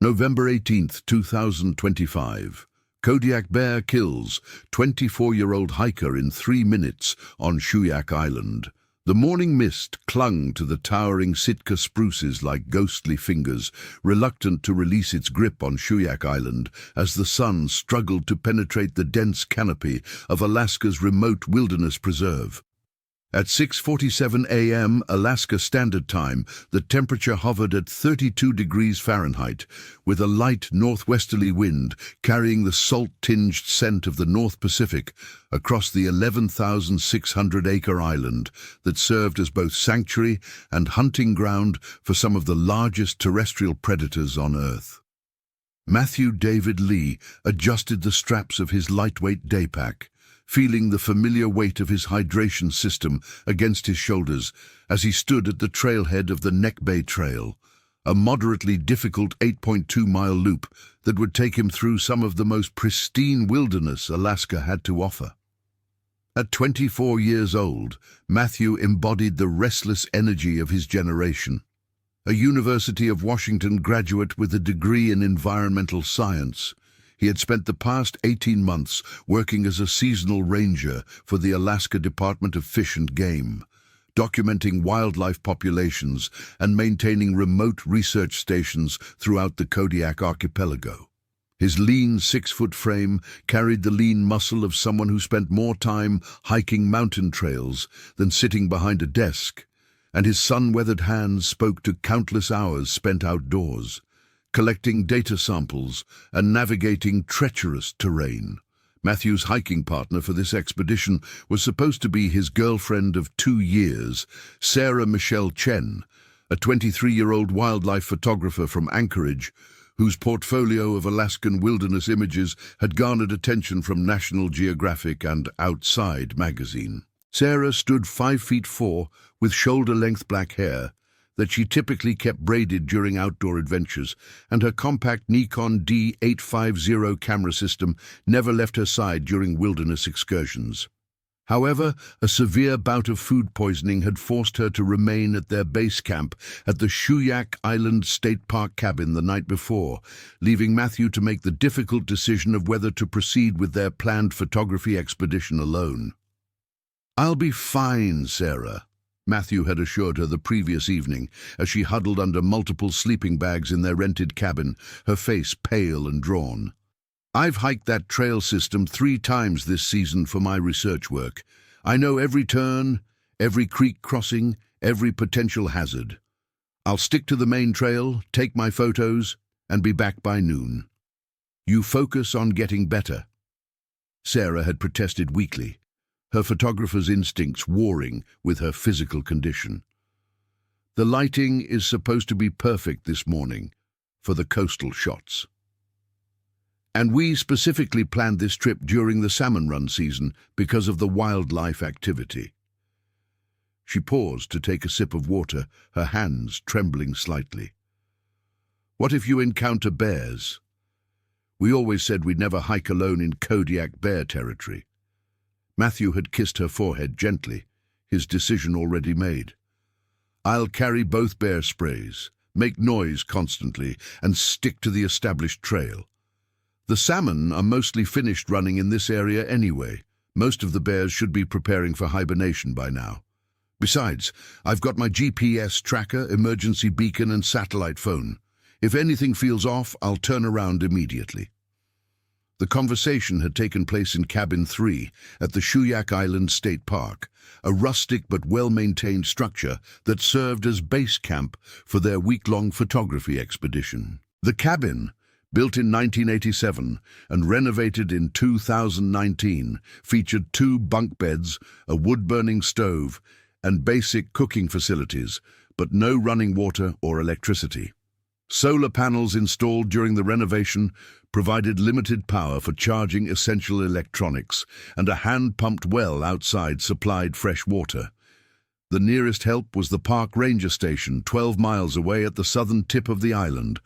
November 18th, 2025. Kodiak bear kills 24-year-old hiker in 3 minutes on Shuyak Island. The morning mist clung to the towering Sitka spruces like ghostly fingers, reluctant to release its grip on Shuyak Island as the sun struggled to penetrate the dense canopy of Alaska's remote wilderness preserve. At 6:47 a.m. Alaska Standard Time, the temperature hovered at 32 degrees Fahrenheit, with a light northwesterly wind carrying the salt-tinged scent of the North Pacific across the 11,600-acre island that served as both sanctuary and hunting ground for some of the largest terrestrial predators on Earth. Matthew David Lee adjusted the straps of his lightweight daypack, feeling the familiar weight of his hydration system against his shoulders as he stood at the trailhead of the Neck Bay Trail, a moderately difficult 8.2-mile loop that would take him through some of the most pristine wilderness Alaska had to offer. At 24 years old, Matthew embodied the restless energy of his generation. A University of Washington graduate with a degree in environmental science, he had spent the past 18 months working as a seasonal ranger for the Alaska Department of Fish and Game, documenting wildlife populations and maintaining remote research stations throughout the Kodiak archipelago. His lean 6-foot frame carried the lean muscle of someone who spent more time hiking mountain trails than sitting behind a desk, and his sun-weathered hands spoke to countless hours spent outdoors, collecting data samples and navigating treacherous terrain. Matthew's hiking partner for this expedition was supposed to be his girlfriend of 2 years, Sarah Michelle Chen, a 23-year-old wildlife photographer from Anchorage, whose portfolio of Alaskan wilderness images had garnered attention from National Geographic and Outside magazine. Sarah stood 5'4" with shoulder-length black hair that she typically kept braided during outdoor adventures, and her compact Nikon D850 camera system never left her side during wilderness excursions. However, a severe bout of food poisoning had forced her to remain at their base camp at the Shuyak Island State Park cabin the night before, leaving Matthew to make the difficult decision of whether to proceed with their planned photography expedition alone. "I'll be fine, Sarah," Matthew had assured her the previous evening as she huddled under multiple sleeping bags in their rented cabin, her face pale and drawn. "I've hiked that trail system 3 times this season for my research work. I know every turn, every creek crossing, every potential hazard. I'll stick to the main trail, take my photos, and be back by noon. You focus on getting better." Sarah had protested weakly, her photographer's instincts warring with her physical condition. "The lighting is supposed to be perfect this morning for the coastal shots. And we specifically planned this trip during the salmon run season because of the wildlife activity." She paused to take a sip of water, her hands trembling slightly. "What if you encounter bears? We always said we'd never hike alone in Kodiak bear territory." Matthew had kissed her forehead gently, his decision already made. "I'll carry both bear sprays, make noise constantly, and stick to the established trail. The salmon are mostly finished running in this area anyway. Most of the bears should be preparing for hibernation by now. Besides, I've got my GPS tracker, emergency beacon, and satellite phone. If anything feels off, I'll turn around immediately." The conversation had taken place in Cabin 3 at the Shuyak Island State Park, a rustic but well-maintained structure that served as base camp for their week-long photography expedition. The cabin, built in 1987 and renovated in 2019, featured 2 bunk beds, a wood-burning stove, and basic cooking facilities, but no running water or electricity. Solar panels installed during the renovation provided limited power for charging essential electronics, and a hand-pumped well outside supplied fresh water. The nearest help was the park ranger station 12 miles away at the southern tip of the island,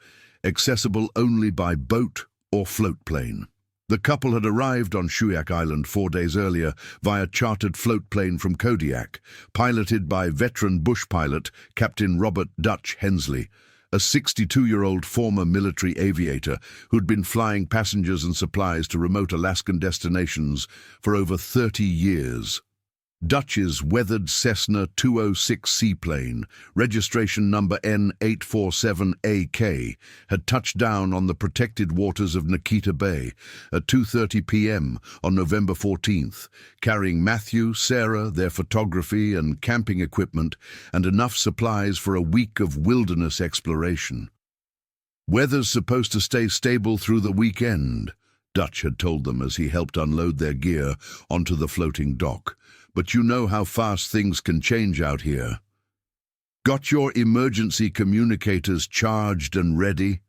accessible only by boat or float plane. The couple had arrived on Shuyak Island 4 days earlier via chartered float plane from Kodiak, piloted by veteran bush pilot Captain Robert Dutch Hensley, a 62-year-old former military aviator who'd been flying passengers and supplies to remote Alaskan destinations for over 30 years. Dutch's weathered Cessna 206 seaplane, registration number N847AK, had touched down on the protected waters of Nikita Bay at 2:30 p.m. on November 14th, carrying Matthew, Sarah, their photography and camping equipment, and enough supplies for a week of wilderness exploration. "Weather's supposed to stay stable through the weekend," Dutch had told them as he helped unload their gear onto the floating dock. "But you know how fast things can change out here. Got your emergency communicators charged and ready?"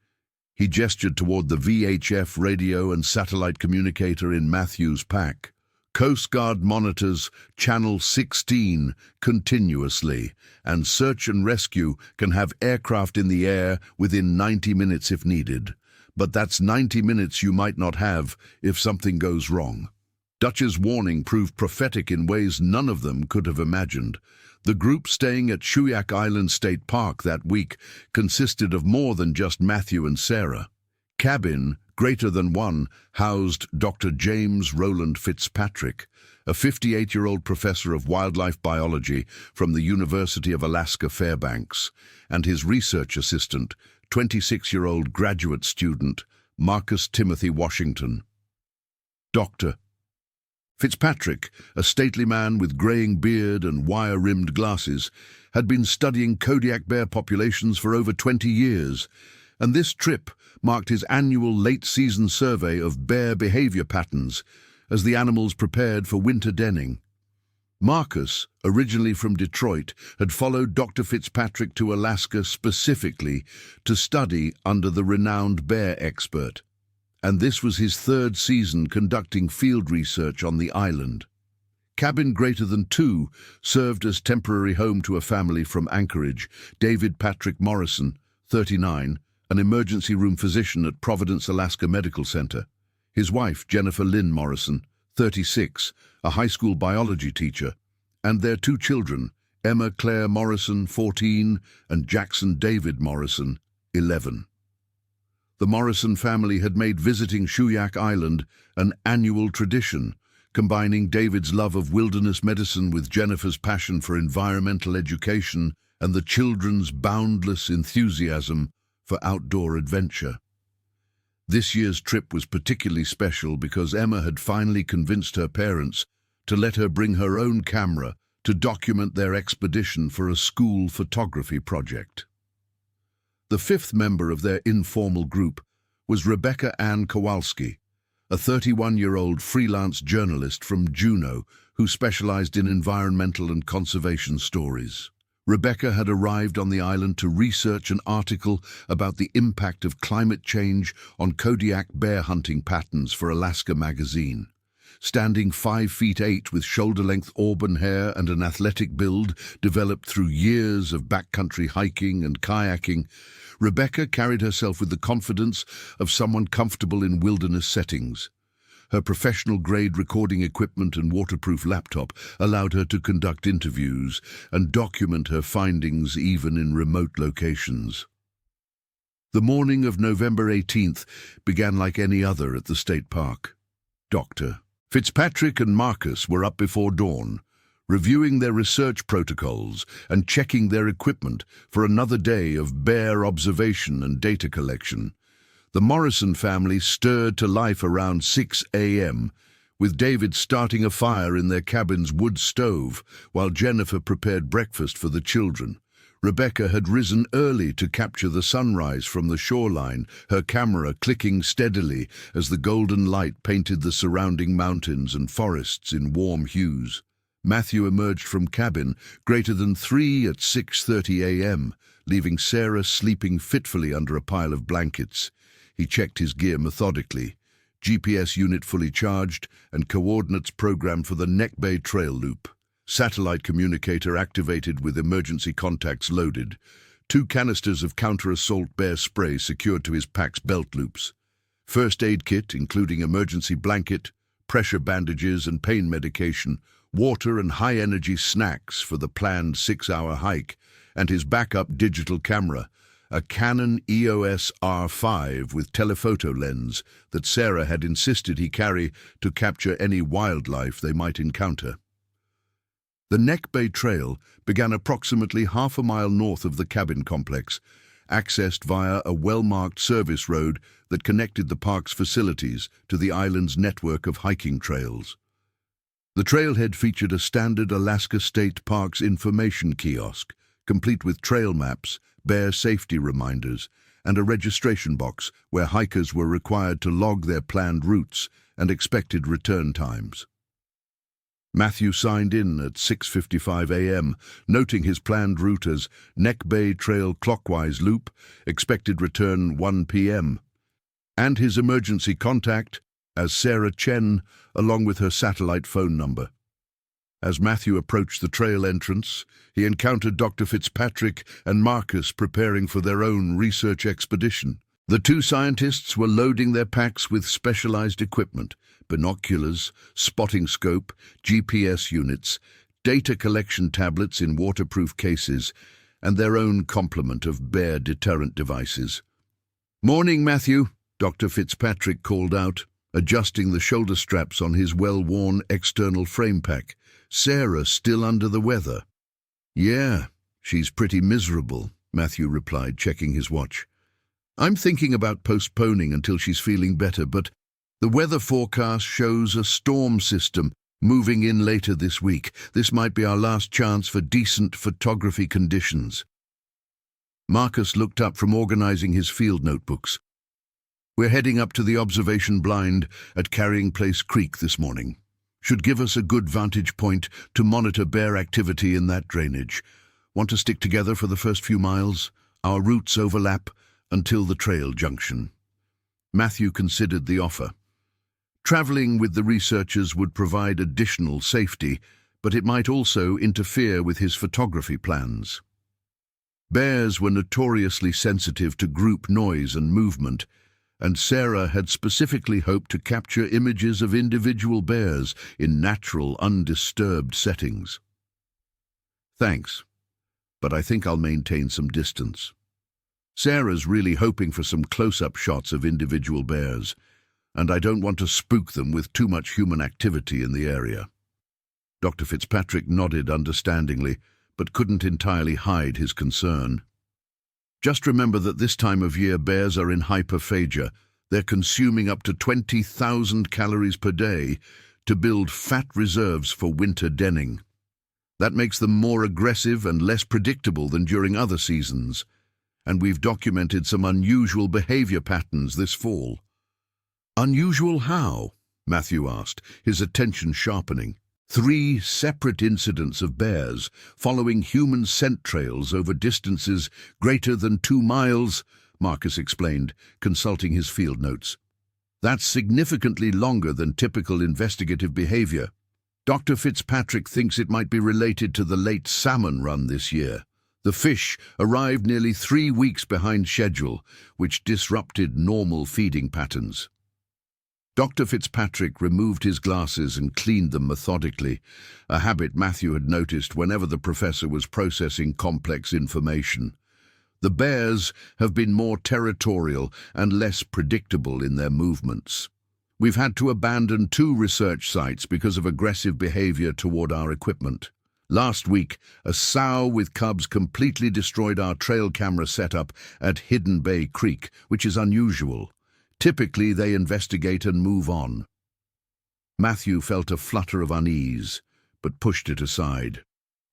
He gestured toward the VHF radio and satellite communicator in Matthew's pack. "Coast Guard monitors channel 16 continuously, and search and rescue can have aircraft in the air within 90 minutes if needed. But that's 90 minutes you might not have if something goes wrong." Dutch's warning proved prophetic in ways none of them could have imagined. The group staying at Shuyak Island State Park that week consisted of more than just Matthew and Sarah. Cabin greater than one housed Dr. James Roland Fitzpatrick, a 58-year-old professor of wildlife biology from the University of Alaska Fairbanks, and his research assistant, 26-year-old graduate student Marcus Timothy Washington. Dr. Fitzpatrick, a stately man with graying beard and wire-rimmed glasses, had been studying Kodiak bear populations for over 20 years, and this trip marked his annual late-season survey of bear behavior patterns as the animals prepared for winter denning. Marcus, originally from Detroit, had followed Dr. Fitzpatrick to Alaska specifically to study under the renowned bear expert, and this was his third season conducting field research on the island. Cabin greater than 2 served as temporary home to a family from Anchorage, David Patrick Morrison, 39, an emergency room physician at Providence, Alaska Medical Center. His wife, Jennifer Lynn Morrison, 36, a high school biology teacher, and their 2 children, Emma Claire Morrison, 14, and Jackson David Morrison, 11. The Morrison family had made visiting Shuyak Island an annual tradition, combining David's love of wilderness medicine with Jennifer's passion for environmental education and the children's boundless enthusiasm for outdoor adventure. This year's trip was particularly special because Emma had finally convinced her parents to let her bring her own camera to document their expedition for a school photography project. The 5th member of their informal group was Rebecca Ann Kowalski, a 31-year-old freelance journalist from Juneau who specialized in environmental and conservation stories. Rebecca had arrived on the island to research an article about the impact of climate change on Kodiak bear hunting patterns for Alaska Magazine. Standing 5 feet 8 with shoulder-length auburn hair and an athletic build developed through years of backcountry hiking and kayaking, Rebecca carried herself with the confidence of someone comfortable in wilderness settings. Her professional-grade recording equipment and waterproof laptop allowed her to conduct interviews and document her findings even in remote locations. The morning of November 18th began like any other at the state park. Dr. Fitzpatrick and Marcus were up before dawn, reviewing their research protocols and checking their equipment for another day of bear observation and data collection. The Morrison family stirred to life around 6 a.m., with David starting a fire in their cabin's wood stove while Jennifer prepared breakfast for the children. Rebecca had risen early to capture the sunrise from the shoreline, her camera clicking steadily as the golden light painted the surrounding mountains and forests in warm hues. Matthew emerged from cabin greater than 3 at 6:30 a.m., leaving Sarah sleeping fitfully under a pile of blankets. He checked his gear methodically, GPS unit fully charged and coordinates programmed for the Neck Bay Trail loop. Satellite communicator activated with emergency contacts loaded. 2 canisters of counter-assault bear spray secured to his pack's belt loops. First aid kit, including emergency blanket, pressure bandages and pain medication, water and high-energy snacks for the planned 6-hour hike, and his backup digital camera, a Canon EOS R5 with telephoto lens that Sarah had insisted he carry to capture any wildlife they might encounter. The Neck Bay Trail began approximately half a mile north of the cabin complex, accessed via a well-marked service road that connected the park's facilities to the island's network of hiking trails. The trailhead featured a standard Alaska State Parks information kiosk, complete with trail maps, bear safety reminders, and a registration box where hikers were required to log their planned routes and expected return times. Matthew signed in at 6:55 a.m., noting his planned route as Neck Bay Trail clockwise loop, expected return 1 p.m., and his emergency contact as Sarah Chen, along with her satellite phone number. As Matthew approached the trail entrance, he encountered Dr. Fitzpatrick and Marcus preparing for their own research expedition. The two scientists were loading their packs with specialized equipment: binoculars, spotting scope, GPS units, data collection tablets in waterproof cases, and their own complement of bear deterrent devices. "Morning, Matthew," Dr. Fitzpatrick called out, adjusting the shoulder straps on his well-worn external frame pack. "Sarah still under the weather?" "Yeah, she's pretty miserable," Matthew replied, checking his watch. "I'm thinking about postponing until she's feeling better, but the weather forecast shows a storm system moving in later this week. This might be our last chance for decent photography conditions." Marcus looked up from organizing his field notebooks. "We're heading up to the observation blind at Carrying Place Creek this morning. Should give us a good vantage point to monitor bear activity in that drainage. Want to stick together for the first few miles? Our routes overlap until the trail junction." Matthew considered the offer. Traveling with the researchers would provide additional safety, but it might also interfere with his photography plans. Bears were notoriously sensitive to group noise and movement, and Sarah had specifically hoped to capture images of individual bears in natural, undisturbed settings. "Thanks, but I think I'll maintain some distance. Sarah's really hoping for some close-up shots of individual bears, and I don't want to spook them with too much human activity in the area." Dr. Fitzpatrick nodded understandingly, but couldn't entirely hide his concern. "Just remember that this time of year bears are in hyperphagia. They're consuming up to 20,000 calories per day to build fat reserves for winter denning. That makes them more aggressive and less predictable than during other seasons, and we've documented some unusual behavior patterns this fall." "Unusual how?" Matthew asked, his attention sharpening. 3 separate incidents of bears following human scent trails over distances greater than 2 miles, Marcus explained, consulting his field notes. "That's significantly longer than typical investigative behavior. Dr. Fitzpatrick thinks it might be related to the late salmon run this year. The fish arrived nearly 3 weeks behind schedule, which disrupted normal feeding patterns." Dr. Fitzpatrick removed his glasses and cleaned them methodically, a habit Matthew had noticed whenever the professor was processing complex information. The bears have been more territorial and less predictable in their movements. We've had to abandon 2 research sites because of aggressive behavior toward our equipment. Last week, a sow with cubs completely destroyed our trail camera setup at Hidden Bay Creek, which is unusual. Typically, they investigate and move on. Matthew felt a flutter of unease, but pushed it aside.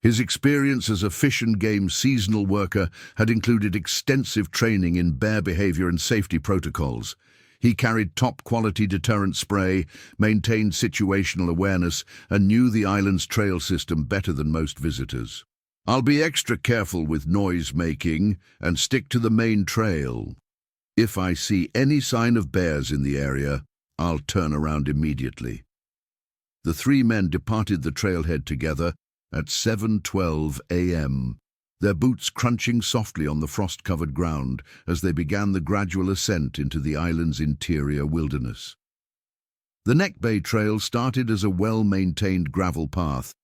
His experience as a Fish and Game seasonal worker had included extensive training in bear behavior and safety protocols. He carried top-quality deterrent spray, maintained situational awareness, and knew the island's trail system better than most visitors. "I'll be extra careful with noise-making and stick to the main trail. If I see any sign of bears in the area, I'll turn around immediately." The 3 men departed the trailhead together at 7:12 a.m., their boots crunching softly on the frost-covered ground as they began the gradual ascent into the island's interior wilderness. The Neck Bay Trail started as a well-maintained gravel path,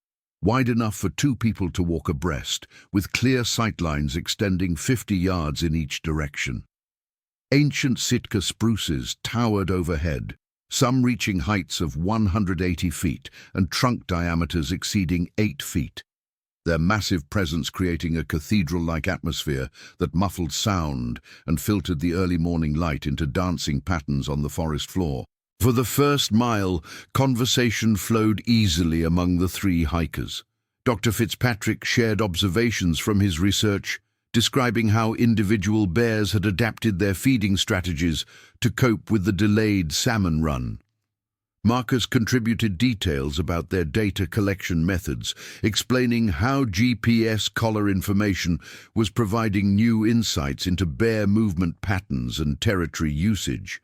wide enough for two people to walk abreast, with clear sightlines extending 50 yards in each direction. Ancient Sitka spruces towered overhead, some reaching heights of 180 feet and trunk diameters exceeding 8 feet. Their massive presence creating a cathedral-like atmosphere that muffled sound and filtered the early morning light into dancing patterns on the forest floor. For the first mile, conversation flowed easily among the three hikers. Dr. Fitzpatrick shared observations from his research, describing how individual bears had adapted their feeding strategies to cope with the delayed salmon run. Marcus contributed details about their data collection methods, explaining how GPS collar information was providing new insights into bear movement patterns and territory usage.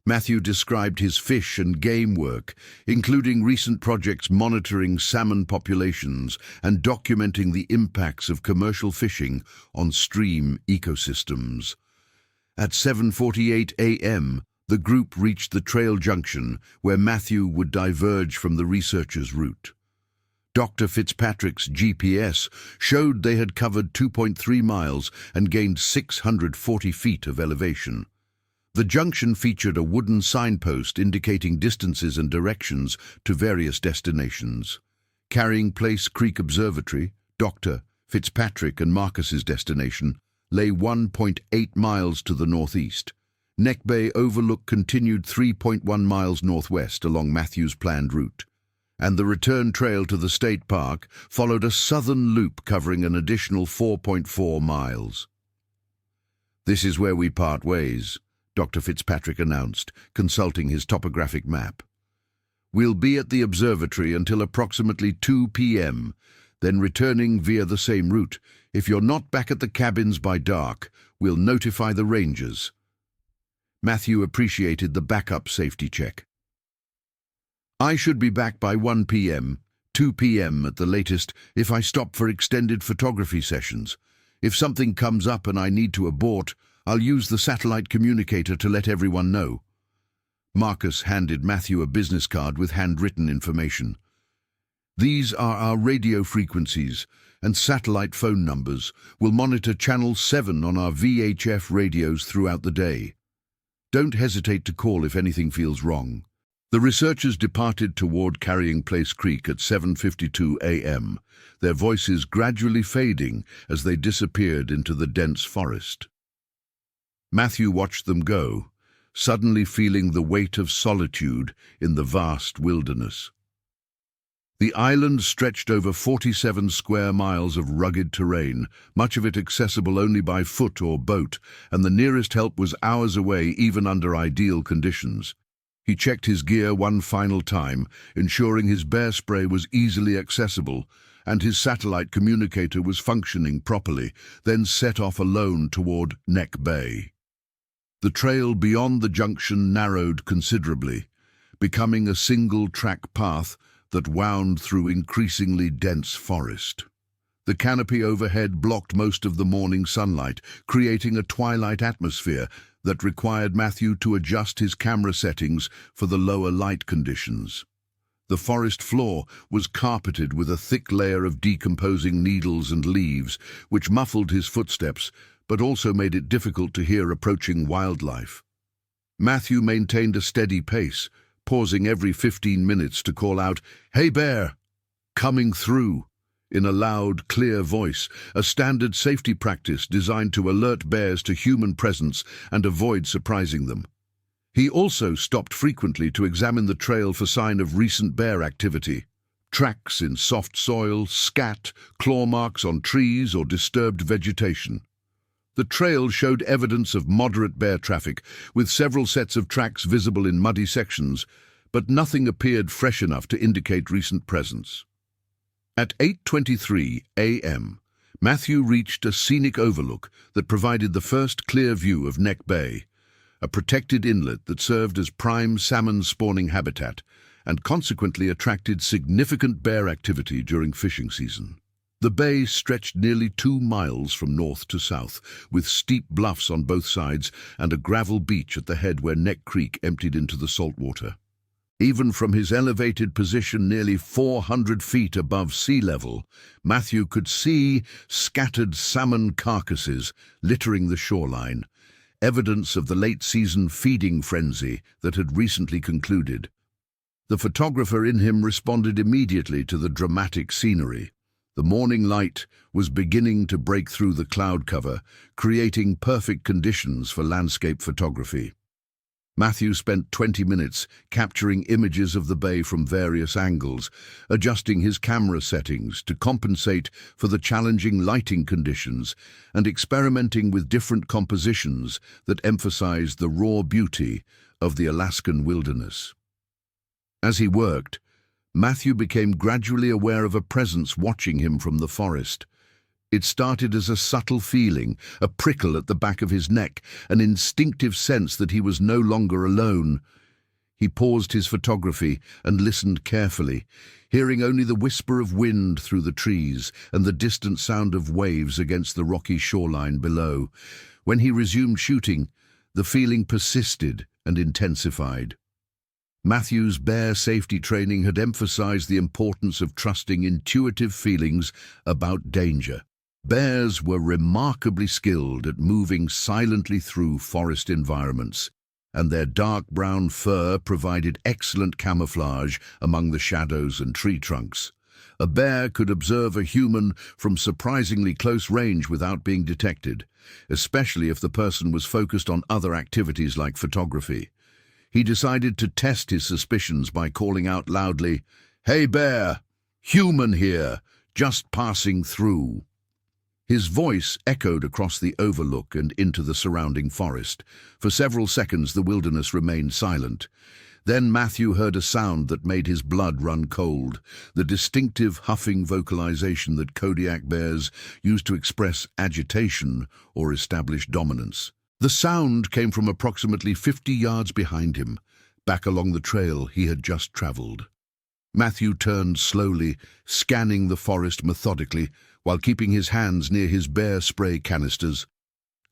Matthew described his fish and game work, including recent projects monitoring salmon populations and documenting the impacts of commercial fishing on stream ecosystems. At 7:48 a.m., the group reached the trail junction where Matthew would diverge from the researchers' route. Dr. Fitzpatrick's GPS showed they had covered 2.3 miles and gained 640 feet of elevation. The junction featured a wooden signpost indicating distances and directions to various destinations. Carrying Place Creek Observatory, Dr. Fitzpatrick and Marcus's destination, lay 1.8 miles to the northeast. Neck Bay Overlook continued 3.1 miles northwest along Matthew's planned route, and the return trail to the state park followed a southern loop covering an additional 4.4 miles. "This is where we part ways," Dr. Fitzpatrick announced, consulting his topographic map. "We'll be at the observatory until approximately 2 p.m., then returning via the same route. If you're not back at the cabins by dark, we'll notify the rangers." Matthew appreciated the backup safety check. "I should be back by 1 p.m., 2 p.m. at the latest if I stop for extended photography sessions. If something comes up and I need to abort, I'll use the satellite communicator to let everyone know." Marcus handed Matthew a business card with handwritten information. "These are our radio frequencies and satellite phone numbers. We'll monitor Channel 7 on our VHF radios throughout the day. Don't hesitate to call if anything feels wrong." The researchers departed toward Carrying Place Creek at 7:52 a.m., their voices gradually fading as they disappeared into the dense forest. Matthew watched them go, suddenly feeling the weight of solitude in the vast wilderness. The island stretched over 47 square miles of rugged terrain, much of it accessible only by foot or boat, and the nearest help was hours away even under ideal conditions. He checked his gear one final time, ensuring his bear spray was easily accessible and his satellite communicator was functioning properly, then set off alone toward Neck Bay. The trail beyond the junction narrowed considerably, becoming a single-track path that wound through increasingly dense forest. The canopy overhead blocked most of the morning sunlight, creating a twilight atmosphere that required Matthew to adjust his camera settings for the lower light conditions. The forest floor was carpeted with a thick layer of decomposing needles and leaves, which muffled his footsteps, but also made it difficult to hear approaching wildlife. Matthew maintained a steady pace, pausing every 15 minutes to call out, "Hey bear!" "Coming through," in a loud, clear voice, a standard safety practice designed to alert bears to human presence and avoid surprising them. He also stopped frequently to examine the trail for sign of recent bear activity. Tracks in soft soil, scat, claw marks on trees or disturbed vegetation. The trail showed evidence of moderate bear traffic, with several sets of tracks visible in muddy sections, but nothing appeared fresh enough to indicate recent presence. At 8:23 a.m., Matthew reached a scenic overlook that provided the first clear view of Neck Bay, a protected inlet that served as prime salmon spawning habitat and consequently attracted significant bear activity during fishing season. The bay stretched nearly 2 miles from north to south, with steep bluffs on both sides and a gravel beach at the head where Neck Creek emptied into the saltwater. Even from his elevated position nearly 400 feet above sea level, Matthew could see scattered salmon carcasses littering the shoreline, evidence of the late-season feeding frenzy that had recently concluded. The photographer in him responded immediately to the dramatic scenery. The morning light was beginning to break through the cloud cover, creating perfect conditions for landscape photography. Matthew spent 20 minutes capturing images of the bay from various angles, adjusting his camera settings to compensate for the challenging lighting conditions and experimenting with different compositions that emphasized the raw beauty of the Alaskan wilderness. As he worked, Matthew became gradually aware of a presence watching him from the forest. It started as a subtle feeling, a prickle at the back of his neck, an instinctive sense that he was no longer alone. He paused his photography and listened carefully, hearing only the whisper of wind through the trees and the distant sound of waves against the rocky shoreline below. When he resumed shooting, the feeling persisted and intensified. Matthew's bear safety training had emphasized the importance of trusting intuitive feelings about danger. Bears were remarkably skilled at moving silently through forest environments, and their dark brown fur provided excellent camouflage among the shadows and tree trunks. A bear could observe a human from surprisingly close range without being detected, especially if the person was focused on other activities like photography. He decided to test his suspicions by calling out loudly, "Hey bear! Human here, just passing through." His voice echoed across the overlook and into the surrounding forest. For several seconds the wilderness remained silent. Then Matthew heard a sound that made his blood run cold, the distinctive huffing vocalization that Kodiak bears use to express agitation or establish dominance. The sound came from approximately 50 yards behind him, back along the trail he had just traveled. Matthew turned slowly, scanning the forest methodically, while keeping his hands near his bear spray canisters.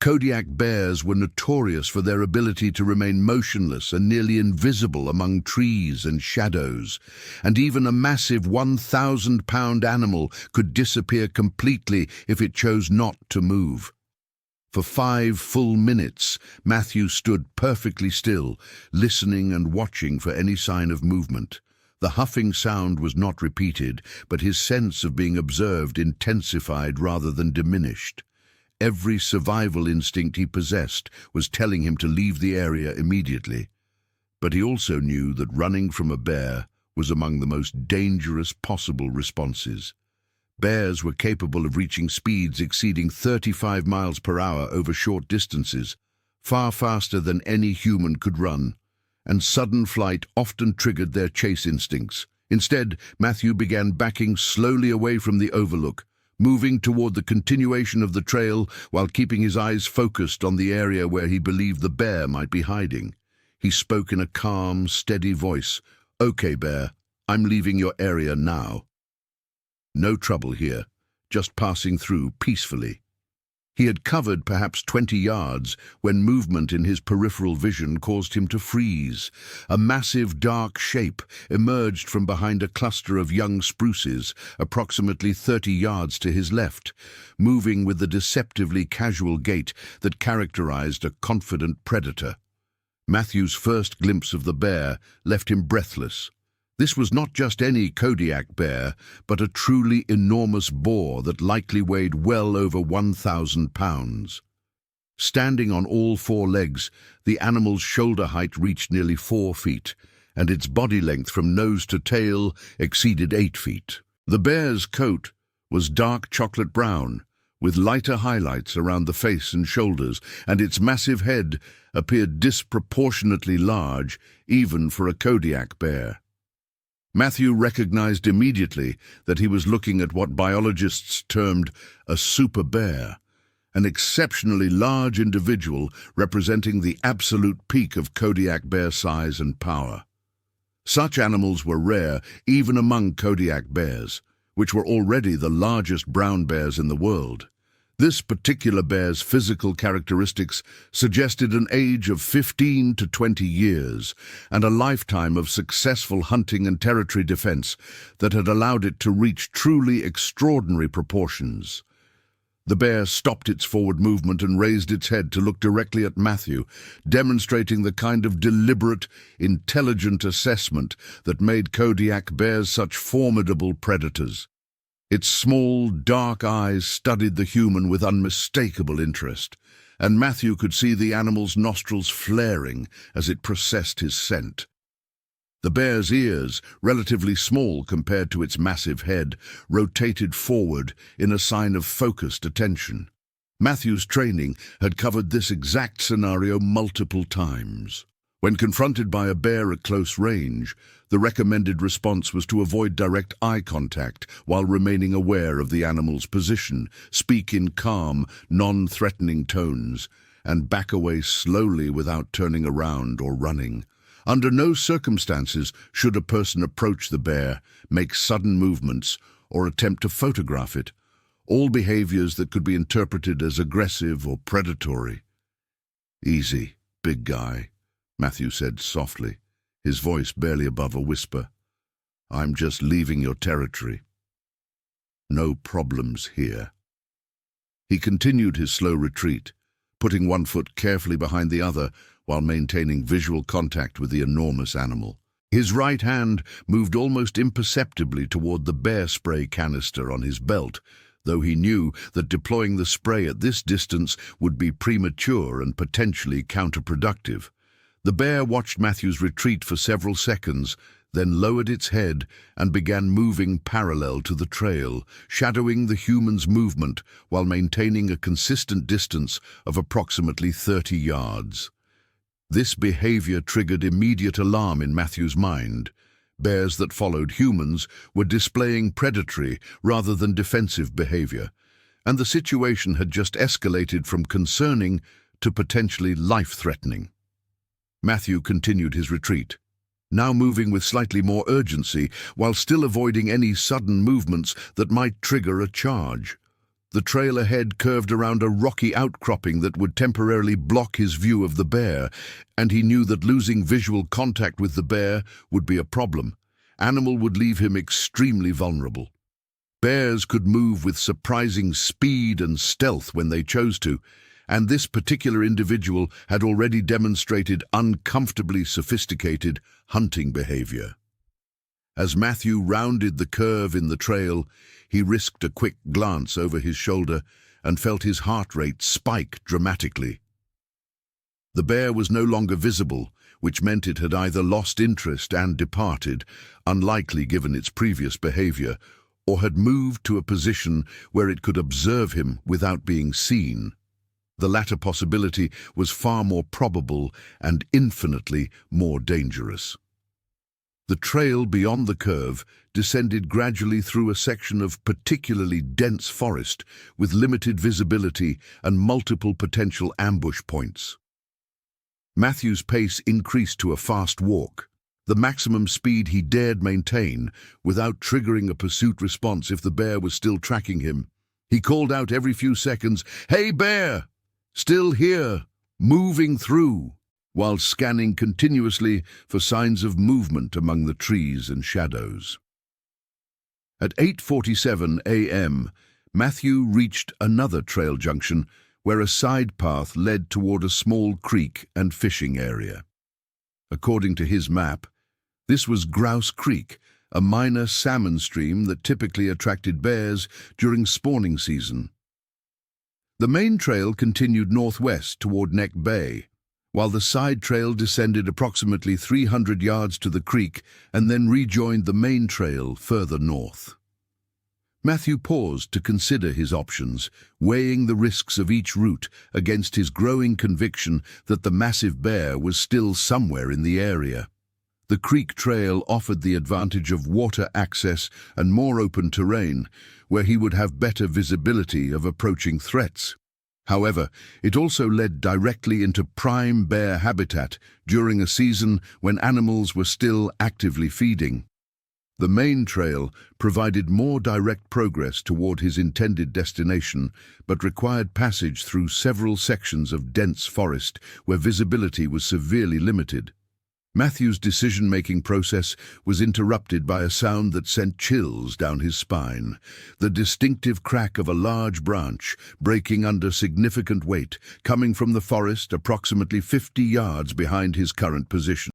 Kodiak bears were notorious for their ability to remain motionless and nearly invisible among trees and shadows, and even a massive 1,000-pound animal could disappear completely if it chose not to move. For 5 full minutes, Matthew stood perfectly still, listening and watching for any sign of movement. The huffing sound was not repeated, but his sense of being observed intensified rather than diminished. Every survival instinct he possessed was telling him to leave the area immediately. But he also knew that running from a bear was among the most dangerous possible responses. Bears were capable of reaching speeds exceeding 35 miles per hour over short distances, far faster than any human could run, and sudden flight often triggered their chase instincts. Instead, Matthew began backing slowly away from the overlook, moving toward the continuation of the trail while keeping his eyes focused on the area where he believed the bear might be hiding. He spoke in a calm, steady voice. "Okay, bear, I'm leaving your area now. No trouble here, just passing through peacefully." He had covered perhaps 20 yards when movement in his peripheral vision caused him to freeze. A massive dark shape emerged from behind a cluster of young spruces approximately 30 yards to his left, moving with the deceptively casual gait that characterized a confident predator. Matthew's first glimpse of the bear left him breathless. This was not just any Kodiak bear, but a truly enormous boar that likely weighed well over 1,000 pounds. Standing on all 4 legs, the animal's shoulder height reached nearly 4 feet, and its body length from nose to tail exceeded 8 feet. The bear's coat was dark chocolate brown, with lighter highlights around the face and shoulders, and its massive head appeared disproportionately large, even for a Kodiak bear. Matthew recognized immediately that he was looking at what biologists termed a super bear, an exceptionally large individual representing the absolute peak of Kodiak bear size and power. Such animals were rare even among Kodiak bears, which were already the largest brown bears in the world. This particular bear's physical characteristics suggested an age of 15 to 20 years and a lifetime of successful hunting and territory defense that had allowed it to reach truly extraordinary proportions. The bear stopped its forward movement and raised its head to look directly at Matthew, demonstrating the kind of deliberate, intelligent assessment that made Kodiak bears such formidable predators. Its small, dark eyes studied the human with unmistakable interest, and Matthew could see the animal's nostrils flaring as it processed his scent. The bear's ears, relatively small compared to its massive head, rotated forward in a sign of focused attention. Matthew's training had covered this exact scenario multiple times. When confronted by a bear at close range, the recommended response was to avoid direct eye contact while remaining aware of the animal's position, speak in calm, non-threatening tones, and back away slowly without turning around or running. Under no circumstances should a person approach the bear, make sudden movements, or attempt to photograph it, all behaviors that could be interpreted as aggressive or predatory. "Easy, big guy," Matthew said softly, his voice barely above a whisper. "I'm just leaving your territory. No problems here." He continued his slow retreat, putting one foot carefully behind the other while maintaining visual contact with the enormous animal. His right hand moved almost imperceptibly toward the bear spray canister on his belt, though he knew that deploying the spray at this distance would be premature and potentially counterproductive. The bear watched Matthew's retreat for several seconds, then lowered its head and began moving parallel to the trail, shadowing the human's movement while maintaining a consistent distance of approximately 30 yards. This behavior triggered immediate alarm in Matthew's mind. Bears that followed humans were displaying predatory rather than defensive behavior, and the situation had just escalated from concerning to potentially life-threatening. Matthew continued his retreat, now moving with slightly more urgency while still avoiding any sudden movements that might trigger a charge. The trail ahead curved around a rocky outcropping that would temporarily block his view of the bear, and he knew that losing visual contact with the bear would be a problem. Animal would leave him extremely vulnerable. Bears could move with surprising speed and stealth when they chose to, and this particular individual had already demonstrated uncomfortably sophisticated hunting behavior. As Matthew rounded the curve in the trail, he risked a quick glance over his shoulder and felt his heart rate spike dramatically. The bear was no longer visible, which meant it had either lost interest and departed, unlikely given its previous behavior, or had moved to a position where it could observe him without being seen. The latter possibility was far more probable and infinitely more dangerous. The trail beyond the curve descended gradually through a section of particularly dense forest with limited visibility and multiple potential ambush points. Matthew's pace increased to a fast walk, the maximum speed he dared maintain without triggering a pursuit response if the bear was still tracking him. He called out every few seconds, "Hey, bear! Still here, moving through," while scanning continuously for signs of movement among the trees and shadows. At 8:47 a.m., Matthew reached another trail junction where a side path led toward a small creek and fishing area. According to his map, this was Grouse Creek, a minor salmon stream that typically attracted bears during spawning season. The main trail continued northwest toward Neck Bay, while the side trail descended approximately 300 yards to the creek and then rejoined the main trail further north. Matthew paused to consider his options, weighing the risks of each route against his growing conviction that the massive bear was still somewhere in the area. The creek trail offered the advantage of water access and more open terrain, where he would have better visibility of approaching threats. However, it also led directly into prime bear habitat during a season when animals were still actively feeding. The main trail provided more direct progress toward his intended destination, but required passage through several sections of dense forest where visibility was severely limited. Matthew's decision-making process was interrupted by a sound that sent chills down his spine, the distinctive crack of a large branch breaking under significant weight, coming from the forest approximately 50 yards behind his current position.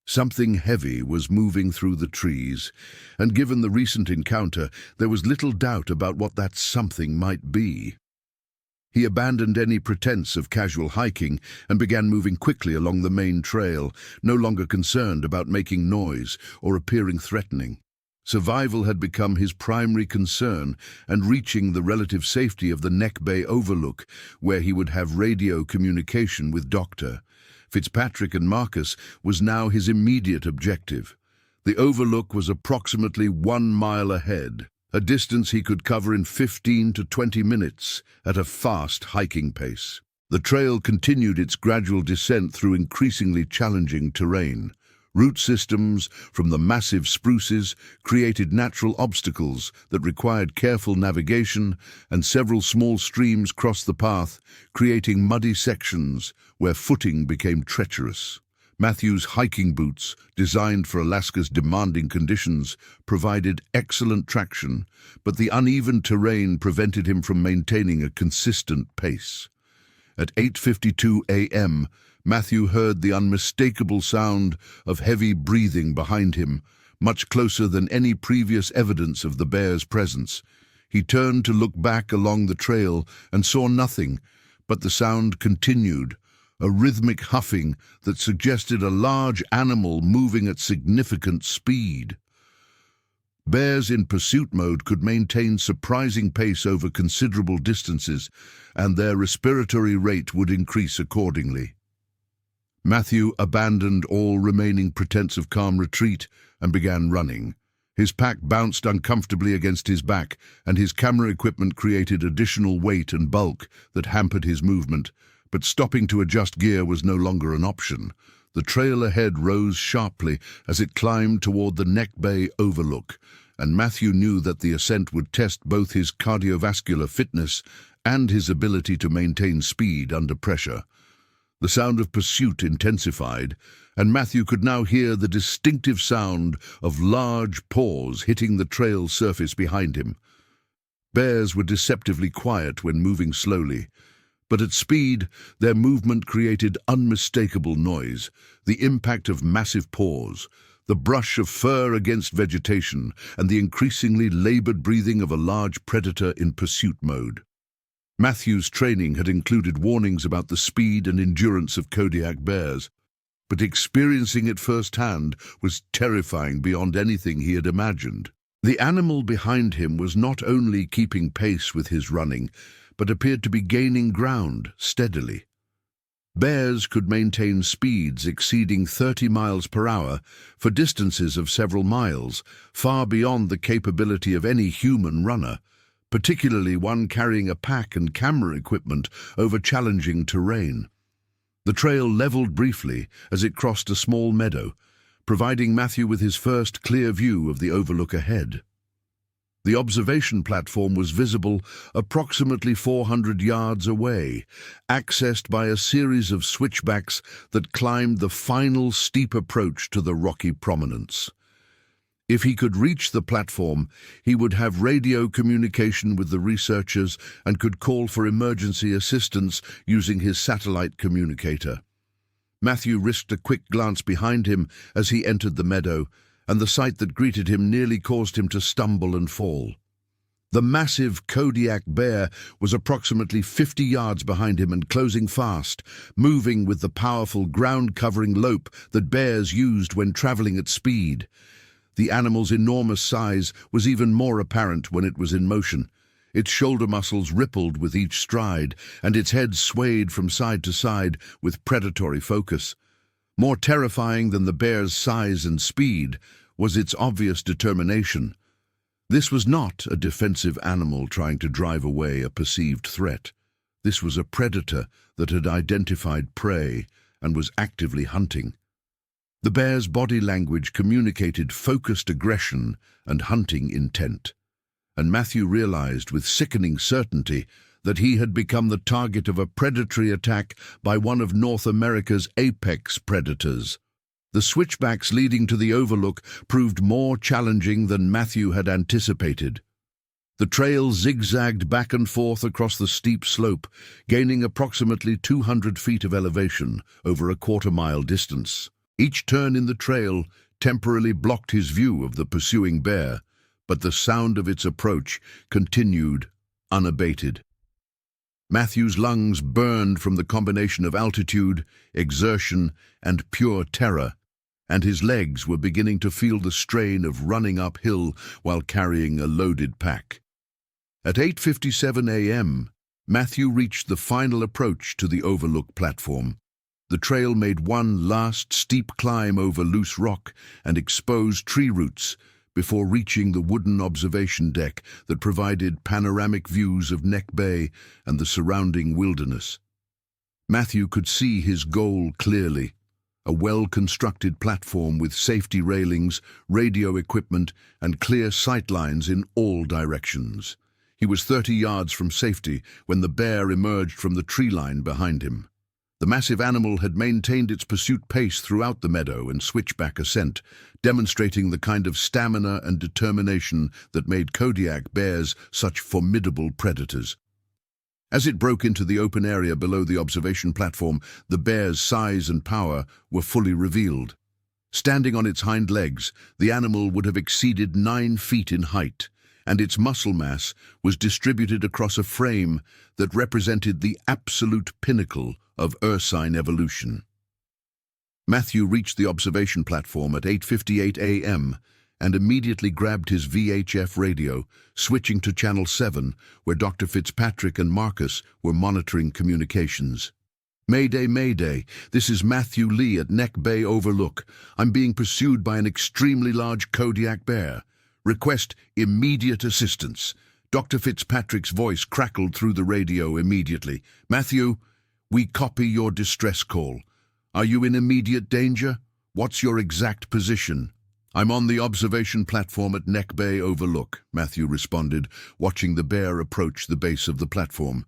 Something heavy was moving through the trees, and given the recent encounter, there was little doubt about what that something might be. He abandoned any pretense of casual hiking and began moving quickly along the main trail, no longer concerned about making noise or appearing threatening. Survival had become his primary concern, and reaching the relative safety of the Neck Bay Overlook, where he would have radio communication with Dr. Fitzpatrick and Marcus, was now his immediate objective. The overlook was approximately 1 mile ahead, a distance he could cover in 15 to 20 minutes at a fast hiking pace. The trail continued its gradual descent through increasingly challenging terrain. Root systems from the massive spruces created natural obstacles that required careful navigation, and several small streams crossed the path, creating muddy sections where footing became treacherous. Matthew's hiking boots, designed for Alaska's demanding conditions, provided excellent traction, but the uneven terrain prevented him from maintaining a consistent pace. At 8:52 a.m., Matthew heard the unmistakable sound of heavy breathing behind him, much closer than any previous evidence of the bear's presence. He turned to look back along the trail and saw nothing, but the sound continued, a rhythmic huffing that suggested a large animal moving at significant speed. Bears in pursuit mode could maintain surprising pace over considerable distances, and their respiratory rate would increase accordingly. Matthew abandoned all remaining pretense of calm retreat and began running. His pack bounced uncomfortably against his back, and his camera equipment created additional weight and bulk that hampered his movement, but stopping to adjust gear was no longer an option. The trail ahead rose sharply as it climbed toward the Neck Bay Overlook, and Matthew knew that the ascent would test both his cardiovascular fitness and his ability to maintain speed under pressure. The sound of pursuit intensified, and Matthew could now hear the distinctive sound of large paws hitting the trail surface behind him. Bears were deceptively quiet when moving slowly, but at speed, their movement created unmistakable noise, the impact of massive paws, the brush of fur against vegetation, and the increasingly labored breathing of a large predator in pursuit mode. Matthew's training had included warnings about the speed and endurance of Kodiak bears, but experiencing it firsthand was terrifying beyond anything he had imagined. The animal behind him was not only keeping pace with his running, but appeared to be gaining ground steadily. Bears could maintain speeds exceeding 30 miles per hour for distances of several miles, far beyond the capability of any human runner, particularly one carrying a pack and camera equipment over challenging terrain. The trail leveled briefly as it crossed a small meadow, providing Matthew with his first clear view of the overlook ahead. The observation platform was visible approximately 400 yards away, accessed by a series of switchbacks that climbed the final steep approach to the rocky prominence. If he could reach the platform, he would have radio communication with the researchers and could call for emergency assistance using his satellite communicator. Matthew risked a quick glance behind him as he entered the meadow, and the sight that greeted him nearly caused him to stumble and fall. The massive Kodiak bear was approximately 50 yards behind him and closing fast, moving with the powerful ground-covering lope that bears used when traveling at speed. The animal's enormous size was even more apparent when it was in motion. Its shoulder muscles rippled with each stride, and its head swayed from side to side with predatory focus. More terrifying than the bear's size and speed was its obvious determination. This was not a defensive animal trying to drive away a perceived threat. This was a predator that had identified prey and was actively hunting. The bear's body language communicated focused aggression and hunting intent, and Matthew realized with sickening certainty that he had become the target of a predatory attack by one of North America's apex predators. The switchbacks leading to the overlook proved more challenging than Matthew had anticipated. The trail zigzagged back and forth across the steep slope, gaining approximately 200 feet of elevation over a quarter-mile distance. Each turn in the trail temporarily blocked his view of the pursuing bear, but the sound of its approach continued unabated. Matthew's lungs burned from the combination of altitude, exertion, and pure terror, and his legs were beginning to feel the strain of running uphill while carrying a loaded pack. At 8:57 a.m., Matthew reached the final approach to the overlook platform. The trail made one last steep climb over loose rock and exposed tree roots before reaching the wooden observation deck that provided panoramic views of Neck Bay and the surrounding wilderness. Matthew could see his goal clearly: a well-constructed platform with safety railings, radio equipment, and clear sightlines in all directions. He was 30 yards from safety when the bear emerged from the tree line behind him. The massive animal had maintained its pursuit pace throughout the meadow and switchback ascent, demonstrating the kind of stamina and determination that made Kodiak bears such formidable predators. As it broke into the open area below the observation platform, the bear's size and power were fully revealed. Standing on its hind legs, the animal would have exceeded 9 feet in height, and its muscle mass was distributed across a frame that represented the absolute pinnacle of ursine evolution. Matthew reached the observation platform at 8:58 a.m. and immediately grabbed his VHF radio, switching to Channel 7, where Dr. Fitzpatrick and Marcus were monitoring communications. "Mayday, Mayday, this is Matthew Lee at Neck Bay Overlook. I'm being pursued by an extremely large Kodiak bear. Request immediate assistance." Dr. Fitzpatrick's voice crackled through the radio immediately. "Matthew, we copy your distress call. Are you in immediate danger? What's your exact position?" "I'm on the observation platform at Neck Bay Overlook," Matthew responded, watching the bear approach the base of the platform.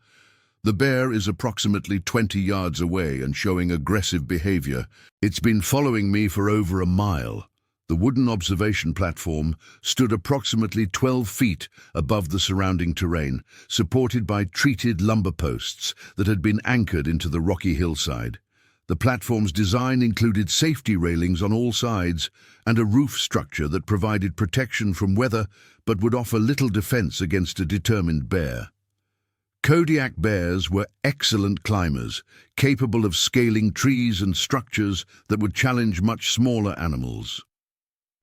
"The bear is approximately 20 yards away and showing aggressive behavior. It's been following me for over a mile." The wooden observation platform stood approximately 12 feet above the surrounding terrain, supported by treated lumber posts that had been anchored into the rocky hillside. The platform's design included safety railings on all sides and a roof structure that provided protection from weather but would offer little defense against a determined bear. Kodiak bears were excellent climbers, capable of scaling trees and structures that would challenge much smaller animals.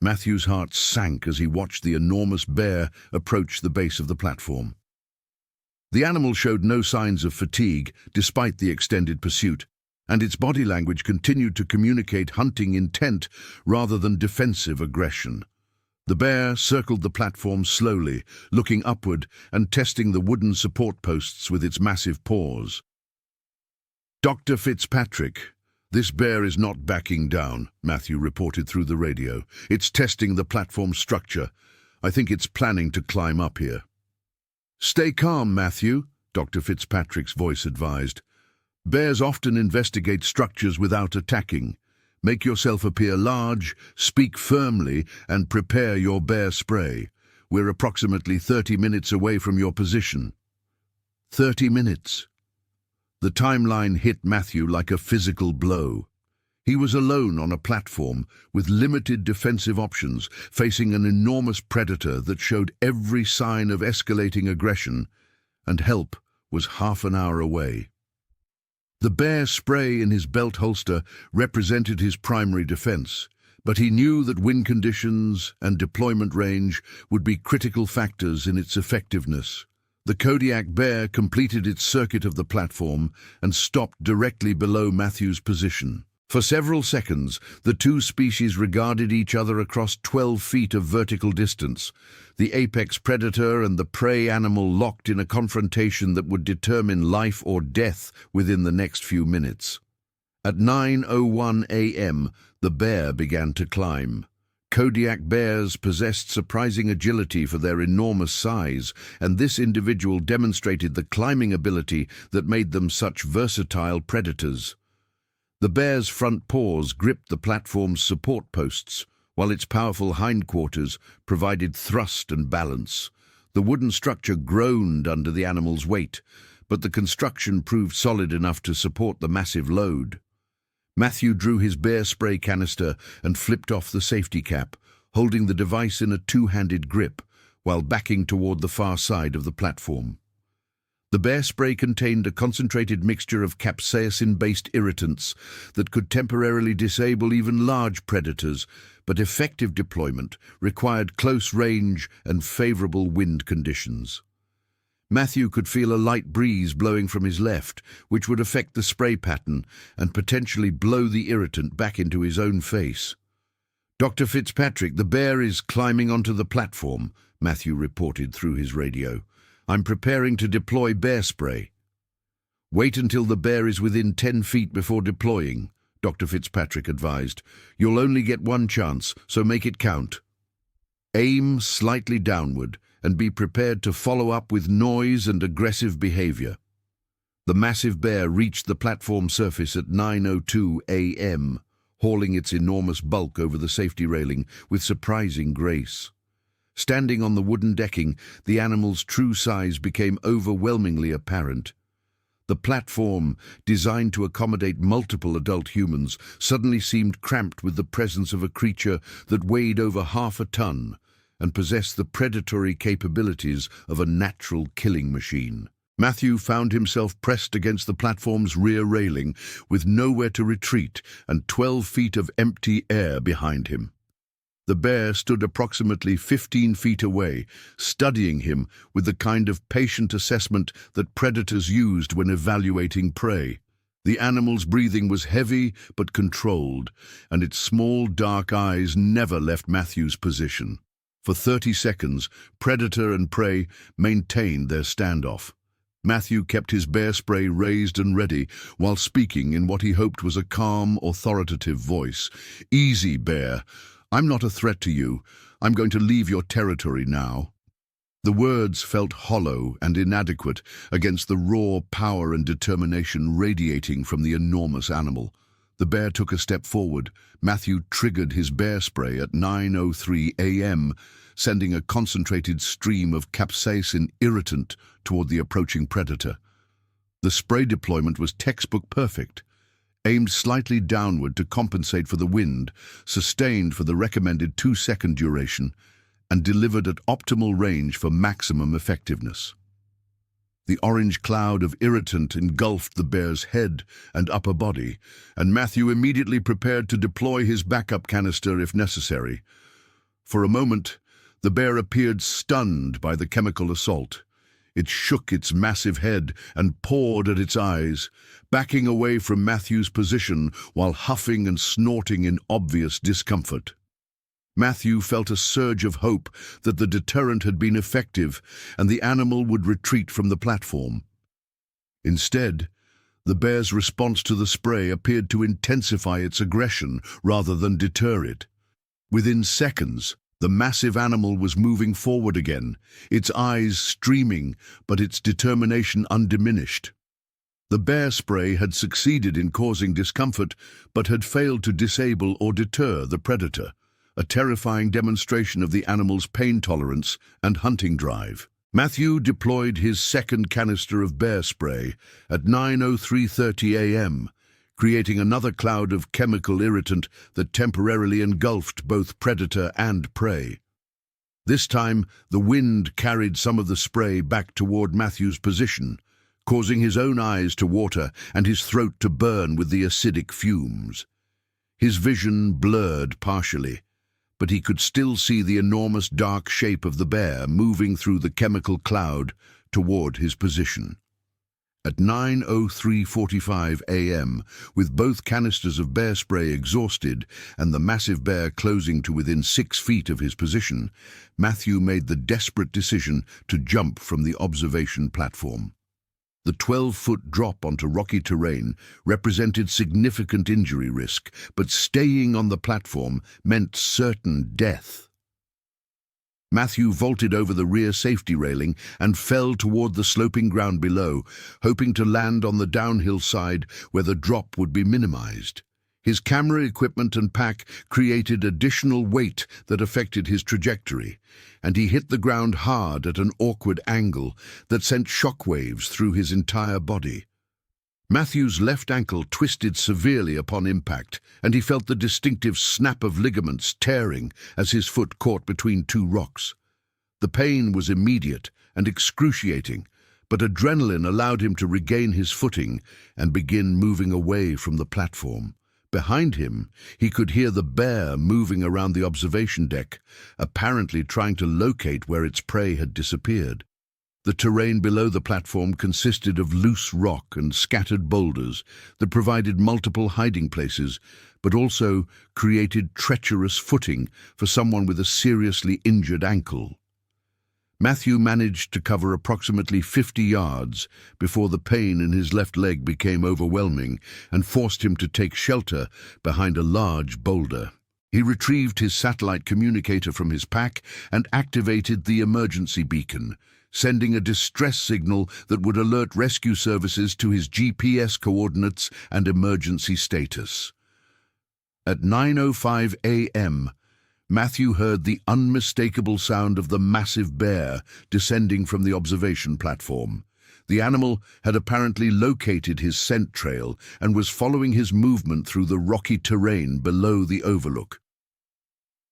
Matthew's heart sank as he watched the enormous bear approach the base of the platform. The animal showed no signs of fatigue despite the extended pursuit, and its body language continued to communicate hunting intent rather than defensive aggression. The bear circled the platform slowly, looking upward and testing the wooden support posts with its massive paws. "Dr. Fitzpatrick, this bear is not backing down," Matthew reported through the radio. "It's testing the platform structure. I think it's planning to climb up here." "Stay calm, Matthew," Dr. Fitzpatrick's voice advised. "Bears often investigate structures without attacking. Make yourself appear large, speak firmly, and prepare your bear spray. We're approximately 30 minutes away from your position." 30 minutes. The timeline hit Matthew like a physical blow. He was alone on a platform with limited defensive options, facing an enormous predator that showed every sign of escalating aggression, and help was half an hour away. The bear spray in his belt holster represented his primary defense, but he knew that wind conditions and deployment range would be critical factors in its effectiveness. The Kodiak bear completed its circuit of the platform and stopped directly below Matthew's position. For several seconds, the two species regarded each other across 12 feet of vertical distance, the apex predator and the prey animal locked in a confrontation that would determine life or death within the next few minutes. At 9:01 a.m., the bear began to climb. Kodiak bears possessed surprising agility for their enormous size, and this individual demonstrated the climbing ability that made them such versatile predators. The bear's front paws gripped the platform's support posts, while its powerful hindquarters provided thrust and balance. The wooden structure groaned under the animal's weight, but the construction proved solid enough to support the massive load. Matthew drew his bear spray canister and flipped off the safety cap, holding the device in a two-handed grip while backing toward the far side of the platform. The bear spray contained a concentrated mixture of capsaicin-based irritants that could temporarily disable even large predators, but effective deployment required close range and favorable wind conditions. Matthew could feel a light breeze blowing from his left, which would affect the spray pattern and potentially blow the irritant back into his own face. "Dr. Fitzpatrick, the bear is climbing onto the platform," Matthew reported through his radio. "I'm preparing to deploy bear spray." "Wait until the bear is within 10 feet before deploying," Dr. Fitzpatrick advised. "You'll only get one chance, so make it count. Aim slightly downward and be prepared to follow up with noise and aggressive behavior." The massive bear reached the platform surface at 9:02 a.m., hauling its enormous bulk over the safety railing with surprising grace. Standing on the wooden decking, the animal's true size became overwhelmingly apparent. The platform, designed to accommodate multiple adult humans, suddenly seemed cramped with the presence of a creature that weighed over half a ton and possessed the predatory capabilities of a natural killing machine. Matthew found himself pressed against the platform's rear railing, with nowhere to retreat and 12 feet of empty air behind him. The bear stood approximately 15 feet away, studying him with the kind of patient assessment that predators used when evaluating prey. The animal's breathing was heavy but controlled, and its small, dark eyes never left Matthew's position. For 30 seconds, predator and prey maintained their standoff. Matthew kept his bear spray raised and ready while speaking in what he hoped was a calm, authoritative voice. "Easy, bear. I'm not a threat to you. I'm going to leave your territory now." The words felt hollow and inadequate against the raw power and determination radiating from the enormous animal. The bear took a step forward. Matthew triggered his bear spray at 9:03 a.m., sending a concentrated stream of capsaicin irritant toward the approaching predator. The spray deployment was textbook perfect, aimed slightly downward to compensate for the wind, sustained for the recommended 2-second duration, and delivered at optimal range for maximum effectiveness. The orange cloud of irritant engulfed the bear's head and upper body, and Matthew immediately prepared to deploy his backup canister if necessary. For a moment, the bear appeared stunned by the chemical assault. It shook its massive head and pawed at its eyes, backing away from Matthew's position while huffing and snorting in obvious discomfort. Matthew felt a surge of hope that the deterrent had been effective and the animal would retreat from the platform. Instead, the bear's response to the spray appeared to intensify its aggression rather than deter it. Within seconds, the massive animal was moving forward again, its eyes streaming but its determination undiminished. The bear spray had succeeded in causing discomfort but had failed to disable or deter the predator, a terrifying demonstration of the animal's pain tolerance and hunting drive. Matthew deployed his second canister of bear spray at 9:03:30 a.m., creating another cloud of chemical irritant that temporarily engulfed both predator and prey. This time, the wind carried some of the spray back toward Matthew's position, causing his own eyes to water and his throat to burn with the acidic fumes. His vision blurred partially, but he could still see the enormous dark shape of the bear moving through the chemical cloud toward his position. At 9:03:45 a.m., with both canisters of bear spray exhausted and the massive bear closing to within 6 feet of his position, Matthew made the desperate decision to jump from the observation platform. The 12-foot drop onto rocky terrain represented significant injury risk, but staying on the platform meant certain death. Matthew vaulted over the rear safety railing and fell toward the sloping ground below, hoping to land on the downhill side where the drop would be minimized. His camera equipment and pack created additional weight that affected his trajectory, and he hit the ground hard at an awkward angle that sent shockwaves through his entire body. Matthew's left ankle twisted severely upon impact, and he felt the distinctive snap of ligaments tearing as his foot caught between two rocks. The pain was immediate and excruciating, but adrenaline allowed him to regain his footing and begin moving away from the platform. Behind him, he could hear the bear moving around the observation deck, apparently trying to locate where its prey had disappeared. The terrain below the platform consisted of loose rock and scattered boulders that provided multiple hiding places, but also created treacherous footing for someone with a seriously injured ankle. Matthew managed to cover approximately 50 yards before the pain in his left leg became overwhelming and forced him to take shelter behind a large boulder. He retrieved his satellite communicator from his pack and activated the emergency beacon, sending a distress signal that would alert rescue services to his GPS coordinates and emergency status. At 9:05 a.m., Matthew heard the unmistakable sound of the massive bear descending from the observation platform. The animal had apparently located his scent trail and was following his movement through the rocky terrain below the overlook.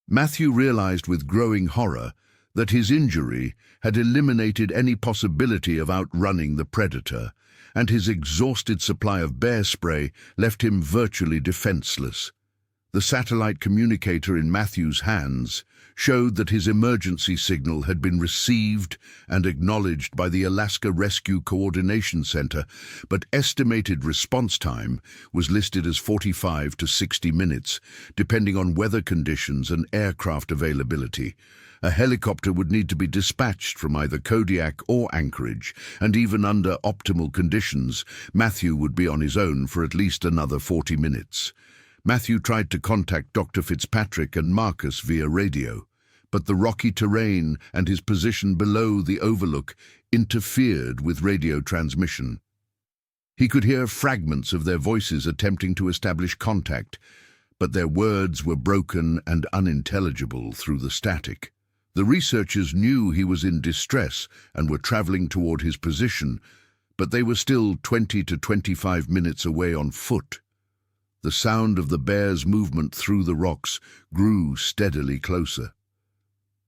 Matthew realized with growing horror that his injury had eliminated any possibility of outrunning the predator, and his exhausted supply of bear spray left him virtually defenseless. The satellite communicator in Matthew's hands showed that his emergency signal had been received and acknowledged by the Alaska Rescue Coordination Center, but estimated response time was listed as 45 to 60 minutes, depending on weather conditions and aircraft availability. A helicopter would need to be dispatched from either Kodiak or Anchorage, and even under optimal conditions, Matthew would be on his own for at least another 40 minutes. Matthew tried to contact Dr. Fitzpatrick and Marcus via radio, but the rocky terrain and his position below the overlook interfered with radio transmission. He could hear fragments of their voices attempting to establish contact, but their words were broken and unintelligible through the static. The researchers knew he was in distress and were traveling toward his position, but they were still 20 to 25 minutes away on foot. The sound of the bear's movement through the rocks grew steadily closer.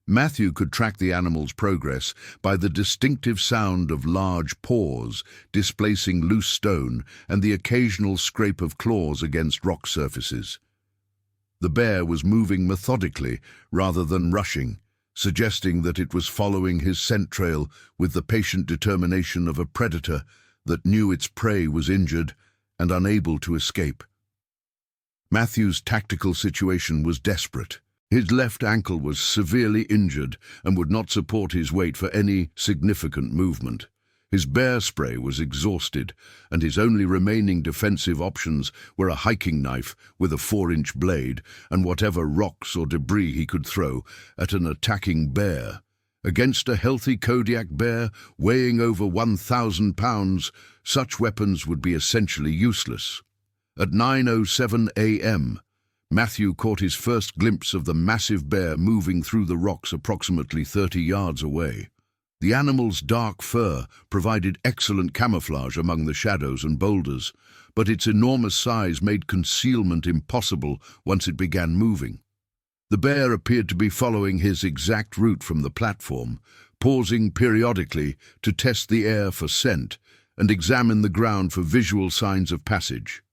Matthew could track the animal's progress by the distinctive sound of large paws displacing loose stone and the occasional scrape of claws against rock surfaces. The bear was moving methodically rather than rushing, suggesting that it was following his scent trail with the patient determination of a predator that knew its prey was injured and unable to escape. Matthew's tactical situation was desperate. His left ankle was severely injured and would not support his weight for any significant movement. His bear spray was exhausted, and his only remaining defensive options were a hiking knife with a 4-inch blade and whatever rocks or debris he could throw at an attacking bear. Against a healthy Kodiak bear weighing over 1,000 pounds, such weapons would be essentially useless. At 9:07 a.m., Matthew caught his first glimpse of the massive bear moving through the rocks approximately 30 yards away. The animal's dark fur provided excellent camouflage among the shadows and boulders, but its enormous size made concealment impossible once it began moving. The bear appeared to be following his exact route from the platform, pausing periodically to test the air for scent and examine the ground for visual signs of passage.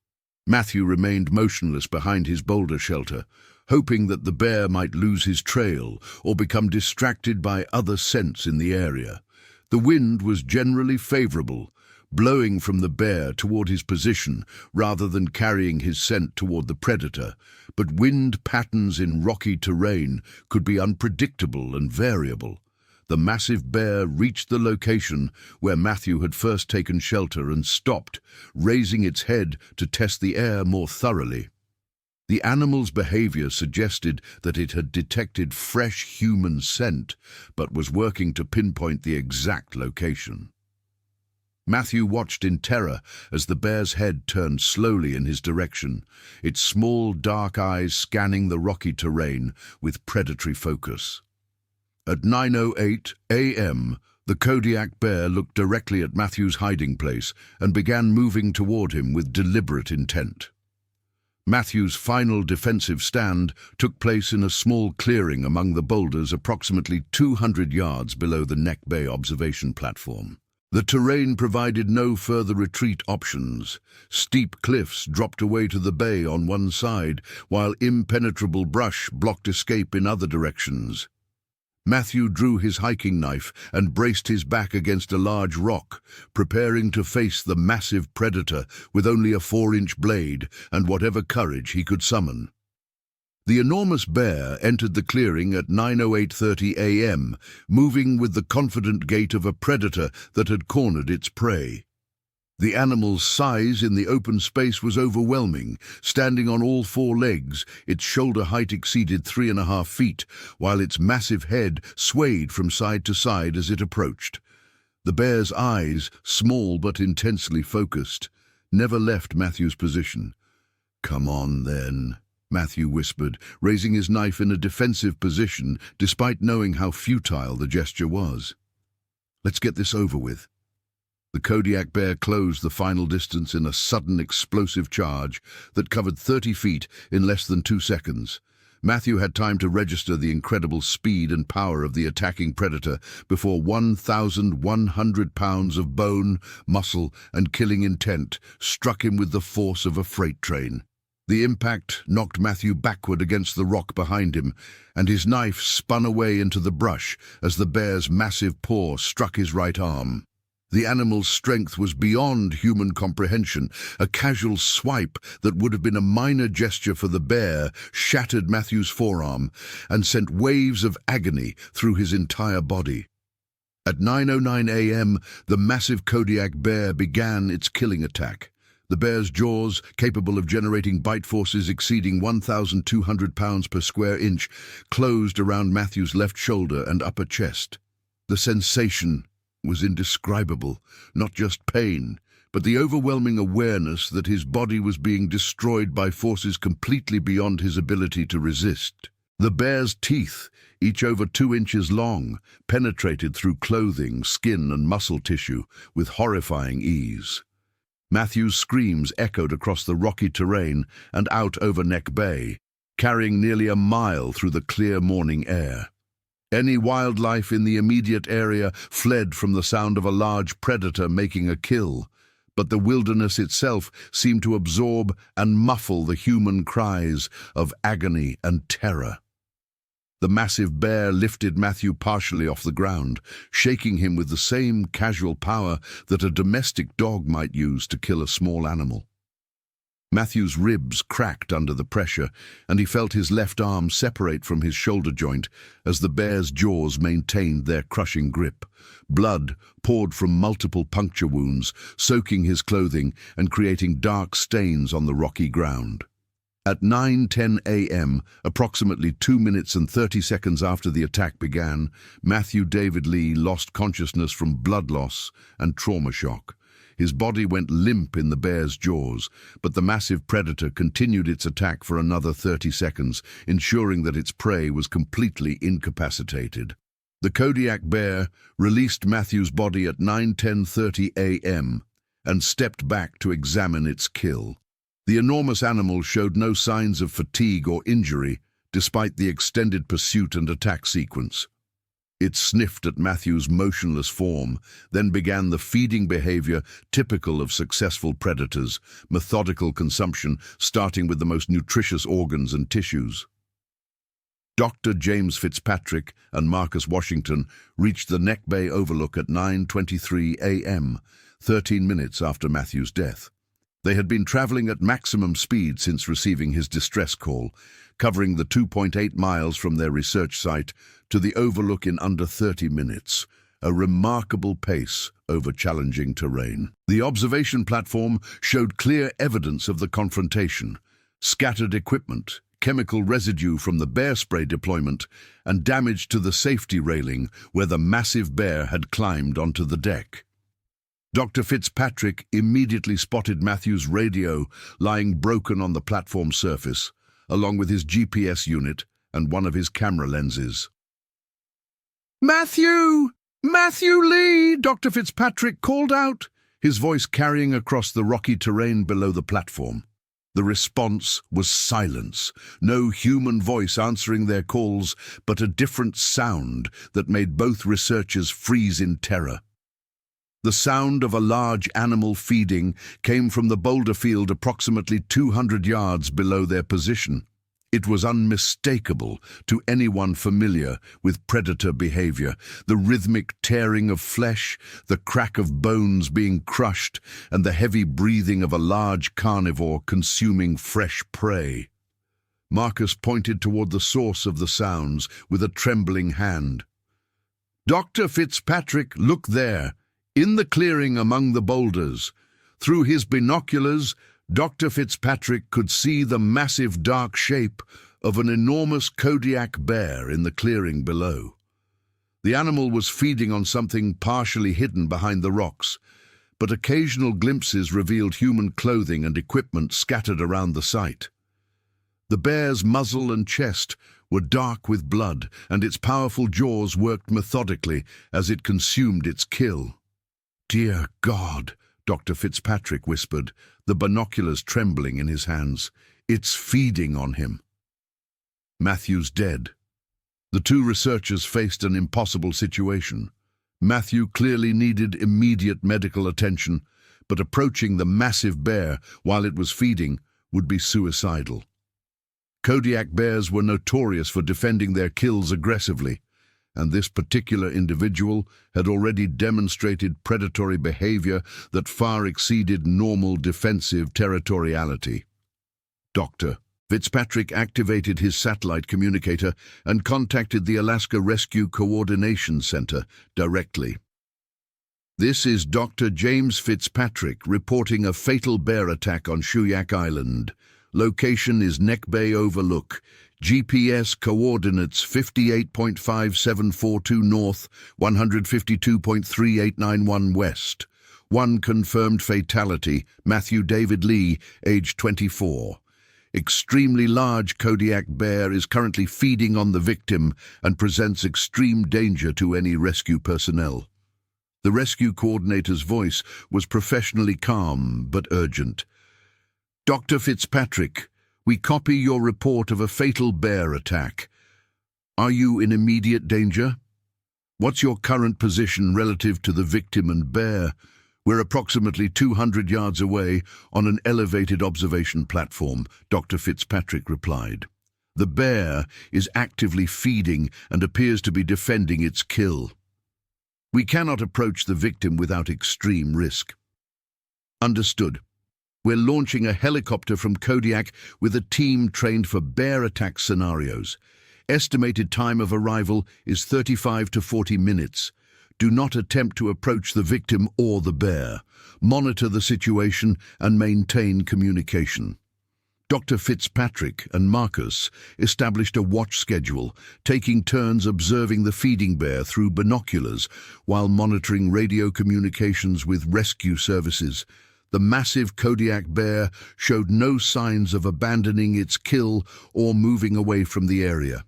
Matthew remained motionless behind his boulder shelter, hoping that the bear might lose his trail or become distracted by other scents in the area. The wind was generally favorable, blowing from the bear toward his position rather than carrying his scent toward the predator, but wind patterns in rocky terrain could be unpredictable and variable. The massive bear reached the location where Matthew had first taken shelter and stopped, raising its head to test the air more thoroughly. The animal's behavior suggested that it had detected fresh human scent, but was working to pinpoint the exact location. Matthew watched in terror as the bear's head turned slowly in his direction, its small, dark eyes scanning the rocky terrain with predatory focus. At 9:08 a.m., the Kodiak bear looked directly at Matthew's hiding place and began moving toward him with deliberate intent. Matthew's final defensive stand took place in a small clearing among the boulders approximately 200 yards below the Neck Bay observation platform. The terrain provided no further retreat options. Steep cliffs dropped away to the bay on one side, while impenetrable brush blocked escape in other directions. Matthew drew his hiking knife and braced his back against a large rock, preparing to face the massive predator with only a 4-inch blade and whatever courage he could summon. The enormous bear entered the clearing at 9:08:30 a.m., moving with the confident gait of a predator that had cornered its prey. The animal's size in the open space was overwhelming. Standing on all 4 legs, its shoulder height exceeded 3.5 feet, while its massive head swayed from side to side as it approached. The bear's eyes, small but intensely focused, never left Matthew's position. "Come on, then," Matthew whispered, raising his knife in a defensive position despite knowing how futile the gesture was. "Let's get this over with." The Kodiak bear closed the final distance in a sudden explosive charge that covered 30 feet in less than 2 seconds. Matthew had time to register the incredible speed and power of the attacking predator before 1,100 pounds of bone, muscle, and killing intent struck him with the force of a freight train. The impact knocked Matthew backward against the rock behind him, and his knife spun away into the brush as the bear's massive paw struck his right arm. The animal's strength was beyond human comprehension. A casual swipe that would have been a minor gesture for the bear shattered Matthew's forearm and sent waves of agony through his entire body. At 9:09 a.m., the massive Kodiak bear began its killing attack. The bear's jaws, capable of generating bite forces exceeding 1,200 pounds per square inch, closed around Matthew's left shoulder and upper chest. The sensation was indescribable, not just pain, but the overwhelming awareness that his body was being destroyed by forces completely beyond his ability to resist. The bear's teeth, each over 2 inches long, penetrated through clothing, skin, and muscle tissue with horrifying ease. Matthew's screams echoed across the rocky terrain and out over Neck Bay, carrying nearly a mile through the clear morning air. Any wildlife in the immediate area fled from the sound of a large predator making a kill, but the wilderness itself seemed to absorb and muffle the human cries of agony and terror. The massive bear lifted Matthew partially off the ground, shaking him with the same casual power that a domestic dog might use to kill a small animal. Matthew's ribs cracked under the pressure, and he felt his left arm separate from his shoulder joint as the bear's jaws maintained their crushing grip. Blood poured from multiple puncture wounds, soaking his clothing and creating dark stains on the rocky ground. At 9:10 a.m., approximately 2 minutes and 30 seconds after the attack began, Matthew David Lee lost consciousness from blood loss and trauma shock. His body went limp in the bear's jaws, but the massive predator continued its attack for another 30 seconds, ensuring that its prey was completely incapacitated. The Kodiak bear released Matthew's body at 9:10:30 a.m. and stepped back to examine its kill. The enormous animal showed no signs of fatigue or injury, despite the extended pursuit and attack sequence. It sniffed at Matthew's motionless form, then began the feeding behavior typical of successful predators, methodical consumption starting with the most nutritious organs and tissues. Dr. James Fitzpatrick and Marcus Washington reached the Neck Bay overlook at 9:23 a.m. 13 minutes after Matthew's death. They had been traveling at maximum speed since receiving his distress call, covering the 2.8 miles from their research site to the overlook in under 30 minutes, a remarkable pace over challenging terrain. The observation platform showed clear evidence of the confrontation: scattered equipment, chemical residue from the bear spray deployment, and damage to the safety railing where the massive bear had climbed onto the deck. Dr. Fitzpatrick immediately spotted Matthew's radio lying broken on the platform surface, along with his GPS unit and one of his camera lenses. "Matthew! Matthew Lee!" Dr. Fitzpatrick called out, his voice carrying across the rocky terrain below the platform. The response was silence, no human voice answering their calls, but a different sound that made both researchers freeze in terror. The sound of a large animal feeding came from the boulder field approximately 200 yards below their position. It was unmistakable to anyone familiar with predator behavior: the rhythmic tearing of flesh, the crack of bones being crushed, and the heavy breathing of a large carnivore consuming fresh prey. Marcus pointed toward the source of the sounds with a trembling hand. "Dr. Fitzpatrick, look there, in the clearing among the boulders." Through his binoculars, Dr. Fitzpatrick could see the massive dark shape of an enormous Kodiak bear in the clearing below. The animal was feeding on something partially hidden behind the rocks, but occasional glimpses revealed human clothing and equipment scattered around the site. The bear's muzzle and chest were dark with blood, and its powerful jaws worked methodically as it consumed its kill. "Dear God," Dr. Fitzpatrick whispered, the binoculars trembling in his hands. "It's feeding on him." Matthew's dead. The two researchers faced an impossible situation. Matthew clearly needed immediate medical attention, but approaching the massive bear while it was feeding would be suicidal. Kodiak bears were notorious for defending their kills aggressively, and this particular individual had already demonstrated predatory behavior that far exceeded normal defensive territoriality. Dr. Fitzpatrick activated his satellite communicator and contacted the Alaska Rescue Coordination Center directly. "This is Dr. James Fitzpatrick reporting a fatal bear attack on Shuyak Island. Location is Neck Bay Overlook. GPS coordinates 58.5742 north, 152.3891 west. One confirmed fatality, Matthew David Lee, age 24. Extremely large Kodiak bear is currently feeding on the victim and presents extreme danger to any rescue personnel." The rescue coordinator's voice was professionally calm but urgent. "Dr. Fitzpatrick, we copy your report of a fatal bear attack. Are you in immediate danger? What's your current position relative to the victim and bear? We're approximately 200 yards away on an elevated observation platform," Dr. Fitzpatrick replied. "The bear is actively feeding and appears to be defending its kill. We cannot approach the victim without extreme risk." "Understood. We're launching a helicopter from Kodiak with a team trained for bear attack scenarios. Estimated time of arrival is 35 to 40 minutes. Do not attempt to approach the victim or the bear. Monitor the situation and maintain communication." Dr. Fitzpatrick and Marcus established a watch schedule, taking turns observing the feeding bear through binoculars while monitoring radio communications with rescue services. The massive Kodiak bear showed no signs of abandoning its kill or moving away from the area.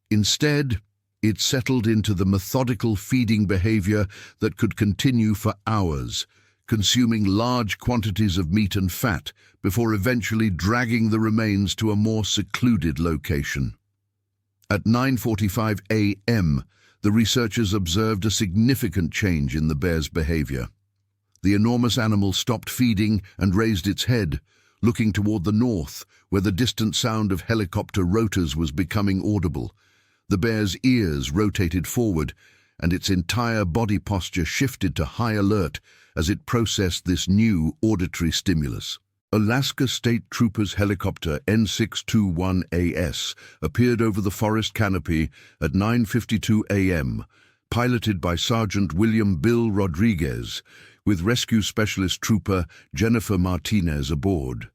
Instead, it settled into the methodical feeding behavior that could continue for hours, consuming large quantities of meat and fat before eventually dragging the remains to a more secluded location. At 9:45 a.m., the researchers observed a significant change in the bear's behavior. The enormous animal stopped feeding and raised its head, looking toward the north, where the distant sound of helicopter rotors was becoming audible. The bear's ears rotated forward, and its entire body posture shifted to high alert as it processed this new auditory stimulus. Alaska State Troopers helicopter N621AS appeared over the forest canopy at 9:52 a.m., piloted by Sergeant William Bill Rodriguez, with rescue specialist trooper Jennifer Martinez aboard.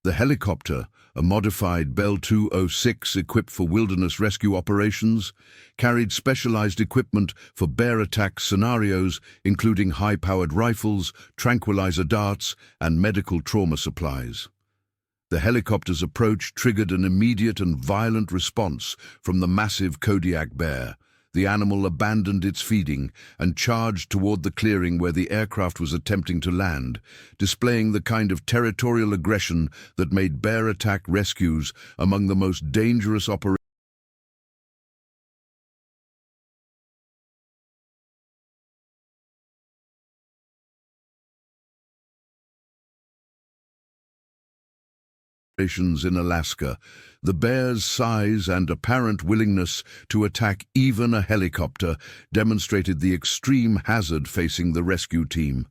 The helicopter, a modified Bell 206 equipped for wilderness rescue operations, carried specialized equipment for bear attack scenarios, including high-powered rifles, tranquilizer darts, and medical trauma supplies. The helicopter's approach triggered an immediate and violent response from the massive Kodiak bear. The animal abandoned its feeding and charged toward the clearing where the aircraft was attempting to land, displaying the kind of territorial aggression that made bear attack rescues among the most dangerous operations in Alaska. The bear's size and apparent willingness to attack even a helicopter demonstrated the extreme hazard facing the rescue team.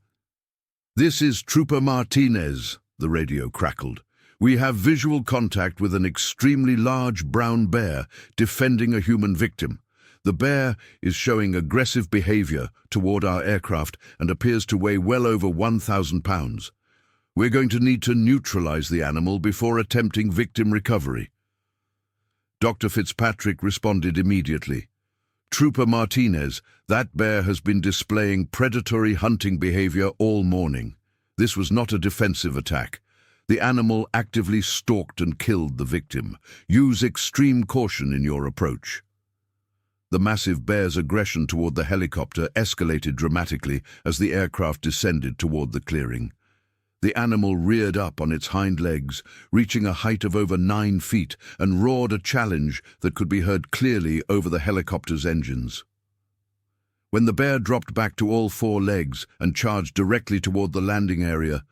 "This is Trooper Martinez," the radio crackled. "We have visual contact with an extremely large brown bear defending a human victim. The bear is showing aggressive behavior toward our aircraft and appears to weigh well over 1,000 pounds. We're going to need to neutralize the animal before attempting victim recovery." Dr. Fitzpatrick responded immediately. "Trooper Martinez, that bear has been displaying predatory hunting behavior all morning. This was not a defensive attack. The animal actively stalked and killed the victim. Use extreme caution in your approach." The massive bear's aggression toward the helicopter escalated dramatically as the aircraft descended toward the clearing. The animal reared up on its hind legs, reaching a height of over 9 feet, and roared a challenge that could be heard clearly over the helicopter's engines. When the bear dropped back to all 4 legs and charged directly toward the landing area,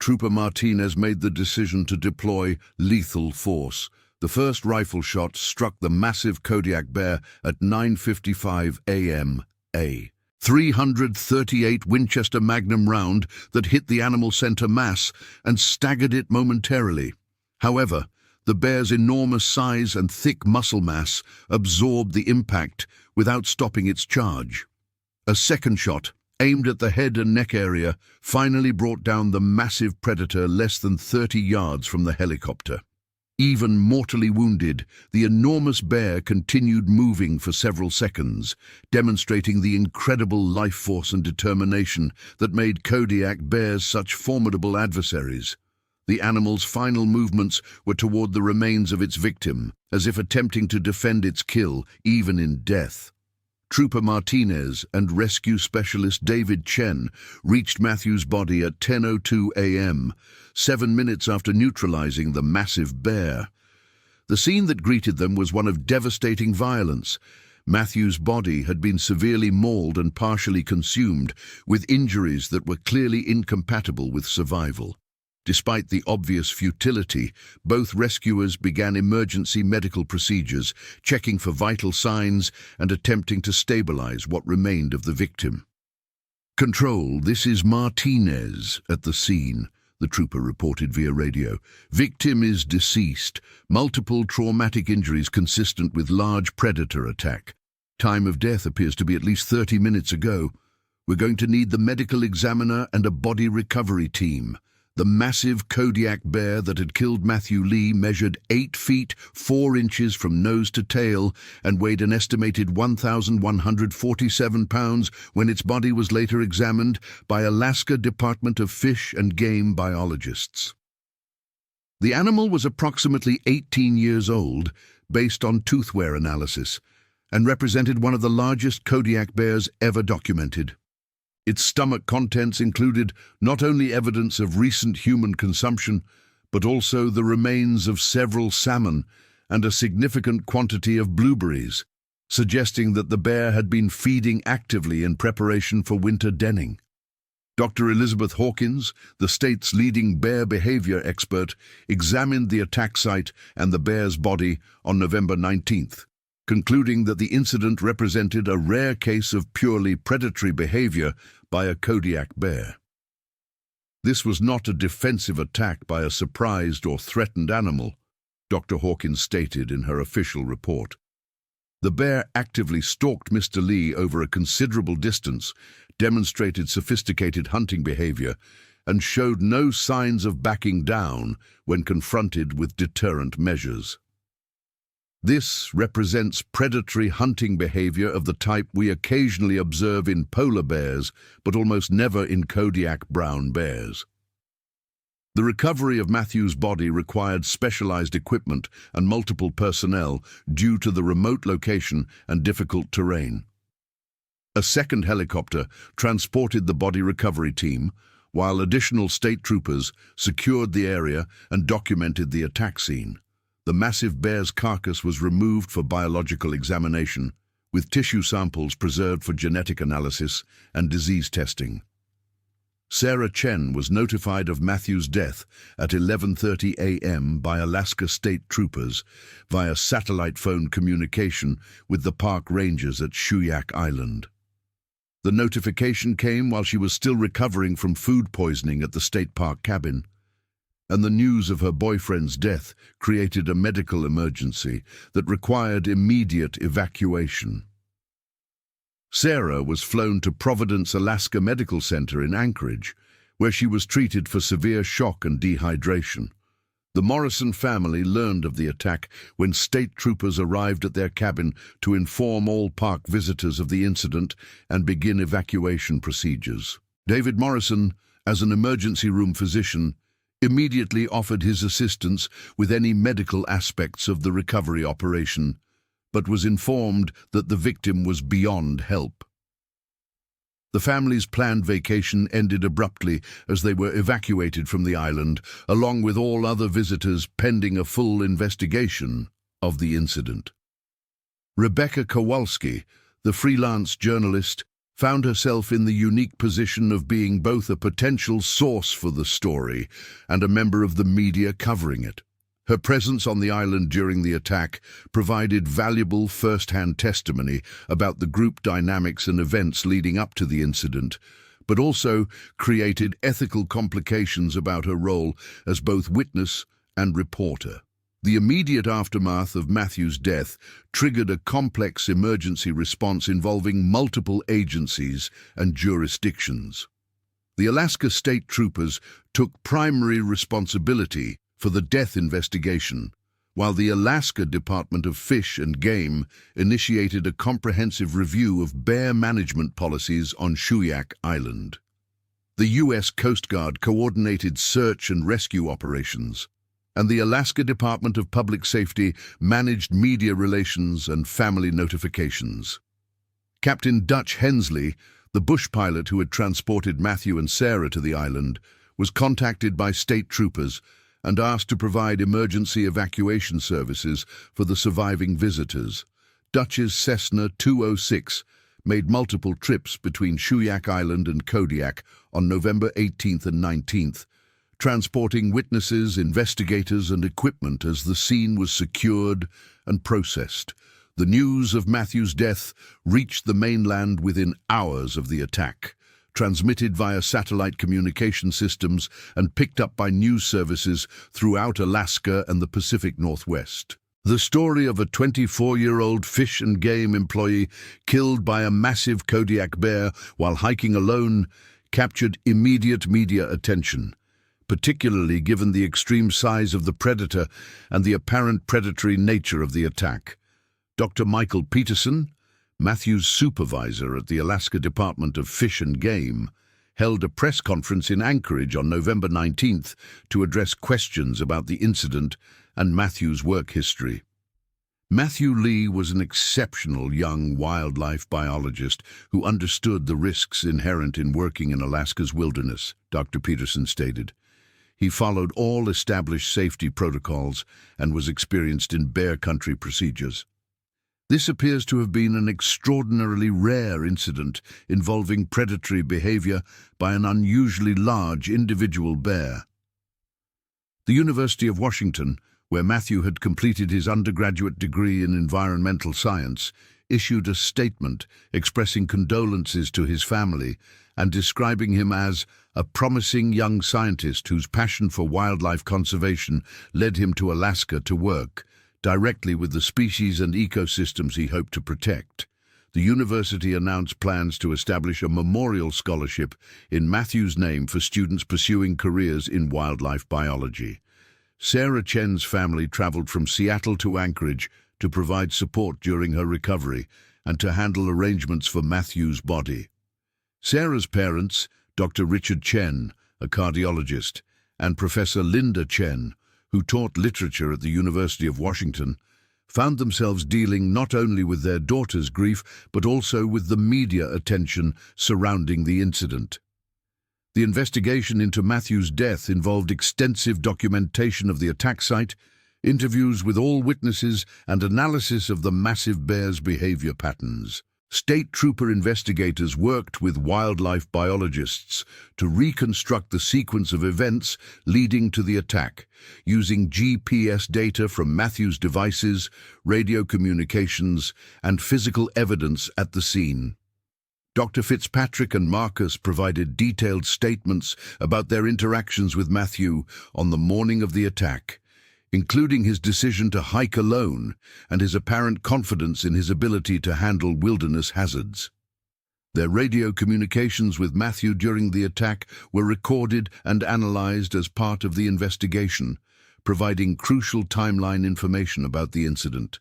Trooper Martinez made the decision to deploy lethal force. The first rifle shot struck the massive Kodiak bear at 9:55 a.m. A 338 Winchester Magnum round that hit the animal center mass and staggered it momentarily. However, the bear's enormous size and thick muscle mass absorbed the impact without stopping its charge. A second shot, aimed at the head and neck area, finally brought down the massive predator less than 30 yards from the helicopter. Even mortally wounded, the enormous bear continued moving for several seconds, demonstrating the incredible life force and determination that made Kodiak bears such formidable adversaries. The animal's final movements were toward the remains of its victim, as if attempting to defend its kill, even in death. Trooper Martinez and rescue specialist David Chen reached Matthew's body at 10:02 a.m., 7 minutes after neutralizing the massive bear. The scene that greeted them was one of devastating violence. Matthew's body had been severely mauled and partially consumed, with injuries that were clearly incompatible with survival. Despite the obvious futility, both rescuers began emergency medical procedures, checking for vital signs and attempting to stabilize what remained of the victim. "Control, this is Martinez at the scene," the trooper reported via radio. "Victim is deceased. Multiple traumatic injuries consistent with large predator attack. Time of death appears to be at least 30 minutes ago. We're going to need the medical examiner and a body recovery team." The massive Kodiak bear that had killed Matthew Lee measured 8 feet, 4 inches from nose to tail and weighed an estimated 1,147 pounds when its body was later examined by Alaska Department of Fish and Game biologists. The animal was approximately 18 years old, based on tooth wear analysis, and represented one of the largest Kodiak bears ever documented. Its stomach contents included not only evidence of recent human consumption, but also the remains of several salmon and a significant quantity of blueberries, suggesting that the bear had been feeding actively in preparation for winter denning. Dr. Elizabeth Hawkins, the state's leading bear behavior expert, examined the attack site and the bear's body on November 19th, concluding that the incident represented a rare case of purely predatory behavior by a Kodiak bear. This was not a defensive attack by a surprised or threatened animal, Dr. Hawkins stated in her official report. The bear actively stalked Mr. Lee over a considerable distance, demonstrated sophisticated hunting behavior, and showed no signs of backing down when confronted with deterrent measures. This represents predatory hunting behavior of the type we occasionally observe in polar bears, but almost never in Kodiak brown bears. The recovery of Matthew's body required specialized equipment and multiple personnel due to the remote location and difficult terrain. A second helicopter transported the body recovery team, while additional state troopers secured the area and documented the attack scene. The massive bear's carcass was removed for biological examination, with tissue samples preserved for genetic analysis and disease testing. Sarah Chen was notified of Matthew's death at 11:30 a.m. by Alaska State Troopers via satellite phone communication with the park rangers at Shuyak Island. The notification came while she was still recovering from food poisoning at the state park cabin, and the news of her boyfriend's death created a medical emergency that required immediate evacuation. Sarah was flown to Providence, Alaska Medical Center in Anchorage, where she was treated for severe shock and dehydration. The Morrison family learned of the attack when state troopers arrived at their cabin to inform all park visitors of the incident and begin evacuation procedures. David Morrison, as an emergency room physician, immediately offered his assistance with any medical aspects of the recovery operation, but was informed that the victim was beyond help. The family's planned vacation ended abruptly as they were evacuated from the island, along with all other visitors, pending a full investigation of the incident. Rebecca Kowalski, the freelance journalist, found herself in the unique position of being both a potential source for the story and a member of the media covering it. Her presence on the island during the attack provided valuable first-hand testimony about the group dynamics and events leading up to the incident, but also created ethical complications about her role as both witness and reporter. The immediate aftermath of Matthew's death triggered a complex emergency response involving multiple agencies and jurisdictions. The Alaska State Troopers took primary responsibility for the death investigation, while the Alaska Department of Fish and Game initiated a comprehensive review of bear management policies on Shuyak Island. The U.S. Coast Guard coordinated search and rescue operations, and the Alaska Department of Public Safety managed media relations and family notifications. Captain Dutch Hensley, the bush pilot who had transported Matthew and Sarah to the island, was contacted by state troopers and asked to provide emergency evacuation services for the surviving visitors. Dutch's Cessna 206 made multiple trips between Shuyak Island and Kodiak on November 18th and 19th, transporting witnesses, investigators, and equipment as the scene was secured and processed. The news of Matthew's death reached the mainland within hours of the attack, transmitted via satellite communication systems and picked up by news services throughout Alaska and the Pacific Northwest. The story of a 24-year-old fish and game employee killed by a massive Kodiak bear while hiking alone captured immediate media attention, particularly given the extreme size of the predator and the apparent predatory nature of the attack. Dr. Michael Peterson, Matthew's supervisor at the Alaska Department of Fish and Game, held a press conference in Anchorage on November 19th to address questions about the incident and Matthew's work history. Matthew Lee was an exceptional young wildlife biologist who understood the risks inherent in working in Alaska's wilderness, Dr. Peterson stated. He followed all established safety protocols and was experienced in bear country procedures. This appears to have been an extraordinarily rare incident involving predatory behavior by an unusually large individual bear. The University of Washington, where Matthew had completed his undergraduate degree in environmental science, issued a statement expressing condolences to his family and describing him as a promising young scientist whose passion for wildlife conservation led him to Alaska to work directly with the species and ecosystems he hoped to protect. The university announced plans to establish a memorial scholarship in Matthew's name for students pursuing careers in wildlife biology. Sarah Chen's family traveled from Seattle to Anchorage to provide support during her recovery and to handle arrangements for Matthew's body. Sarah's parents, Dr. Richard Chen, a cardiologist, and Professor Linda Chen, who taught literature at the University of Washington, found themselves dealing not only with their daughter's grief, but also with the media attention surrounding the incident. The investigation into Matthew's death involved extensive documentation of the attack site, interviews with all witnesses, and analysis of the massive bear's behavior patterns. State trooper investigators worked with wildlife biologists to reconstruct the sequence of events leading to the attack, using GPS data from Matthew's devices, radio communications, and physical evidence at the scene. Dr. Fitzpatrick and Marcus provided detailed statements about their interactions with Matthew on the morning of the attack, including his decision to hike alone and his apparent confidence in his ability to handle wilderness hazards. Their radio communications with Matthew during the attack were recorded and analyzed as part of the investigation, providing crucial timeline information about the incident.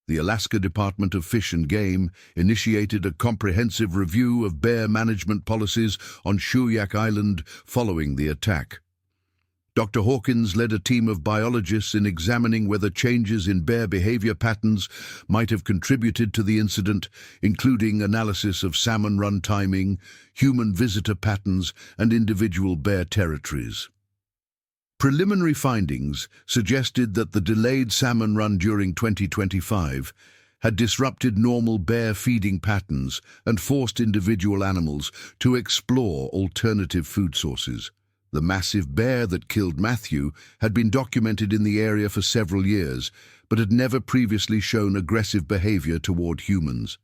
The Alaska Department of Fish and Game initiated a comprehensive review of bear management policies on Shuyak Island following the attack. Dr. Hawkins led a team of biologists in examining whether changes in bear behavior patterns might have contributed to the incident, including analysis of salmon run timing, human visitor patterns, and individual bear territories. Preliminary findings suggested that the delayed salmon run during 2025 had disrupted normal bear feeding patterns and forced individual animals to explore alternative food sources. The massive bear that killed Matthew had been documented in the area for several years, but had never previously shown aggressive behavior toward humans.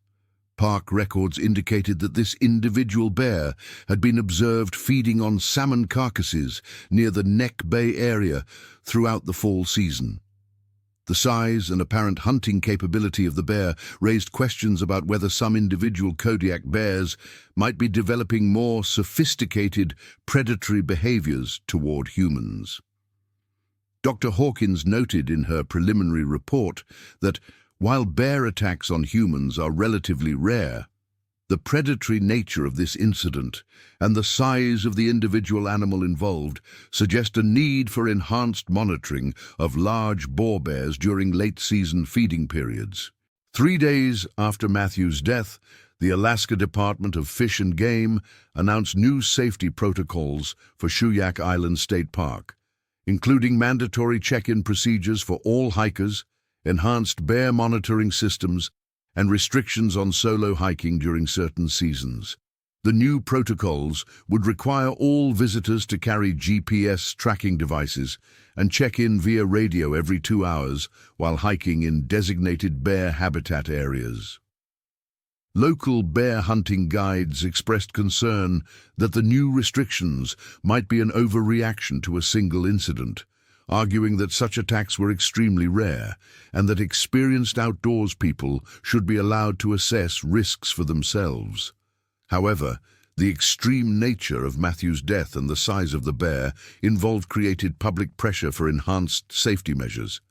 Park records indicated that this individual bear had been observed feeding on salmon carcasses near the Neck Bay area throughout the fall season. The size and apparent hunting capability of the bear raised questions about whether some individual Kodiak bears might be developing more sophisticated predatory behaviors toward humans. Dr. Hawkins noted in her preliminary report that while bear attacks on humans are relatively rare, the predatory nature of this incident and the size of the individual animal involved suggest a need for enhanced monitoring of large boar bears during late-season feeding periods. 3 days after Matthew's death, the Alaska Department of Fish and Game announced new safety protocols for Shuyak Island State Park, including mandatory check-in procedures for all hikers, enhanced bear monitoring systems, and restrictions on solo hiking during certain seasons. The new protocols would require all visitors to carry GPS tracking devices and check in via radio every 2 hours while hiking in designated bear habitat areas. Local bear hunting guides expressed concern that the new restrictions might be an overreaction to a single incident, arguing that such attacks were extremely rare and that experienced outdoors people should be allowed to assess risks for themselves. However, the extreme nature of Matthew's death and the size of the bear involved created public pressure for enhanced safety measures.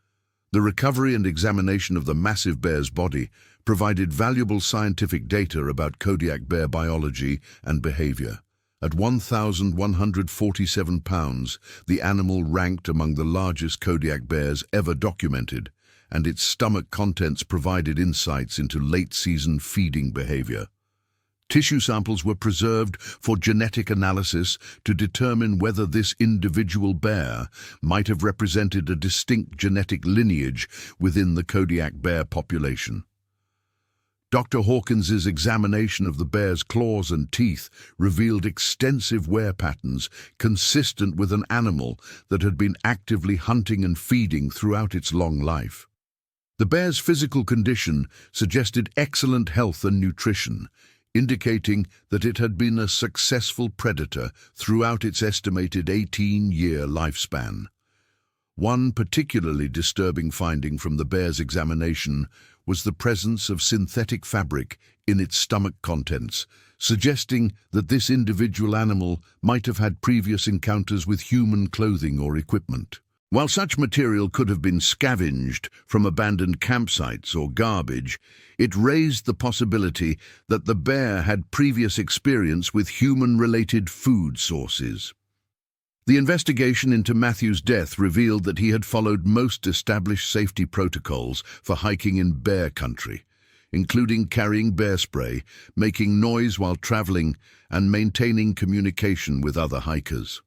The recovery and examination of the massive bear's body provided valuable scientific data about Kodiak bear biology and behavior. At 1,147 pounds, the animal ranked among the largest Kodiak bears ever documented, and its stomach contents provided insights into late-season feeding behavior. Tissue samples were preserved for genetic analysis to determine whether this individual bear might have represented a distinct genetic lineage within the Kodiak bear population. Dr. Hawkins's examination of the bear's claws and teeth revealed extensive wear patterns consistent with an animal that had been actively hunting and feeding throughout its long life. The bear's physical condition suggested excellent health and nutrition, indicating that it had been a successful predator throughout its estimated 18-year lifespan. One particularly disturbing finding from the bear's examination was the presence of synthetic fabric in its stomach contents, suggesting that this individual animal might have had previous encounters with human clothing or equipment. While such material could have been scavenged from abandoned campsites or garbage, it raised the possibility that the bear had previous experience with human-related food sources. The investigation into Matthew's death revealed that he had followed most established safety protocols for hiking in bear country, including carrying bear spray, making noise while traveling, and maintaining communication with other hikers.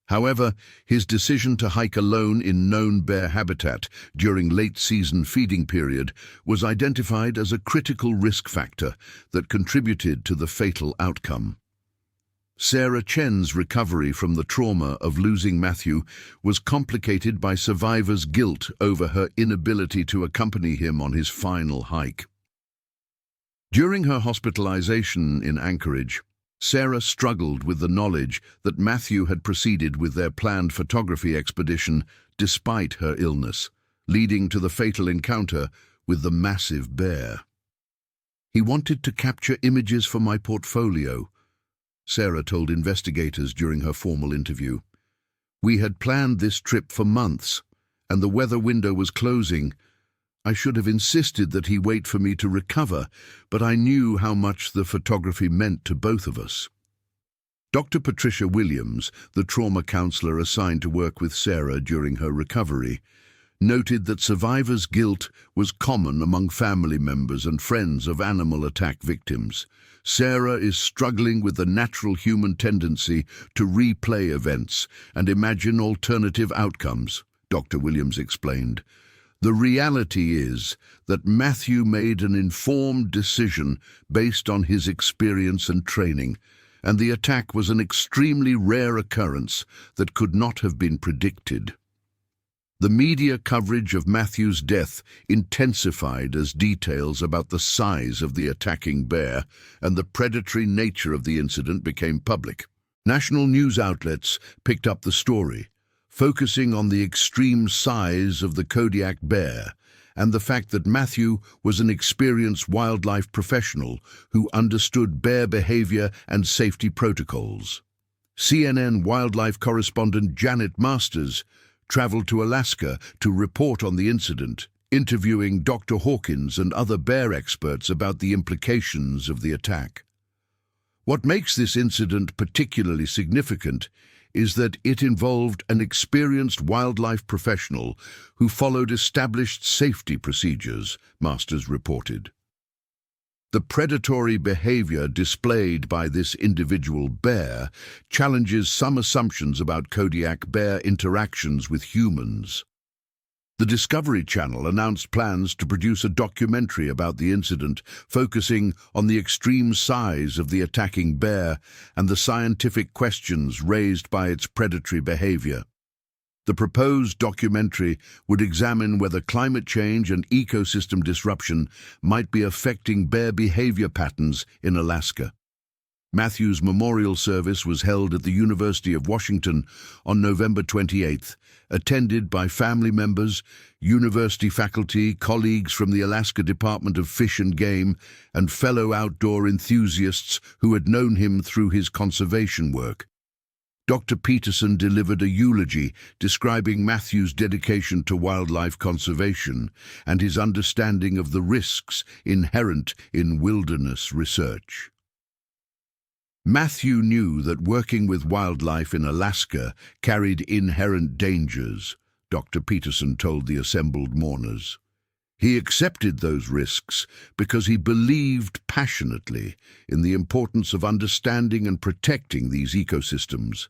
However, his decision to hike alone in known bear habitat during late-season feeding period was identified as a critical risk factor that contributed to the fatal outcome. Sarah Chen's recovery from the trauma of losing Matthew was complicated by survivor's guilt over her inability to accompany him on his final hike. During her hospitalization in Anchorage, Sarah struggled with the knowledge that Matthew had proceeded with their planned photography expedition despite her illness, leading to the fatal encounter with the massive bear. "He wanted to capture images for my portfolio," Sarah told investigators during her formal interview. "We had planned this trip for months, and the weather window was closing. I should have insisted that he wait for me to recover, but I knew how much the photography meant to both of us." Dr. Patricia Williams, the trauma counselor assigned to work with Sarah during her recovery, noted that survivors' guilt was common among family members and friends of animal attack victims. "Sarah is struggling with the natural human tendency to replay events and imagine alternative outcomes," Dr. Williams explained. "The reality is that Matthew made an informed decision based on his experience and training, and the attack was an extremely rare occurrence that could not have been predicted." The media coverage of Matthew's death intensified as details about the size of the attacking bear and the predatory nature of the incident became public. National news outlets picked up the story, focusing on the extreme size of the Kodiak bear and the fact that Matthew was an experienced wildlife professional who understood bear behavior and safety protocols. CNN wildlife correspondent Janet Masters traveled to Alaska to report on the incident, interviewing Dr. Hawkins and other bear experts about the implications of the attack. What makes this incident particularly significant is that it involved an experienced wildlife professional who followed established safety procedures, Masters reported. The predatory behavior displayed by this individual bear challenges some assumptions about Kodiak bear interactions with humans. The Discovery Channel announced plans to produce a documentary about the incident, focusing on the extreme size of the attacking bear and the scientific questions raised by its predatory behavior. The proposed documentary would examine whether climate change and ecosystem disruption might be affecting bear behavior patterns in Alaska. Matthew's memorial service was held at the University of Washington on November 28th, attended by family members, university faculty, colleagues from the Alaska Department of Fish and Game, and fellow outdoor enthusiasts who had known him through his conservation work. Dr. Peterson delivered a eulogy describing Matthew's dedication to wildlife conservation and his understanding of the risks inherent in wilderness research. Matthew knew that working with wildlife in Alaska carried inherent dangers, Dr. Peterson told the assembled mourners. He accepted those risks because he believed passionately in the importance of understanding and protecting these ecosystems.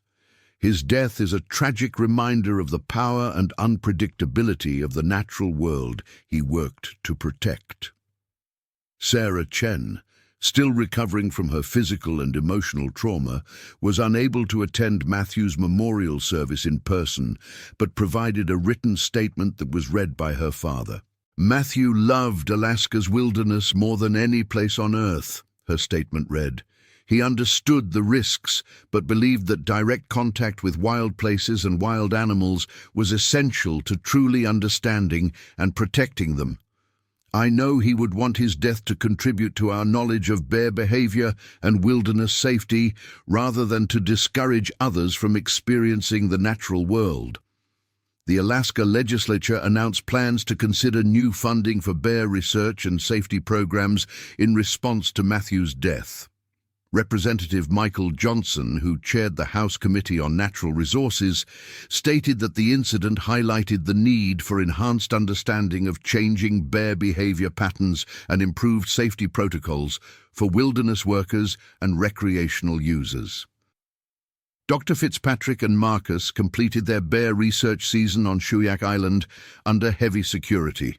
His death is a tragic reminder of the power and unpredictability of the natural world he worked to protect. Sarah Chen, still recovering from her physical and emotional trauma, was unable to attend Matthew's memorial service in person, but provided a written statement that was read by her father. "Matthew loved Alaska's wilderness more than any place on Earth," her statement read. "He understood the risks, but believed that direct contact with wild places and wild animals was essential to truly understanding and protecting them. I know he would want his death to contribute to our knowledge of bear behavior and wilderness safety, rather than to discourage others from experiencing the natural world." The Alaska legislature announced plans to consider new funding for bear research and safety programs in response to Matthew's death. Representative Michael Johnson, who chaired the House Committee on Natural Resources, stated that the incident highlighted the need for enhanced understanding of changing bear behavior patterns and improved safety protocols for wilderness workers and recreational users. Dr. Fitzpatrick and Marcus completed their bear research season on Shuyak Island under heavy security,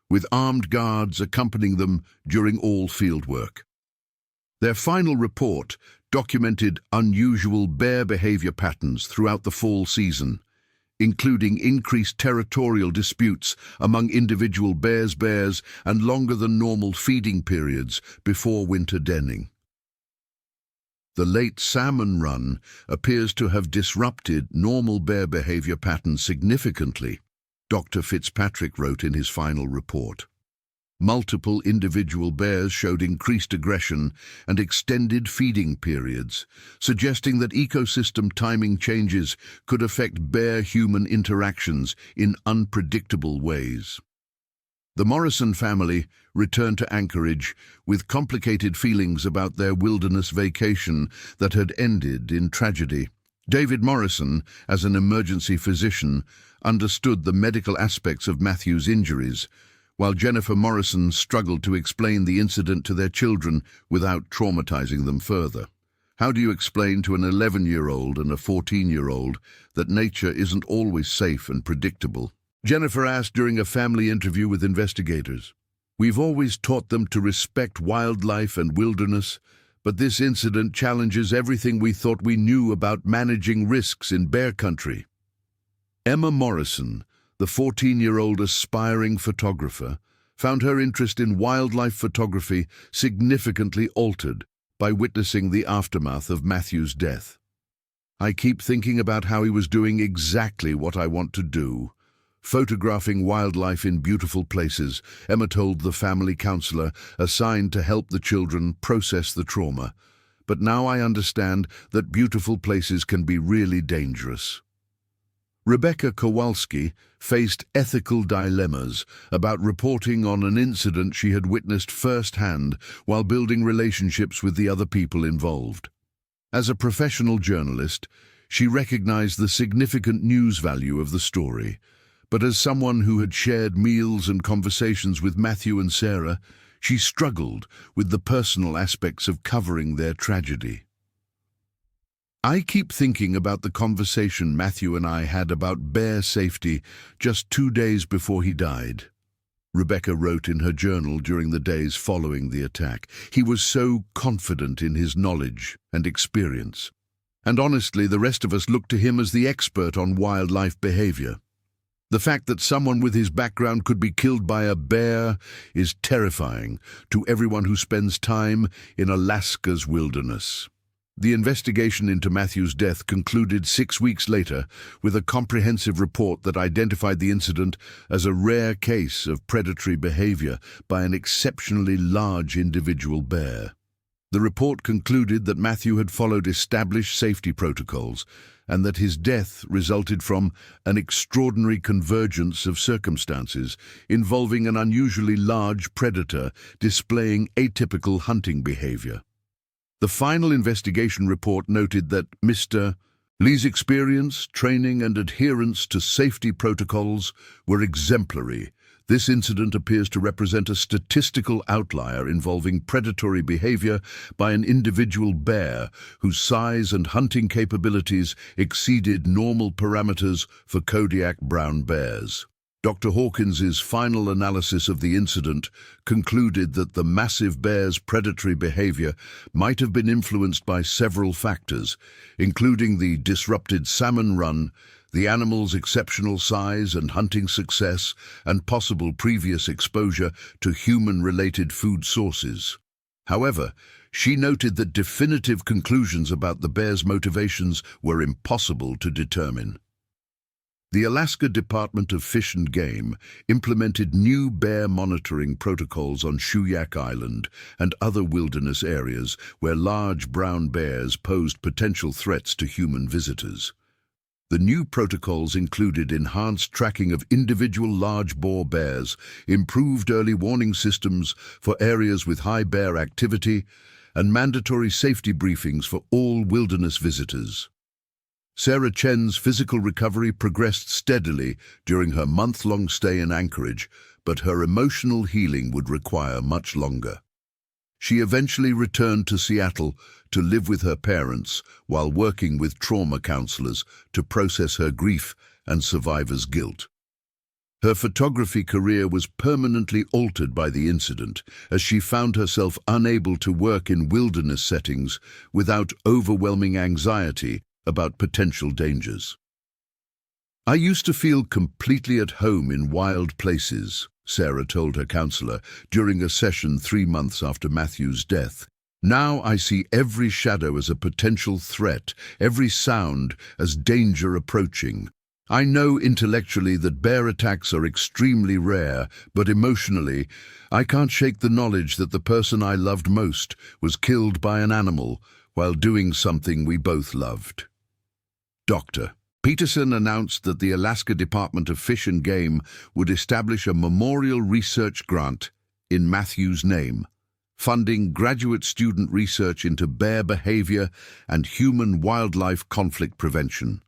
with armed guards accompanying them during all fieldwork. Their final report documented unusual bear behavior patterns throughout the fall season, including increased territorial disputes among individual bears and longer than normal feeding periods before winter denning. The late salmon run appears to have disrupted normal bear behavior patterns significantly, Dr. Fitzpatrick wrote in his final report. Multiple individual bears showed increased aggression and extended feeding periods, suggesting that ecosystem timing changes could affect bear-human interactions in unpredictable ways. The Morrison family returned to Anchorage with complicated feelings about their wilderness vacation that had ended in tragedy. David Morrison, as an emergency physician, understood the medical aspects of Matthew's injuries, while Jennifer Morrison struggled to explain the incident to their children without traumatizing them further. How do you explain to an 11-year-old and a 14-year-old that nature isn't always safe and predictable? Jennifer asked during a family interview with investigators. "We've always taught them to respect wildlife and wilderness, but this incident challenges everything we thought we knew about managing risks in bear country." Emma Morrison, the 14-year-old aspiring photographer, found her interest in wildlife photography significantly altered by witnessing the aftermath of Matthew's death. "I keep thinking about how he was doing exactly what I want to do, photographing wildlife in beautiful places," Emma told the family counselor assigned to help the children process the trauma. "But now I understand that beautiful places can be really dangerous." Rebecca Kowalski faced ethical dilemmas about reporting on an incident she had witnessed firsthand while building relationships with the other people involved. As a professional journalist, she recognized the significant news value of the story, but as someone who had shared meals and conversations with Matthew and Sarah, she struggled with the personal aspects of covering their tragedy. "I keep thinking about the conversation Matthew and I had about bear safety just 2 days before he died," Rebecca wrote in her journal during the days following the attack. "He was so confident in his knowledge and experience. And honestly, the rest of us looked to him as the expert on wildlife behavior. The fact that someone with his background could be killed by a bear is terrifying to everyone who spends time in Alaska's wilderness." The investigation into Matthew's death concluded 6 weeks later with a comprehensive report that identified the incident as a rare case of predatory behavior by an exceptionally large individual bear. The report concluded that Matthew had followed established safety protocols and that his death resulted from an extraordinary convergence of circumstances involving an unusually large predator displaying atypical hunting behavior. The final investigation report noted that Mr. Lee's experience, training, and adherence to safety protocols were exemplary. This incident appears to represent a statistical outlier involving predatory behavior by an individual bear whose size and hunting capabilities exceeded normal parameters for Kodiak brown bears. Dr. Hawkins's final analysis of the incident concluded that the massive bear's predatory behavior might have been influenced by several factors, including the disrupted salmon run, the animal's exceptional size and hunting success, and possible previous exposure to human-related food sources. However, she noted that definitive conclusions about the bear's motivations were impossible to determine. The Alaska Department of Fish and Game implemented new bear monitoring protocols on Shuyak Island and other wilderness areas where large brown bears posed potential threats to human visitors. The new protocols included enhanced tracking of individual large boar bears, improved early warning systems for areas with high bear activity, and mandatory safety briefings for all wilderness visitors. Sarah Chen's physical recovery progressed steadily during her month-long stay in Anchorage, but her emotional healing would require much longer. She eventually returned to Seattle to live with her parents while working with trauma counselors to process her grief and survivor's guilt. Her photography career was permanently altered by the incident, as she found herself unable to work in wilderness settings without overwhelming anxiety about potential dangers. "I used to feel completely at home in wild places," Sarah told her counselor during a session 3 months after Matthew's death. "Now I see every shadow as a potential threat, every sound as danger approaching. I know intellectually that bear attacks are extremely rare, but emotionally, I can't shake the knowledge that the person I loved most was killed by an animal while doing something we both loved." Dr. Peterson announced that the Alaska Department of Fish and Game would establish a memorial research grant in Matthew's name, funding graduate student research into bear behavior and human-wildlife conflict prevention.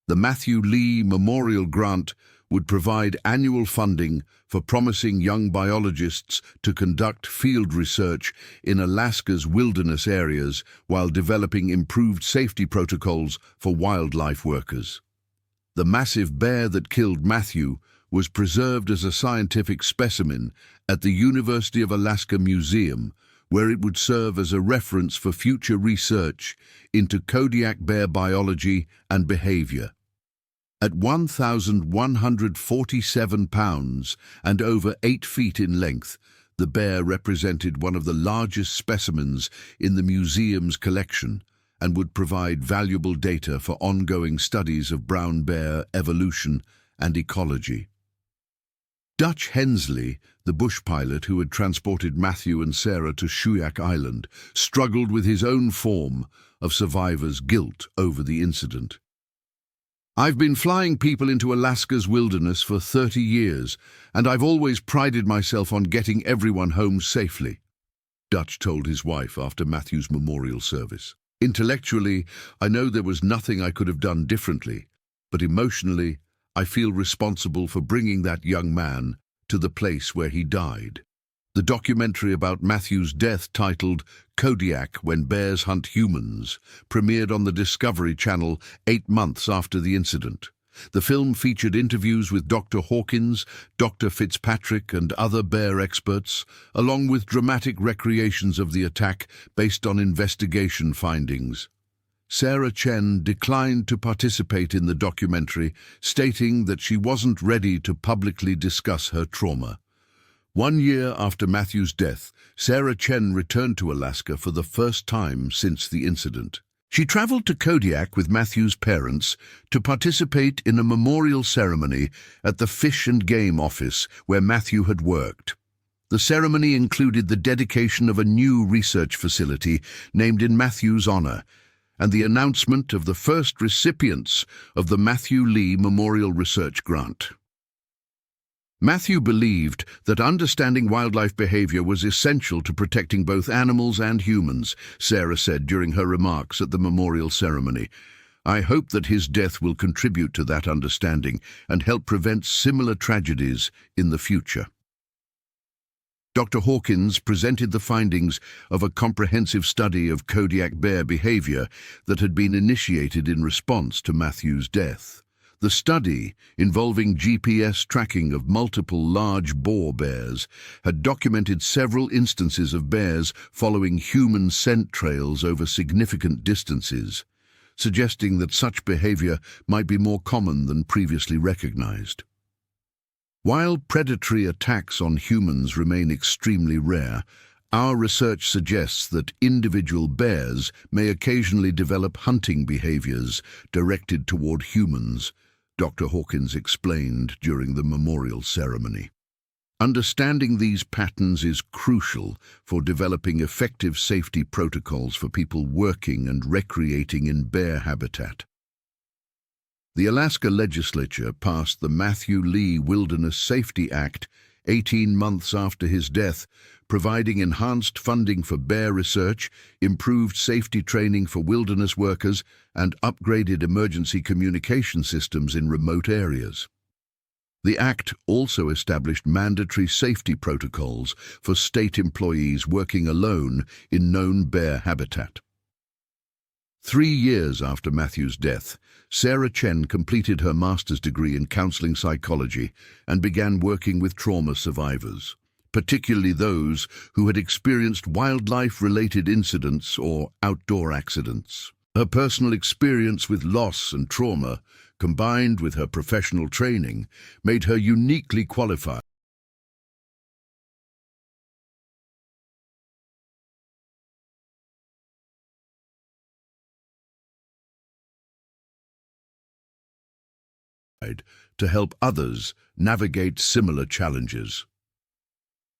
The Matthew Lee Memorial Grant would provide annual funding for promising young biologists to conduct field research in Alaska's wilderness areas while developing improved safety protocols for wildlife workers. The massive bear that killed Matthew was preserved as a scientific specimen at the University of Alaska Museum, where it would serve as a reference for future research into Kodiak bear biology and behavior. At 1,147 pounds and over 8 feet in length, the bear represented one of the largest specimens in the museum's collection and would provide valuable data for ongoing studies of brown bear evolution and ecology. Dutch Hensley, the bush pilot who had transported Matthew and Sarah to Shuyak Island, struggled with his own form of survivor's guilt over the incident. "I've been flying people into Alaska's wilderness for 30 years, and I've always prided myself on getting everyone home safely," Dutch told his wife after Matthew's memorial service. "Intellectually, I know there was nothing I could have done differently, but emotionally, I feel responsible for bringing that young man to the place where he died." The documentary about Matthew's death, titled Kodiak: When Bears Hunt Humans, premiered on the Discovery Channel 8 months after the incident. The film featured interviews with Dr. Hawkins, Dr. Fitzpatrick, and other bear experts, along with dramatic recreations of the attack based on investigation findings. Sarah Chen declined to participate in the documentary, stating that she wasn't ready to publicly discuss her trauma. 1 year after Matthew's death, Sarah Chen returned to Alaska for the first time since the incident. She traveled to Kodiak with Matthew's parents to participate in a memorial ceremony at the Fish and Game office where Matthew had worked. The ceremony included the dedication of a new research facility named in Matthew's honor, and the announcement of the first recipients of the Matthew Lee Memorial Research Grant. Matthew believed that understanding wildlife behavior was essential to protecting both animals and humans, Sarah said during her remarks at the memorial ceremony. "I hope that his death will contribute to that understanding and help prevent similar tragedies in the future." Dr. Hawkins presented the findings of a comprehensive study of Kodiak bear behavior that had been initiated in response to Matthew's death. The study, involving GPS tracking of multiple large boar bears, had documented several instances of bears following human scent trails over significant distances, suggesting that such behavior might be more common than previously recognized. While predatory attacks on humans remain extremely rare, our research suggests that individual bears may occasionally develop hunting behaviors directed toward humans, Dr. Hawkins explained during the memorial ceremony. Understanding these patterns is crucial for developing effective safety protocols for people working and recreating in bear habitat. The Alaska legislature passed the Matthew Lee Wilderness Safety Act 18 months after his death, providing enhanced funding for bear research, improved safety training for wilderness workers, and upgraded emergency communication systems in remote areas. The Act also established mandatory safety protocols for state employees working alone in known bear habitat. 3 years after Matthew's death, Sarah Chen completed her master's degree in counseling psychology and began working with trauma survivors, particularly those who had experienced wildlife-related incidents or outdoor accidents. Her personal experience with loss and trauma, combined with her professional training, made her uniquely qualified to help others navigate similar challenges.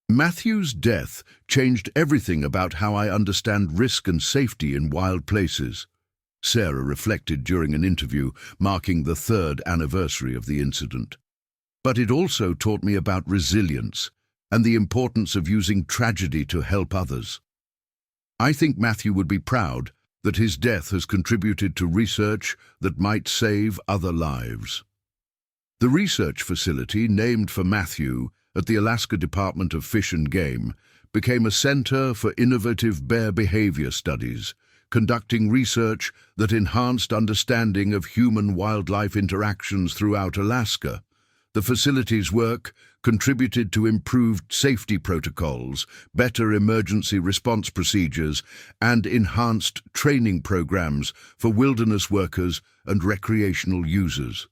Matthew's death changed everything about how I understand risk and safety in wild places, Sarah reflected during an interview marking the 3rd anniversary of the incident. But it also taught me about resilience and the importance of using tragedy to help others. I think Matthew would be proud that his death has contributed to research that might save other lives. The research facility, named for Matthew at the Alaska Department of Fish and Game, became a center for innovative bear behavior studies, conducting research that enhanced understanding of human-wildlife interactions throughout Alaska. The facility's work contributed to improved safety protocols, better emergency response procedures, and enhanced training programs for wilderness workers and recreational users.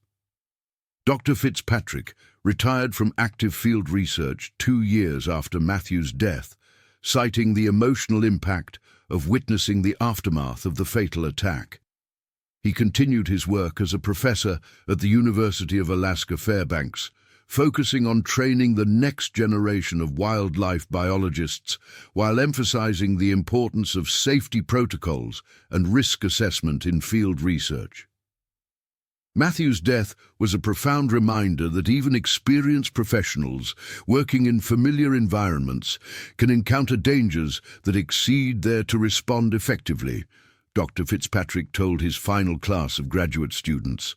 Dr. Fitzpatrick retired from active field research 2 years after Matthew's death, citing the emotional impact of witnessing the aftermath of the fatal attack. He continued his work as a professor at the University of Alaska Fairbanks, focusing on training the next generation of wildlife biologists while emphasizing the importance of safety protocols and risk assessment in field research. Matthew's death was a profound reminder that even experienced professionals working in familiar environments can encounter dangers that exceed their to respond effectively, Dr. Fitzpatrick told his final class of graduate students.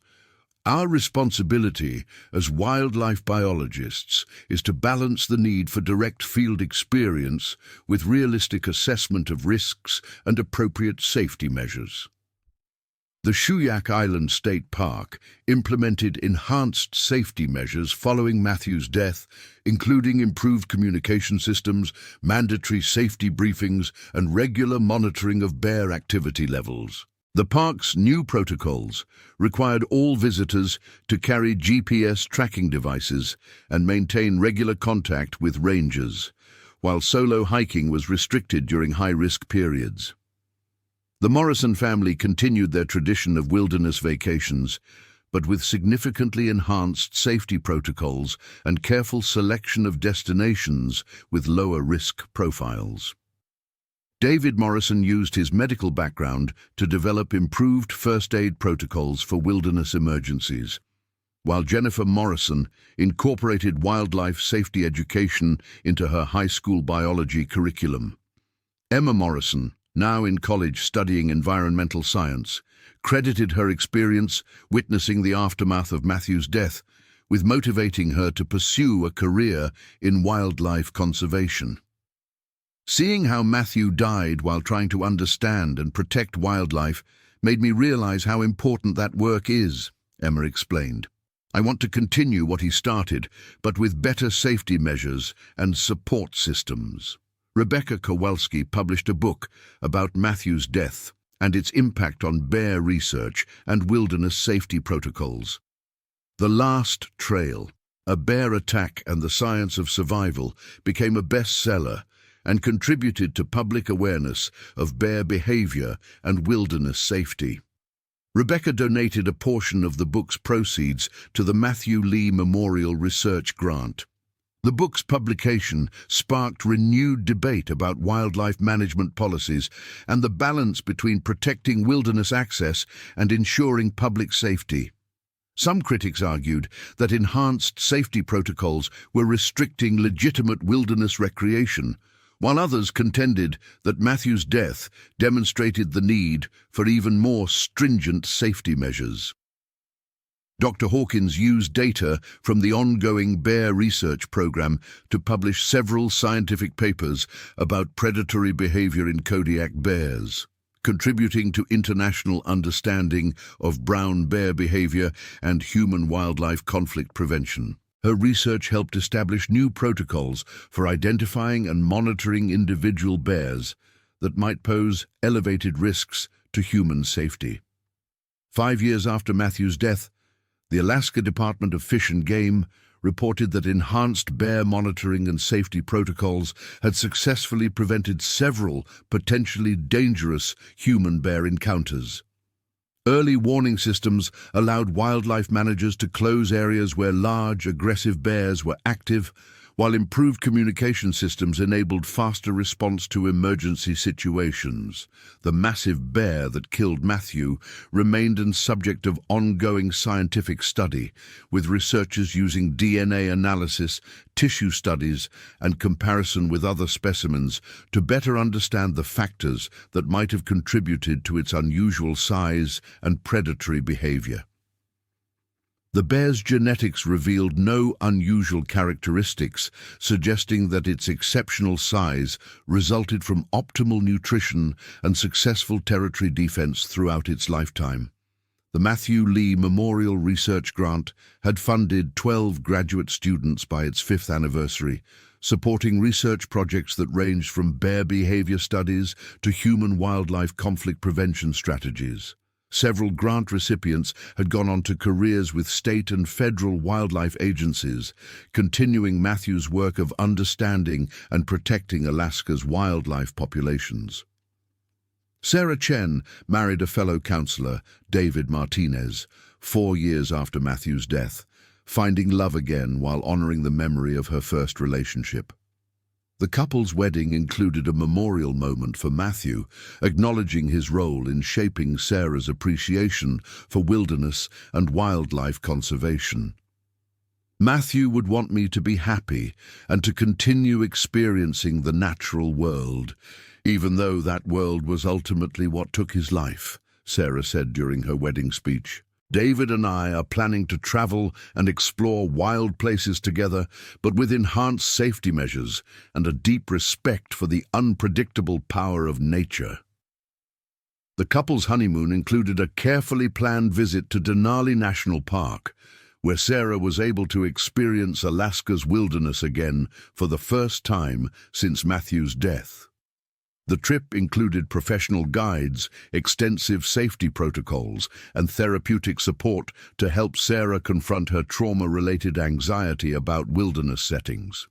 Our responsibility as wildlife biologists is to balance the need for direct field experience with realistic assessment of risks and appropriate safety measures. The Shuyak Island State Park implemented enhanced safety measures following Matthew's death, including improved communication systems, mandatory safety briefings, and regular monitoring of bear activity levels. The park's new protocols required all visitors to carry GPS tracking devices and maintain regular contact with rangers, while solo hiking was restricted during high-risk periods. The Morrison family continued their tradition of wilderness vacations, but with significantly enhanced safety protocols and careful selection of destinations with lower risk profiles. David Morrison used his medical background to develop improved first aid protocols for wilderness emergencies, while Jennifer Morrison incorporated wildlife safety education into her high school biology curriculum. Emma Morrison, now in college studying environmental science, credited her experience witnessing the aftermath of Matthew's death with motivating her to pursue a career in wildlife conservation. Seeing how Matthew died while trying to understand and protect wildlife made me realize how important that work is, Emma explained. "I want to continue what he started, but with better safety measures and support systems." Rebecca Kowalski published a book about Matthew's death and its impact on bear research and wilderness safety protocols. The Last Trail, A Bear Attack and the Science of Survival, became a bestseller and contributed to public awareness of bear behavior and wilderness safety. Rebecca donated a portion of the book's proceeds to the Matthew Lee Memorial Research Grant. The book's publication sparked renewed debate about wildlife management policies and the balance between protecting wilderness access and ensuring public safety. Some critics argued that enhanced safety protocols were restricting legitimate wilderness recreation, while others contended that Matthew's death demonstrated the need for even more stringent safety measures. Dr. Hawkins used data from the ongoing bear research program to publish several scientific papers about predatory behavior in Kodiak bears, contributing to international understanding of brown bear behavior and human-wildlife conflict prevention. Her research helped establish new protocols for identifying and monitoring individual bears that might pose elevated risks to human safety. 5 years after Matthew's death, the Alaska Department of Fish and Game reported that enhanced bear monitoring and safety protocols had successfully prevented several potentially dangerous human-bear encounters. Early warning systems allowed wildlife managers to close areas where large, aggressive bears were active, while improved communication systems enabled faster response to emergency situations. The massive bear that killed Matthew remained a subject of ongoing scientific study, with researchers using DNA analysis, tissue studies, and comparison with other specimens to better understand the factors that might have contributed to its unusual size and predatory behavior. The bear's genetics revealed no unusual characteristics, suggesting that its exceptional size resulted from optimal nutrition and successful territory defense throughout its lifetime. The Matthew Lee Memorial Research Grant had funded 12 graduate students by its 5th anniversary, supporting research projects that ranged from bear behavior studies to human-wildlife conflict prevention strategies. Several grant recipients had gone on to careers with state and federal wildlife agencies, continuing Matthew's work of understanding and protecting Alaska's wildlife populations. Sarah Chen married a fellow counselor, David Martinez, 4 years after Matthew's death, finding love again while honoring the memory of her first relationship. The couple's wedding included a memorial moment for Matthew, acknowledging his role in shaping Sarah's appreciation for wilderness and wildlife conservation. "Matthew would want me to be happy and to continue experiencing the natural world, even though that world was ultimately what took his life," Sarah said during her wedding speech. "David and I are planning to travel and explore wild places together, but with enhanced safety measures and a deep respect for the unpredictable power of nature." The couple's honeymoon included a carefully planned visit to Denali National Park, where Sarah was able to experience Alaska's wilderness again for the first time since Matthew's death. The trip included professional guides, extensive safety protocols, and therapeutic support to help Sarah confront her trauma-related anxiety about wilderness settings.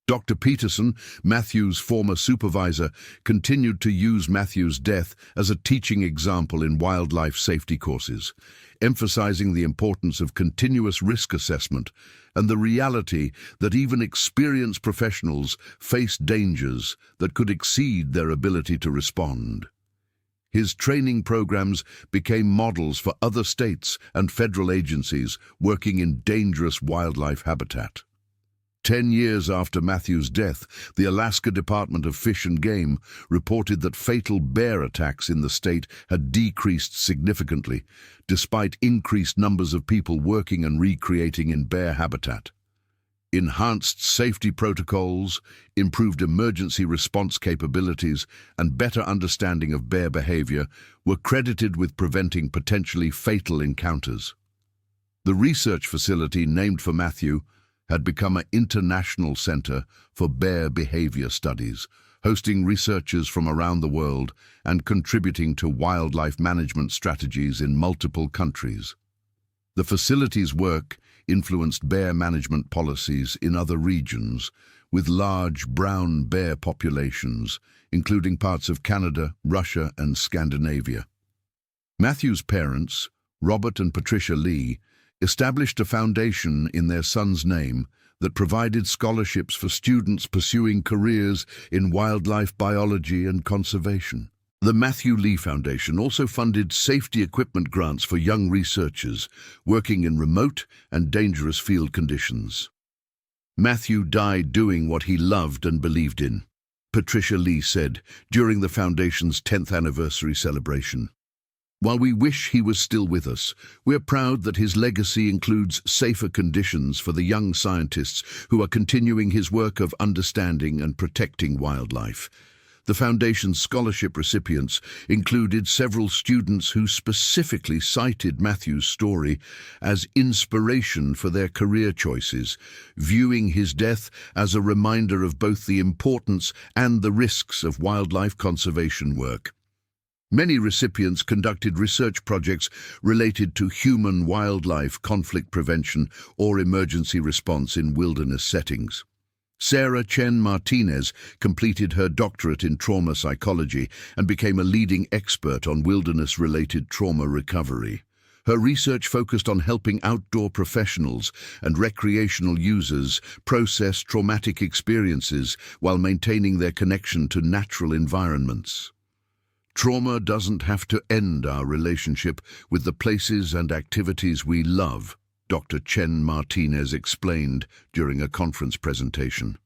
Dr. Peterson, Matthew's former supervisor, continued to use Matthew's death as a teaching example in wildlife safety courses, emphasizing the importance of continuous risk assessment and the reality that even experienced professionals face dangers that could exceed their ability to respond. His training programs became models for other states and federal agencies working in dangerous wildlife habitat. 10 years after Matthew's death, the Alaska Department of Fish and Game reported that fatal bear attacks in the state had decreased significantly, despite increased numbers of people working and recreating in bear habitat. Enhanced safety protocols, improved emergency response capabilities, and better understanding of bear behavior were credited with preventing potentially fatal encounters. The research facility named for Matthew had become an international center for bear behavior studies, hosting researchers from around the world and contributing to wildlife management strategies in multiple countries. The facility's work influenced bear management policies in other regions, with large brown bear populations, including parts of Canada, Russia, and Scandinavia. Matthew's parents, Robert and Patricia Lee, established a foundation in their son's name that provided scholarships for students pursuing careers in wildlife biology and conservation. The Matthew Lee Foundation also funded safety equipment grants for young researchers working in remote and dangerous field conditions. Matthew died doing what he loved and believed in, Patricia Lee said during the Foundation's 10th anniversary celebration. While we wish he was still with us, we're proud that his legacy includes safer conditions for the young scientists who are continuing his work of understanding and protecting wildlife. The Foundation's scholarship recipients included several students who specifically cited Matthew's story as inspiration for their career choices, viewing his death as a reminder of both the importance and the risks of wildlife conservation work. Many recipients conducted research projects related to human-wildlife conflict prevention or emergency response in wilderness settings. Sarah Chen Martinez completed her doctorate in trauma psychology and became a leading expert on wilderness-related trauma recovery. Her research focused on helping outdoor professionals and recreational users process traumatic experiences while maintaining their connection to natural environments. Trauma doesn't have to end our relationship with the places and activities we love, Dr. Chen Martinez explained during a conference presentation.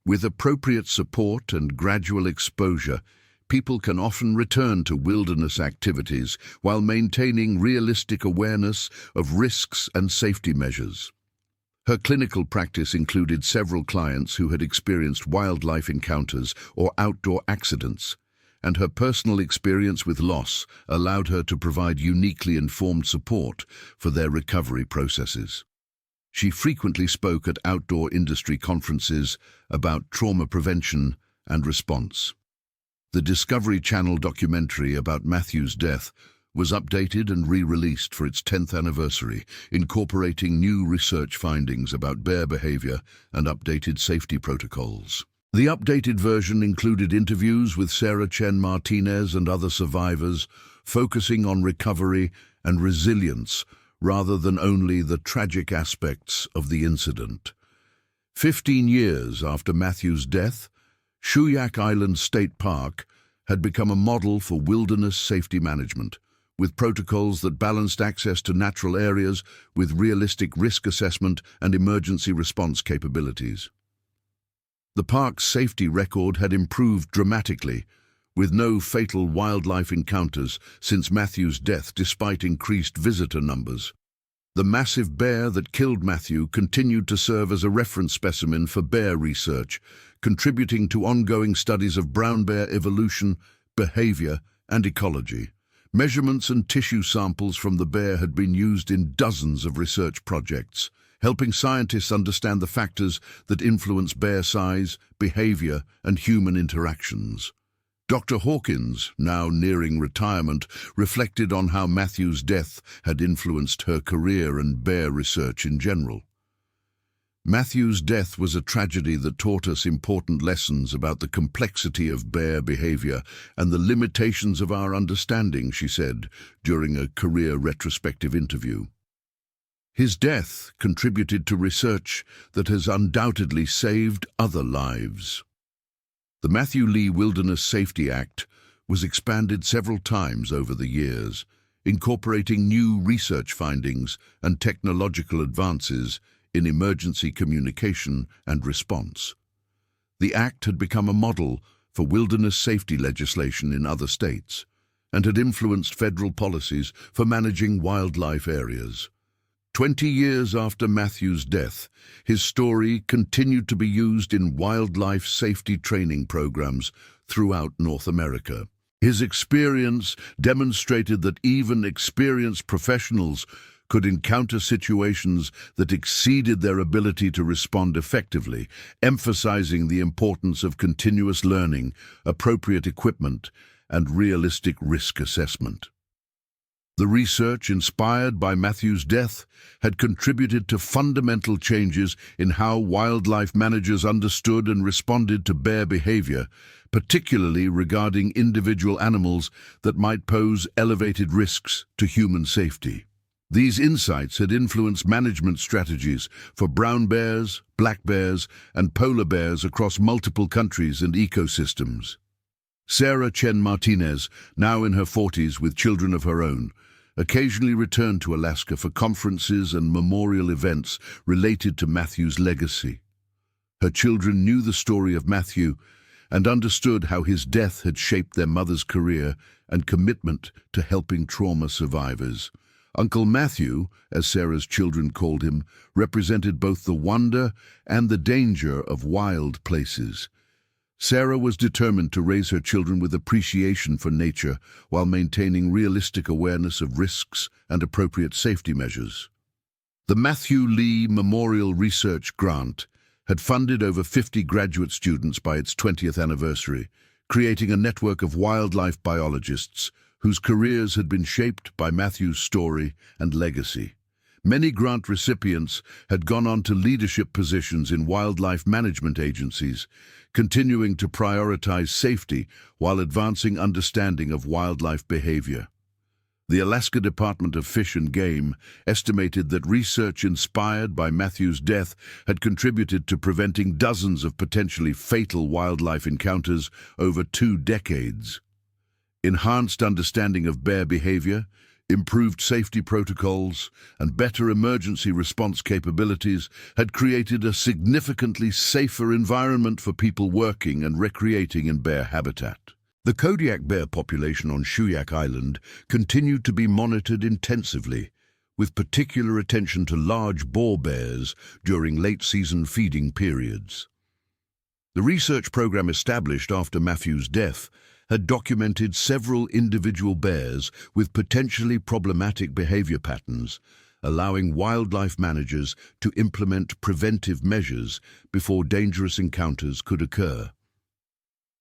With appropriate support and gradual exposure, people can often return to wilderness activities while maintaining realistic awareness of risks and safety measures. Her clinical practice included several clients who had experienced wildlife encounters or outdoor accidents, and her personal experience with loss allowed her to provide uniquely informed support for their recovery processes. She frequently spoke at outdoor industry conferences about trauma prevention and response. The Discovery Channel documentary about Matthew's death was updated and re-released for its 10th anniversary, incorporating new research findings about bear behavior and updated safety protocols. The updated version included interviews with Sarah Chen Martinez and other survivors, focusing on recovery and resilience rather than only the tragic aspects of the incident. 15 years after Matthew's death, Shuyak Island State Park had become a model for wilderness safety management, with protocols that balanced access to natural areas with realistic risk assessment and emergency response capabilities. The park's safety record had improved dramatically, with no fatal wildlife encounters since Matthew's death despite increased visitor numbers. The massive bear that killed Matthew continued to serve as a reference specimen for bear research, contributing to ongoing studies of brown bear evolution, behavior, and ecology. Measurements and tissue samples from the bear had been used in dozens of research projects, helping scientists understand the factors that influence bear size, behavior, and human interactions. Dr. Hawkins, now nearing retirement, reflected on how Matthew's death had influenced her career and bear research in general. Matthew's death was a tragedy that taught us important lessons about the complexity of bear behavior and the limitations of our understanding, she said during a career retrospective interview. His death contributed to research that has undoubtedly saved other lives. The Matthew Lee Wilderness Safety Act was expanded several times over the years, incorporating new research findings and technological advances in emergency communication and response. The Act had become a model for wilderness safety legislation in other states and had influenced federal policies for managing wildlife areas. 20 years after Matthew's death, his story continued to be used in wildlife safety training programs throughout North America. His experience demonstrated that even experienced professionals could encounter situations that exceeded their ability to respond effectively, emphasizing the importance of continuous learning, appropriate equipment, and realistic risk assessment. The research inspired by Matthew's death had contributed to fundamental changes in how wildlife managers understood and responded to bear behavior, particularly regarding individual animals that might pose elevated risks to human safety. These insights had influenced management strategies for brown bears, black bears, and polar bears across multiple countries and ecosystems. Sarah Chen Martinez, now in her 40s with children of her own, occasionally returned to Alaska for conferences and memorial events related to Matthew's legacy. Her children knew the story of Matthew and understood how his death had shaped their mother's career and commitment to helping trauma survivors. Uncle Matthew, as Sarah's children called him, represented both the wonder and the danger of wild places. Sarah was determined to raise her children with appreciation for nature while maintaining realistic awareness of risks and appropriate safety measures. The Matthew Lee Memorial Research Grant had funded over 50 graduate students by its 20th anniversary, creating a network of wildlife biologists whose careers had been shaped by Matthew's story and legacy. Many grant recipients had gone on to leadership positions in wildlife management agencies, continuing to prioritize safety while advancing understanding of wildlife behavior. The Alaska Department of Fish and Game estimated that research inspired by Matthew's death had contributed to preventing dozens of potentially fatal wildlife encounters over 2 decades. Enhanced understanding of bear behavior, improved safety protocols, and better emergency response capabilities had created a significantly safer environment for people working and recreating in bear habitat. The Kodiak bear population on Shuyak Island continued to be monitored intensively, with particular attention to large boar bears during late-season feeding periods. The research program established after Matthew's death had documented several individual bears with potentially problematic behavior patterns, allowing wildlife managers to implement preventive measures before dangerous encounters could occur.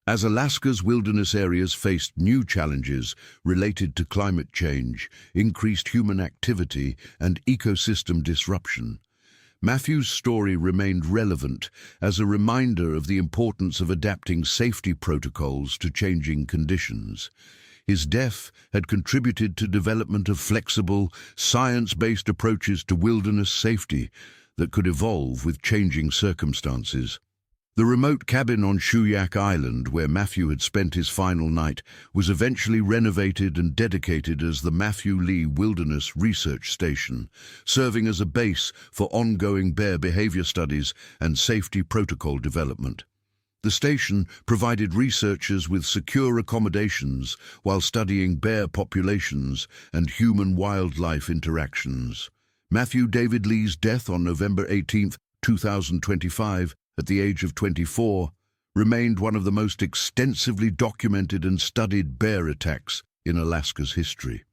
As Alaska's wilderness areas faced new challenges related to climate change, increased human activity, and ecosystem disruption, Matthew's story remained relevant as a reminder of the importance of adapting safety protocols to changing conditions. His death had contributed to development of flexible, science-based approaches to wilderness safety that could evolve with changing circumstances. The remote cabin on Shuyak Island, where Matthew had spent his final night, was eventually renovated and dedicated as the Matthew Lee Wilderness Research Station, serving as a base for ongoing bear behavior studies and safety protocol development. The station provided researchers with secure accommodations while studying bear populations and human-wildlife interactions. Matthew David Lee's death on November 18, 2025, at the age of 24, remained one of the most extensively documented and studied bear attacks in Alaska's history.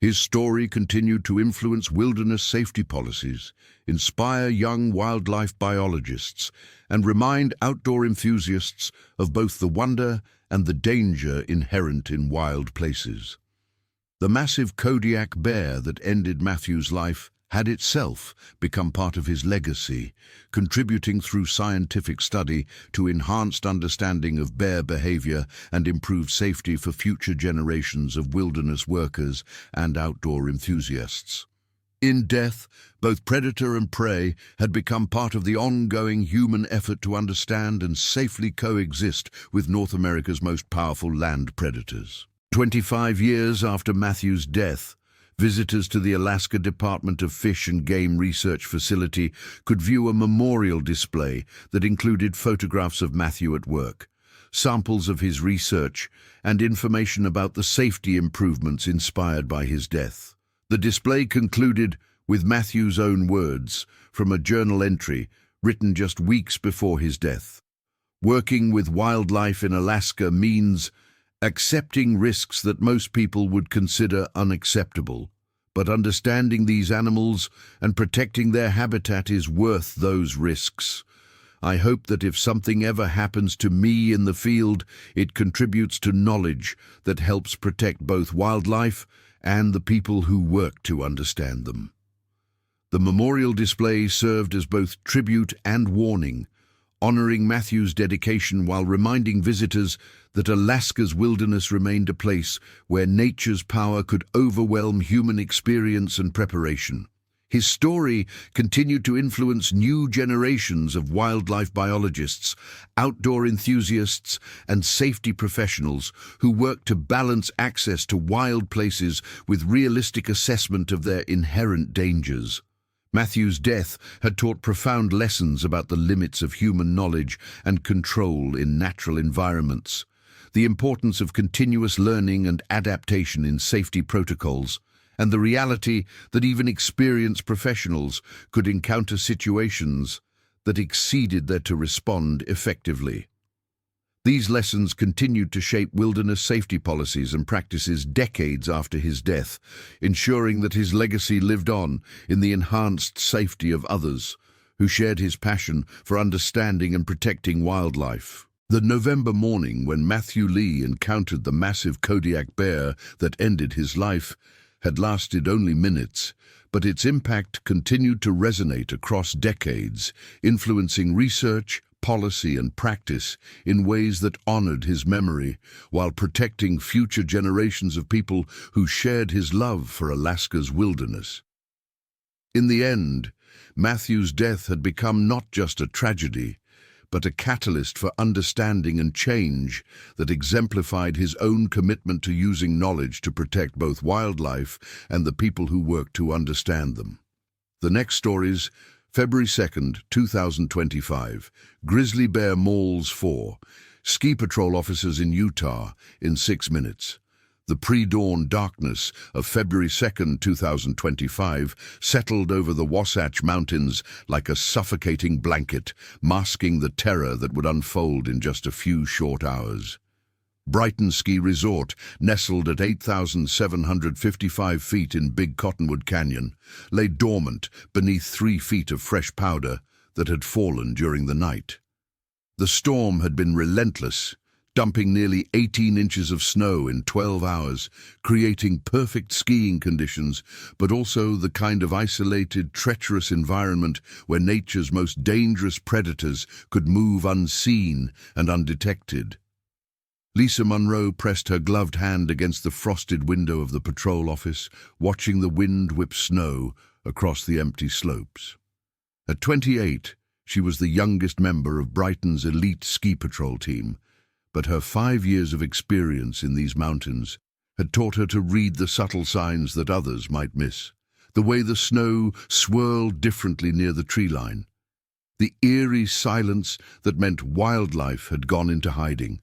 His story continued to influence wilderness safety policies, inspire young wildlife biologists, and remind outdoor enthusiasts of both the wonder and the danger inherent in wild places. The massive Kodiak bear that ended Matthew's life had itself become part of his legacy, contributing through scientific study to enhanced understanding of bear behavior and improved safety for future generations of wilderness workers and outdoor enthusiasts. In death, both predator and prey had become part of the ongoing human effort to understand and safely coexist with North America's most powerful land predators. 25 years after Matthew's death, visitors to the Alaska Department of Fish and Game Research Facility could view a memorial display that included photographs of Matthew at work, samples of his research, and information about the safety improvements inspired by his death. The display concluded with Matthew's own words from a journal entry written just weeks before his death. "Working with wildlife in Alaska means accepting risks that most people would consider unacceptable, But understanding these animals and protecting their habitat is worth those risks. I hope that if something ever happens to me in the field, it contributes to knowledge that helps protect both wildlife and the people who work to understand them. The memorial display served as both tribute and warning, honoring Matthew's dedication while reminding visitors that Alaska's wilderness remained a place where nature's power could overwhelm human experience and preparation. His story continued to influence new generations of wildlife biologists, outdoor enthusiasts, and safety professionals who work to balance access to wild places with realistic assessment of their inherent dangers. Matthew's death had taught profound lessons about the limits of human knowledge and control in natural environments, the importance of continuous learning and adaptation in safety protocols, and the reality that even experienced professionals could encounter situations that exceeded their to respond effectively. These lessons continued to shape wilderness safety policies and practices decades after his death, ensuring that his legacy lived on in the enhanced safety of others who shared his passion for understanding and protecting wildlife. The November morning when Matthew Lee encountered the massive Kodiak bear that ended his life had lasted only minutes, but its impact continued to resonate across decades, influencing research, policy, and practice in ways that honored his memory, while protecting future generations of people who shared his love for Alaska's wilderness. In the end, Matthew's death had become not just a tragedy, but a catalyst for understanding and change that exemplified his own commitment to using knowledge to protect both wildlife and the people who work to understand them. The next stories, February 2nd, 2025, Grizzly Bear Mauls 4, ski patrol officers in Utah in 6 minutes. The pre-dawn darkness of February 2nd, 2025 settled over the Wasatch Mountains like a suffocating blanket, masking the terror that would unfold in just a few short hours. Brighton Ski Resort, nestled at 8,755 feet in Big Cottonwood Canyon, lay dormant beneath 3 feet of fresh powder that had fallen during the night. The storm had been relentless, dumping nearly 18 inches of snow in 12 hours, creating perfect skiing conditions, but also the kind of isolated, treacherous environment where nature's most dangerous predators could move unseen and undetected. Lisa Monroe pressed her gloved hand against the frosted window of the patrol office, watching the wind whip snow across the empty slopes. At 28, she was the youngest member of Brighton's elite ski patrol team, but her 5 years of experience in these mountains had taught her to read the subtle signs that others might miss. The way the snow swirled differently near the tree line. The eerie silence that meant wildlife had gone into hiding.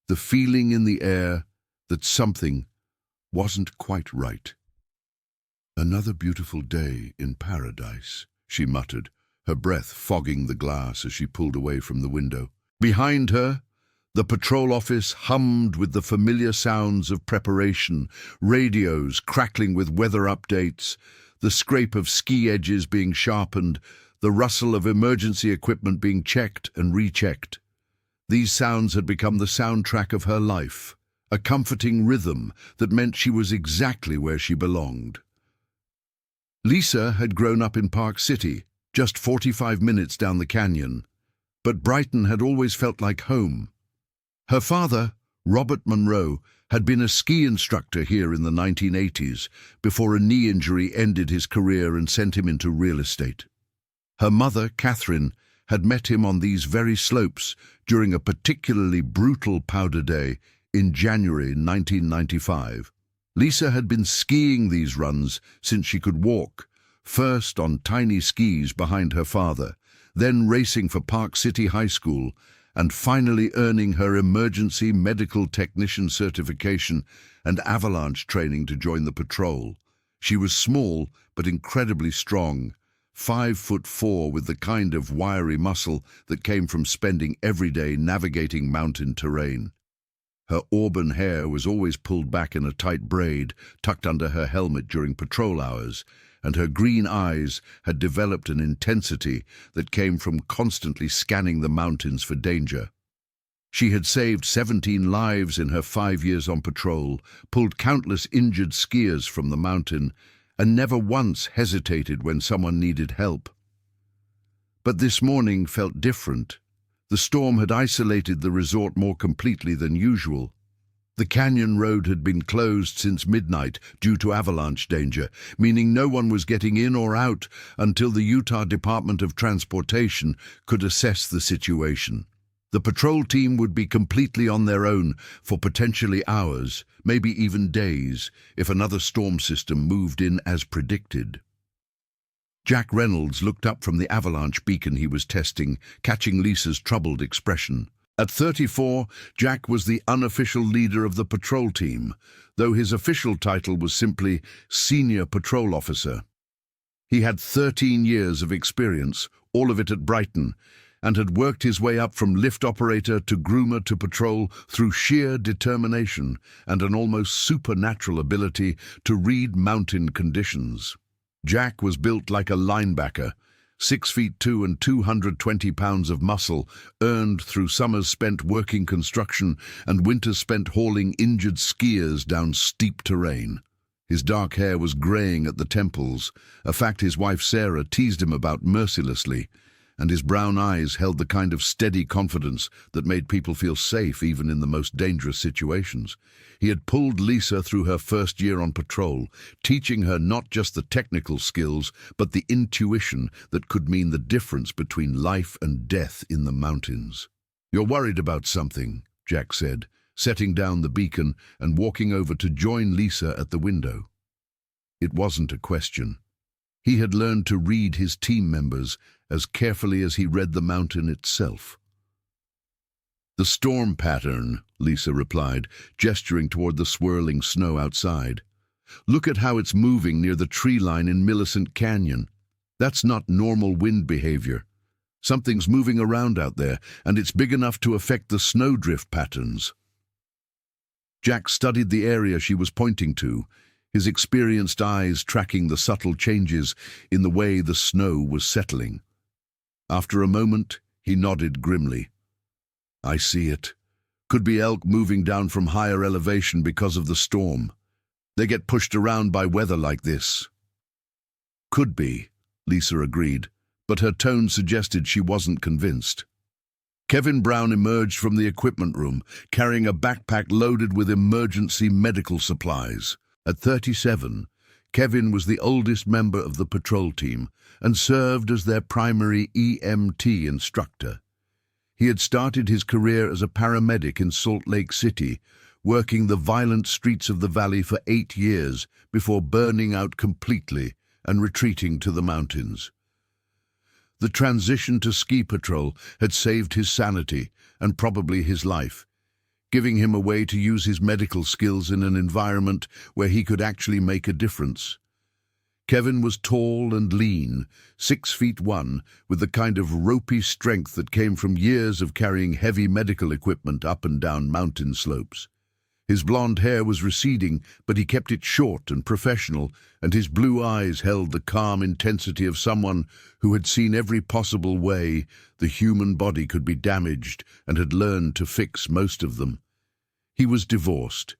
The feeling in the air that something wasn't quite right. "Another beautiful day in paradise," she muttered, her breath fogging the glass as she pulled away from the window. Behind her, the patrol office hummed with the familiar sounds of preparation, radios crackling with weather updates, the scrape of ski edges being sharpened, the rustle of emergency equipment being checked and rechecked. These sounds had become the soundtrack of her life, a comforting rhythm that meant she was exactly where she belonged. Lisa had grown up in Park City, just 45 minutes down the canyon, but Brighton had always felt like home. Her father, Robert Monroe, had been a ski instructor here in the 1980s before a knee injury ended his career and sent him into real estate. Her mother, Catherine, had met him on these very slopes during a particularly brutal powder day in January 1995. Lisa had been skiing these runs since she could walk, first on tiny skis behind her father, then racing for Park City High School, and finally earning her emergency medical technician certification and avalanche training to join the patrol. She was small but incredibly strong, 5'4" with the kind of wiry muscle that came from spending every day navigating mountain terrain. Her auburn hair was always pulled back in a tight braid, tucked under her helmet during patrol hours, and her green eyes had developed an intensity that came from constantly scanning the mountains for danger. She had saved 17 lives in her 5 years on patrol, pulled countless injured skiers from the mountain, and never once hesitated when someone needed help. But this morning felt different. The storm had isolated the resort more completely than usual. The canyon road had been closed since midnight due to avalanche danger, meaning no one was getting in or out until the Utah Department of Transportation could assess the situation. The patrol team would be completely on their own for potentially hours, maybe even days, if another storm system moved in as predicted. Jack Reynolds looked up from the avalanche beacon he was testing, catching Lisa's troubled expression. At 34, Jack was the unofficial leader of the patrol team, though his official title was simply Senior Patrol Officer. He had 13 years of experience, all of it at Brighton, and had worked his way up from lift operator to groomer to patrol through sheer determination and an almost supernatural ability to read mountain conditions. Jack was built like a linebacker, 6'2" and 220 pounds of muscle, earned through summers spent working construction and winters spent hauling injured skiers down steep terrain. His dark hair was graying at the temples, a fact his wife Sarah teased him about mercilessly, and his brown eyes held the kind of steady confidence that made people feel safe even in the most dangerous situations. He had pulled Lisa through her first year on patrol, teaching her not just the technical skills, but the intuition that could mean the difference between life and death in the mountains. "You're worried about something," Jack said, setting down the beacon and walking over to join Lisa at the window. It wasn't a question. He had learned to read his team members as carefully as he read the mountain itself. "The storm pattern," Lisa replied, gesturing toward the swirling snow outside. "Look at how it's moving near the tree line in Millicent Canyon. That's not normal wind behavior. Something's moving around out there, and it's big enough to affect the snowdrift patterns." Jack studied the area she was pointing to, his experienced eyes tracking the subtle changes in the way the snow was settling. After a moment, he nodded grimly. "I see it. Could be elk moving down from higher elevation because of the storm. They get pushed around by weather like this." "Could be," Lisa agreed, but her tone suggested she wasn't convinced. Kevin Brown emerged from the equipment room, carrying a backpack loaded with emergency medical supplies. At 37, Kevin was the oldest member of the patrol team and served as their primary EMT instructor. He had started his career as a paramedic in Salt Lake City, working the violent streets of the valley for 8 years before burning out completely and retreating to the mountains. The transition to ski patrol had saved his sanity and probably his life, giving him a way to use his medical skills in an environment where he could actually make a difference. Kevin was tall and lean, 6'1", with the kind of ropey strength that came from years of carrying heavy medical equipment up and down mountain slopes. His blonde hair was receding, but he kept it short and professional, and his blue eyes held the calm intensity of someone who had seen every possible way the human body could be damaged and had learned to fix most of them. He was divorced,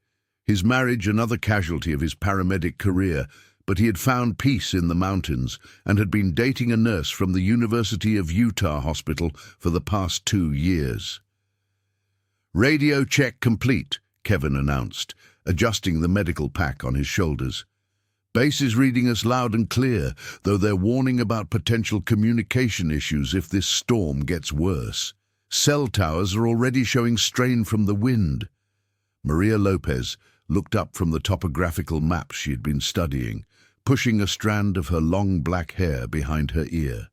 his marriage another casualty of his paramedic career, but he had found peace in the mountains and had been dating a nurse from the University of Utah hospital for the past 2 years. "Radio check complete," Kevin announced, adjusting the medical pack on his shoulders. "Base is reading us loud and clear, though they're warning about potential communication issues if this storm gets worse. Cell towers are already showing strain from the wind." Maria Lopez looked up from the topographical maps she had been studying, pushing a strand of her long black hair behind her ear.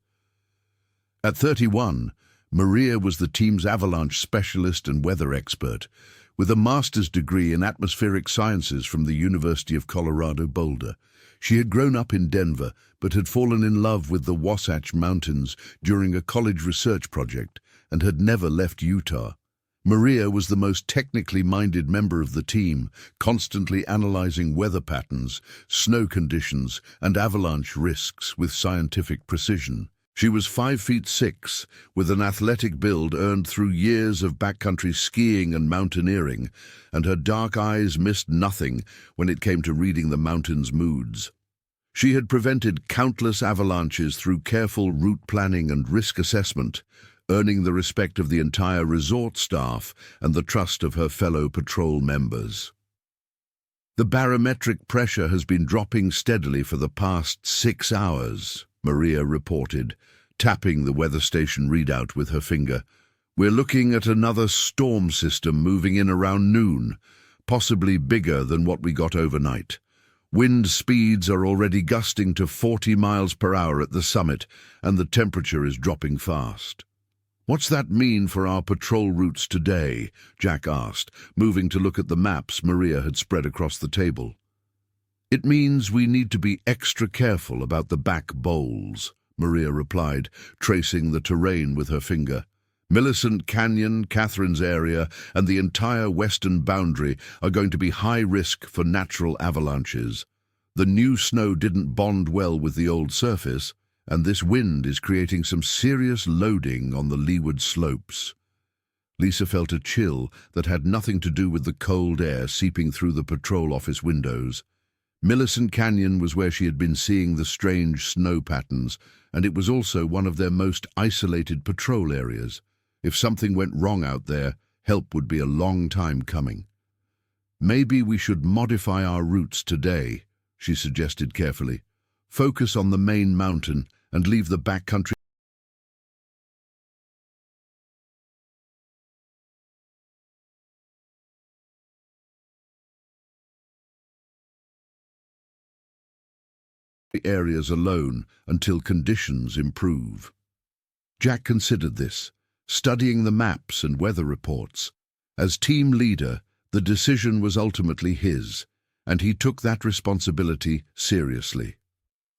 At 31, Maria was the team's avalanche specialist and weather expert, with a master's degree in atmospheric sciences from the University of Colorado Boulder. She had grown up in Denver, but had fallen in love with the Wasatch Mountains during a college research project and had never left Utah. Maria was the most technically minded member of the team, constantly analyzing weather patterns, snow conditions, and avalanche risks with scientific precision. She was 5'6", with an athletic build earned through years of backcountry skiing and mountaineering, and her dark eyes missed nothing when it came to reading the mountain's moods. She had prevented countless avalanches through careful route planning and risk assessment, earning the respect of the entire resort staff and the trust of her fellow patrol members. "The barometric pressure has been dropping steadily for the past 6 hours, Maria reported, tapping the weather station readout with her finger. "We're looking at another storm system moving in around noon, possibly bigger than what we got overnight. Wind speeds are already gusting to 40 miles per hour at the summit, and the temperature is dropping fast." "What's that mean for our patrol routes today?" Jack asked, moving to look at the maps Maria had spread across the table. "It means we need to be extra careful about the back bowls," Maria replied, tracing the terrain with her finger. "Millicent Canyon, Catherine's area, and the entire western boundary are going to be high risk for natural avalanches. The new snow didn't bond well with the old surface, and this wind is creating some serious loading on the leeward slopes." Lisa felt a chill that had nothing to do with the cold air seeping through the patrol office windows. Millicent Canyon was where she had been seeing the strange snow patterns, and it was also one of their most isolated patrol areas. If something went wrong out there, help would be a long time coming. "Maybe we should modify our routes today," she suggested carefully. "Focus on the main mountain and leave the backcountry areas alone until conditions improve." Jack considered this, studying the maps and weather reports. As team leader, the decision was ultimately his, and he took that responsibility seriously.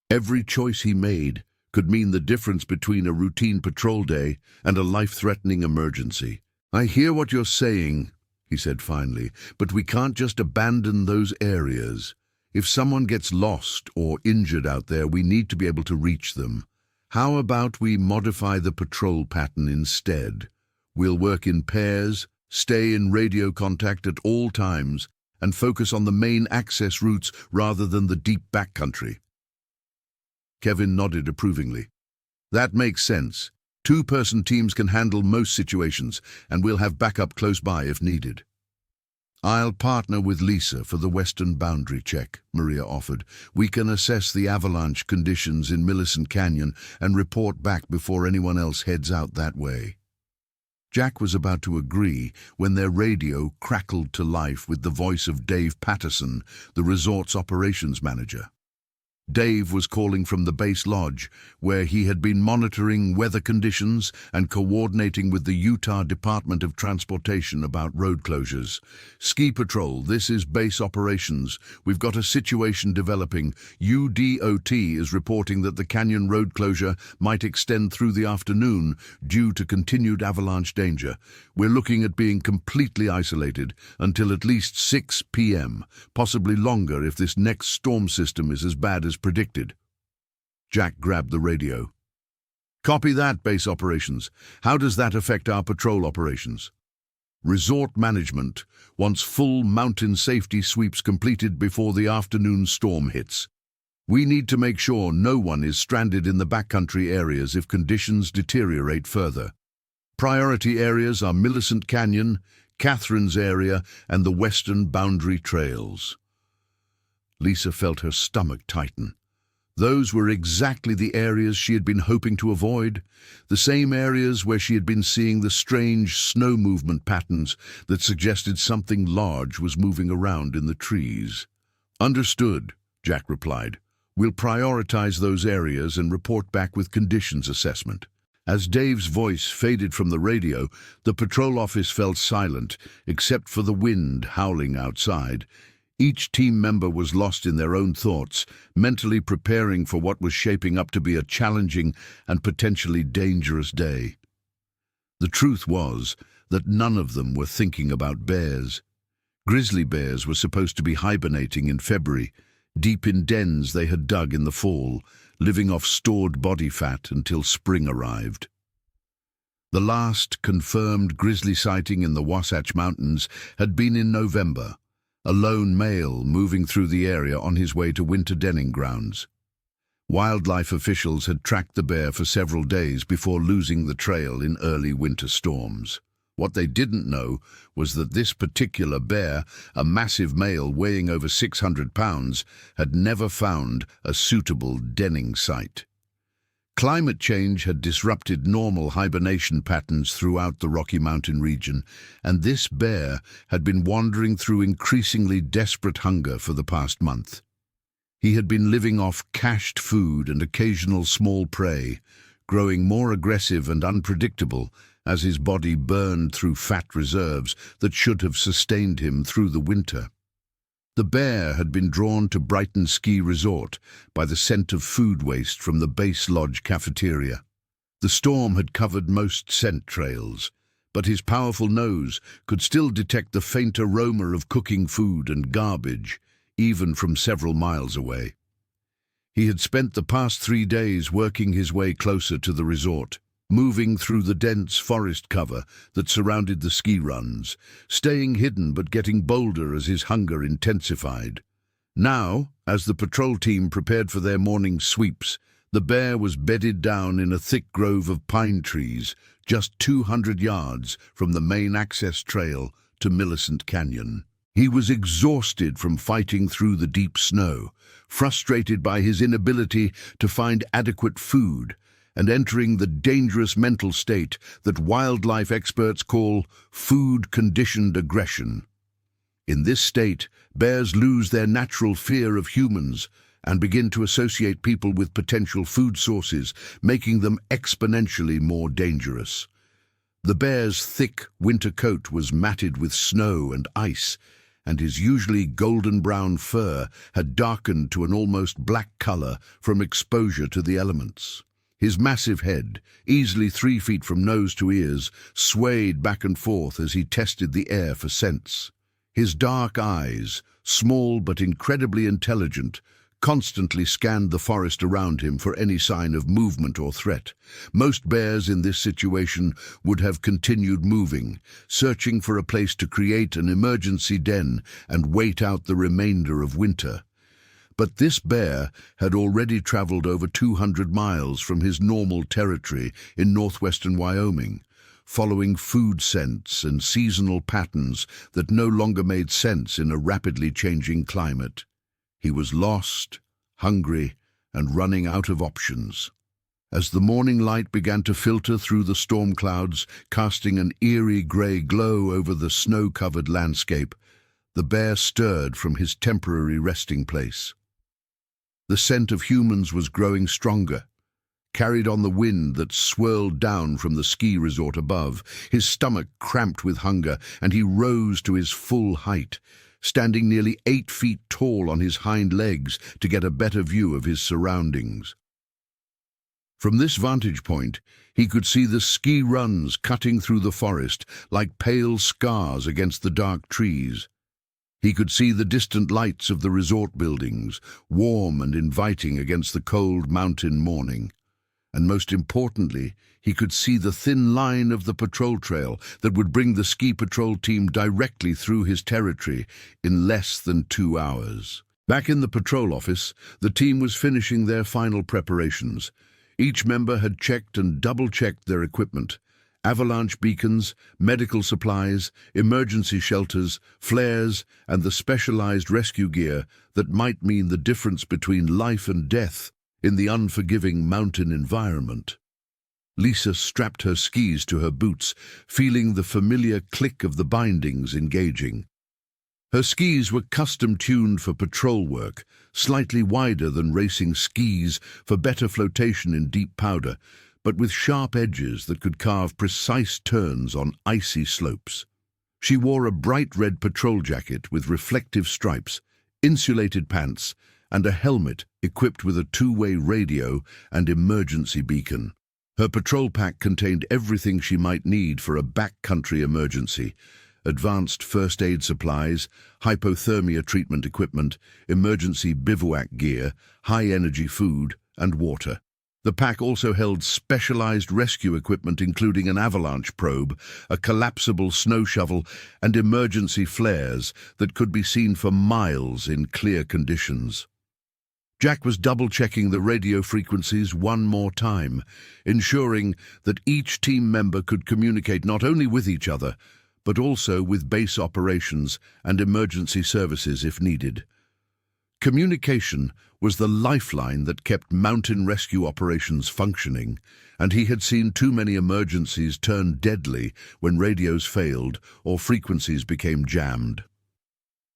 Every choice he made could mean the difference between a routine patrol day and a life-threatening emergency. "I hear what you're saying," he said finally, "but we can't just abandon those areas. If someone gets lost or injured out there, we need to be able to reach them. How about we modify the patrol pattern instead? We'll work in pairs, stay in radio contact at all times, and focus on the main access routes rather than the deep backcountry." Kevin nodded approvingly. "That makes sense. 2-person teams can handle most situations, and we'll have backup close by if needed." "I'll partner with Lisa for the western boundary check," Maria offered. "We can assess the avalanche conditions in Millicent Canyon and report back before anyone else heads out that way." Jack was about to agree when their radio crackled to life with the voice of Dave Patterson, the resort's operations manager. Dave was calling from the base lodge, where he had been monitoring weather conditions and coordinating with the Utah Department of Transportation about road closures. "Ski Patrol, this is base operations. We've got a situation developing. UDOT is reporting that the canyon road closure might extend through the afternoon due to continued avalanche danger. We're looking at being completely isolated until at least 6 p.m., possibly longer if this next storm system is as bad as predicted." Jack grabbed the radio. "Copy that, base operations. How does that affect our patrol operations?" "Resort management wants full mountain safety sweeps completed before the afternoon storm hits. We need to make sure no one is stranded in the backcountry areas if conditions deteriorate further. Priority areas are Millicent Canyon, Catherine's area, and the western boundary trails." Lisa felt her stomach tighten. Those were exactly the areas she had been hoping to avoid, the same areas where she had been seeing the strange snow movement patterns that suggested something large was moving around in the trees. "Understood," Jack replied. "We'll prioritize those areas and report back with conditions assessment." As Dave's voice faded from the radio, the patrol office fell silent, except for the wind howling outside. Each team member was lost in their own thoughts, mentally preparing for what was shaping up to be a challenging and potentially dangerous day. The truth was, that none of them were thinking about bears. Grizzly bears were supposed to be hibernating in February, deep in dens they had dug in the fall, living off stored body fat until spring arrived. The last confirmed grizzly sighting in the Wasatch Mountains had been in November, a lone male moving through the area on his way to winter denning grounds. Wildlife officials had tracked the bear for several days before losing the trail in early winter storms. What they didn't know was that this particular bear, a massive male weighing over 600 pounds, had never found a suitable denning site. Climate change had disrupted normal hibernation patterns throughout the Rocky Mountain region, and this bear had been wandering through increasingly desperate hunger for the past month. He had been living off cached food and occasional small prey, growing more aggressive and unpredictable as his body burned through fat reserves that should have sustained him through the winter. The bear had been drawn to Brighton Ski Resort by the scent of food waste from the Base Lodge cafeteria. The storm had covered most scent trails, but his powerful nose could still detect the faint aroma of cooking food and garbage, even from several miles away. He had spent the past 3 days working his way closer to the resort, moving through the dense forest cover that surrounded the ski runs, staying hidden but getting bolder as his hunger intensified. Now, as the patrol team prepared for their morning sweeps, the bear was bedded down in a thick grove of pine trees, just 200 yards from the main access trail to Millicent Canyon. He was exhausted from fighting through the deep snow, frustrated by his inability to find adequate food, and entering the dangerous mental state that wildlife experts call food-conditioned aggression. In this state, bears lose their natural fear of humans and begin to associate people with potential food sources, making them exponentially more dangerous. The bear's thick winter coat was matted with snow and ice, and his usually golden-brown fur had darkened to an almost black color from exposure to the elements. His massive head, easily 3 feet from nose to ears, swayed back and forth as he tested the air for scents. His dark eyes, small but incredibly intelligent, constantly scanned the forest around him for any sign of movement or threat. Most bears in this situation would have continued moving, searching for a place to create an emergency den and wait out the remainder of winter. But this bear had already traveled over 200 miles from his normal territory in northwestern Wyoming, following food scents and seasonal patterns that no longer made sense in a rapidly changing climate. He was lost, hungry, and running out of options. As the morning light began to filter through the storm clouds, casting an eerie grey glow over the snow-covered landscape, the bear stirred from his temporary resting place. The scent of humans was growing stronger, carried on the wind that swirled down from the ski resort above. His stomach cramped with hunger, and he rose to his full height, standing nearly 8 feet tall on his hind legs to get a better view of his surroundings. From this vantage point, he could see the ski runs cutting through the forest like pale scars against the dark trees. He could see the distant lights of the resort buildings, warm and inviting against the cold mountain morning. And most importantly, he could see the thin line of the patrol trail that would bring the ski patrol team directly through his territory in less than 2 hours. Back in the patrol office, the team was finishing their final preparations. Each member had checked and double-checked their equipment: avalanche beacons, medical supplies, emergency shelters, flares, and the specialized rescue gear that might mean the difference between life and death in the unforgiving mountain environment. Lisa strapped her skis to her boots, feeling the familiar click of the bindings engaging. Her skis were custom-tuned for patrol work, slightly wider than racing skis for better flotation in deep powder, but with sharp edges that could carve precise turns on icy slopes. She wore a bright red patrol jacket with reflective stripes, insulated pants, and a helmet equipped with a 2-way radio and emergency beacon. Her patrol pack contained everything she might need for a backcountry emergency: advanced first aid supplies, hypothermia treatment equipment, emergency bivouac gear, high-energy food, and water. The pack also held specialized rescue equipment including an avalanche probe, a collapsible snow shovel, and emergency flares that could be seen for miles in clear conditions. Jack was double-checking the radio frequencies one more time, ensuring that each team member could communicate not only with each other, but also with base operations and emergency services if needed. Communication was the lifeline that kept mountain rescue operations functioning, and he had seen too many emergencies turn deadly when radios failed or frequencies became jammed.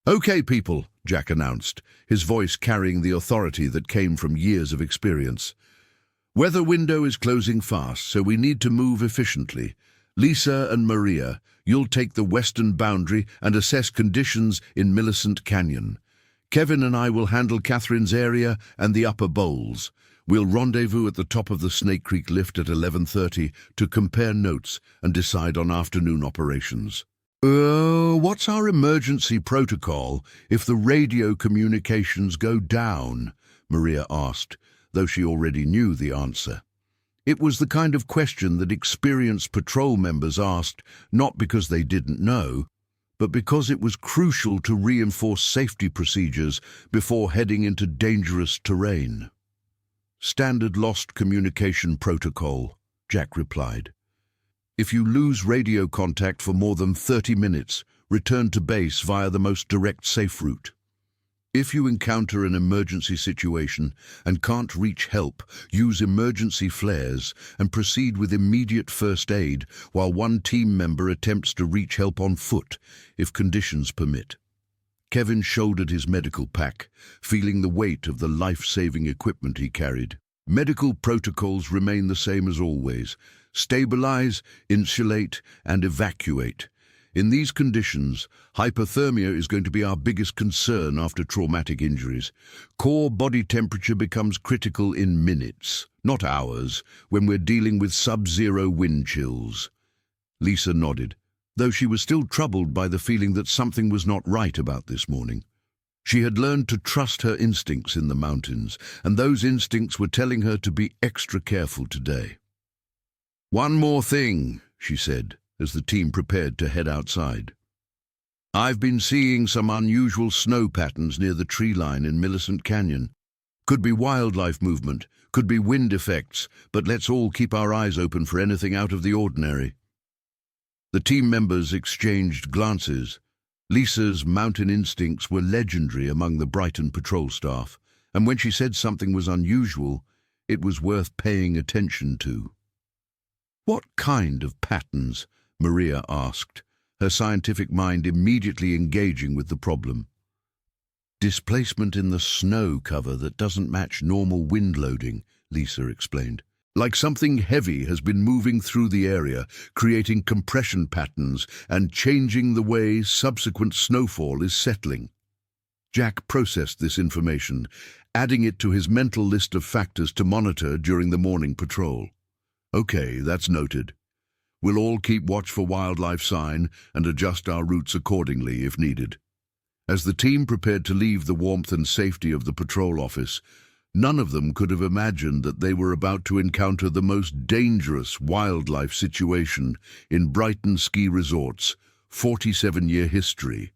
"Okay, people," Jack announced, his voice carrying the authority that came from years of experience. "Weather window is closing fast, so we need to move efficiently. Lisa and Maria, you'll take the western boundary and assess conditions in Millicent Canyon. Kevin and I will handle Catherine's area and the upper bowls. We'll rendezvous at the top of the Snake Creek lift at 11:30 to compare notes and decide on afternoon operations." What's our emergency protocol if the radio communications go down?" Maria asked, though she already knew the answer. It was the kind of question that experienced patrol members asked, not because they didn't know, but because it was crucial to reinforce safety procedures before heading into dangerous terrain. "Standard lost communication protocol," Jack replied. "If you lose radio contact for more than 30 minutes, return to base via the most direct safe route. If you encounter an emergency situation and can't reach help, use emergency flares and proceed with immediate first aid while one team member attempts to reach help on foot, if conditions permit." Kevin shouldered his medical pack, feeling the weight of the life-saving equipment he carried. "Medical protocols remain the same as always. Stabilize, insulate, and evacuate. In these conditions, hypothermia is going to be our biggest concern after traumatic injuries. Core body temperature becomes critical in minutes, not hours, when we're dealing with sub-zero wind chills." Lisa nodded, though she was still troubled by the feeling that something was not right about this morning. She had learned to trust her instincts in the mountains, and those instincts were telling her to be extra careful today. "One more thing," she said, as the team prepared to head outside. "I've been seeing some unusual snow patterns near the tree line in Millicent Canyon. Could be wildlife movement, could be wind effects, but let's all keep our eyes open for anything out of the ordinary." The team members exchanged glances. Lisa's mountain instincts were legendary among the Brighton patrol staff, and when she said something was unusual, it was worth paying attention to. "What kind of patterns?" Maria asked, her scientific mind immediately engaging with the problem. "Displacement in the snow cover that doesn't match normal wind loading," Lisa explained. "Like something heavy has been moving through the area, creating compression patterns and changing the way subsequent snowfall is settling." Jack processed this information, adding it to his mental list of factors to monitor during the morning patrol. "Okay, that's noted. We'll all keep watch for wildlife sign and adjust our routes accordingly if needed." As the team prepared to leave the warmth and safety of the patrol office, none of them could have imagined that they were about to encounter the most dangerous wildlife situation in Brighton Ski Resort's 47-year history.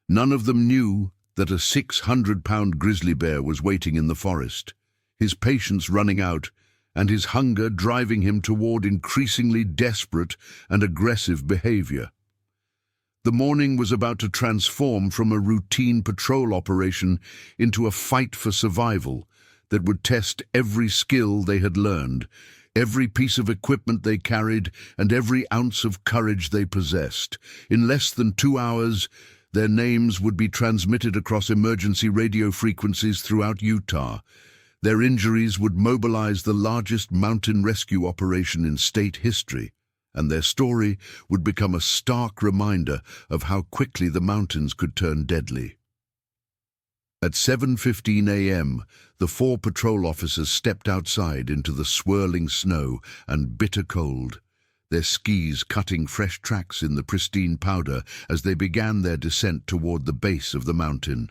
None of them knew that a 600-pound grizzly bear was waiting in the forest, his patience running out and his hunger driving him toward increasingly desperate and aggressive behavior. The morning was about to transform from a routine patrol operation into a fight for survival that would test every skill they had learned, every piece of equipment they carried, and every ounce of courage they possessed. In less than 2 hours, their names would be transmitted across emergency radio frequencies throughout Utah. Their injuries would mobilize the largest mountain rescue operation in state history, and their story would become a stark reminder of how quickly the mountains could turn deadly. At 7:15 a.m., the 4 patrol officers stepped outside into the swirling snow and bitter cold, their skis cutting fresh tracks in the pristine powder as they began their descent toward the base of the mountain.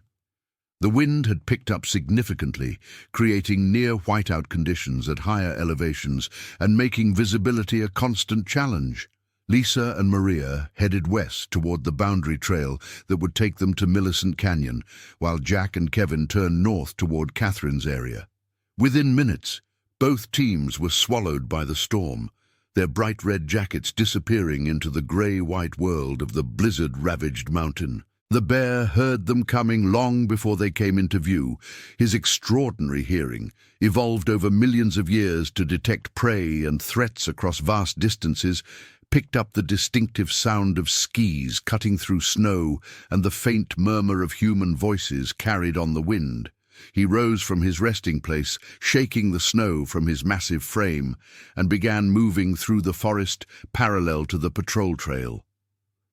The wind had picked up significantly, creating near whiteout conditions at higher elevations and making visibility a constant challenge. Lisa and Maria headed west toward the boundary trail that would take them to Millicent Canyon, while Jack and Kevin turned north toward Catherine's area. Within minutes, both teams were swallowed by the storm, their bright red jackets disappearing into the grey-white world of the blizzard-ravaged mountain. The bear heard them coming long before they came into view. His extraordinary hearing, evolved over millions of years to detect prey and threats across vast distances, picked up the distinctive sound of skis cutting through snow and the faint murmur of human voices carried on the wind. He rose from his resting place, shaking the snow from his massive frame, and began moving through the forest parallel to the patrol trail.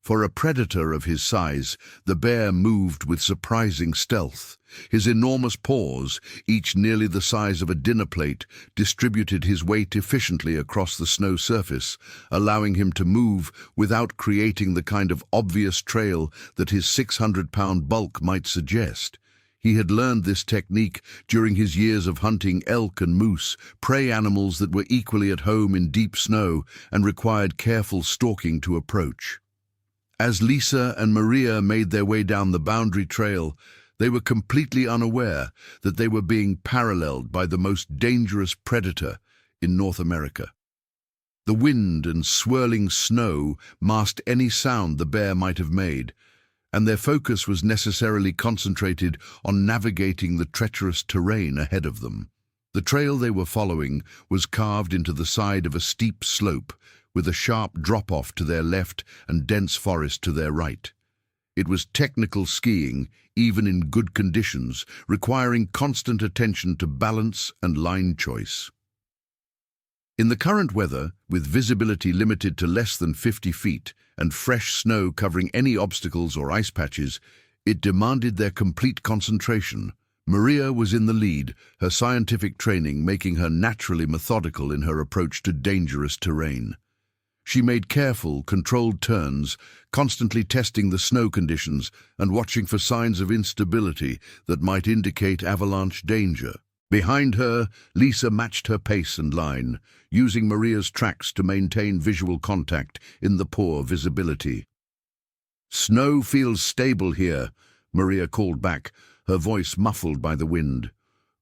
For a predator of his size, the bear moved with surprising stealth. His enormous paws, each nearly the size of a dinner plate, distributed his weight efficiently across the snow surface, allowing him to move without creating the kind of obvious trail that his 600-pound bulk might suggest. He had learned this technique during his years of hunting elk and moose, prey animals that were equally at home in deep snow and required careful stalking to approach. As Lisa and Maria made their way down the boundary trail, they were completely unaware that they were being paralleled by the most dangerous predator in North America. The wind and swirling snow masked any sound the bear might have made, and their focus was necessarily concentrated on navigating the treacherous terrain ahead of them. The trail they were following was carved into the side of a steep slope, with a sharp drop-off to their left and dense forest to their right. It was technical skiing, even in good conditions, requiring constant attention to balance and line choice. In the current weather, with visibility limited to less than 50 feet and fresh snow covering any obstacles or ice patches, it demanded their complete concentration. Maria was in the lead, her scientific training making her naturally methodical in her approach to dangerous terrain. She made careful, controlled turns, constantly testing the snow conditions and watching for signs of instability that might indicate avalanche danger. Behind her, Lisa matched her pace and line, using Maria's tracks to maintain visual contact in the poor visibility. "Snow feels stable here," Maria called back, her voice muffled by the wind.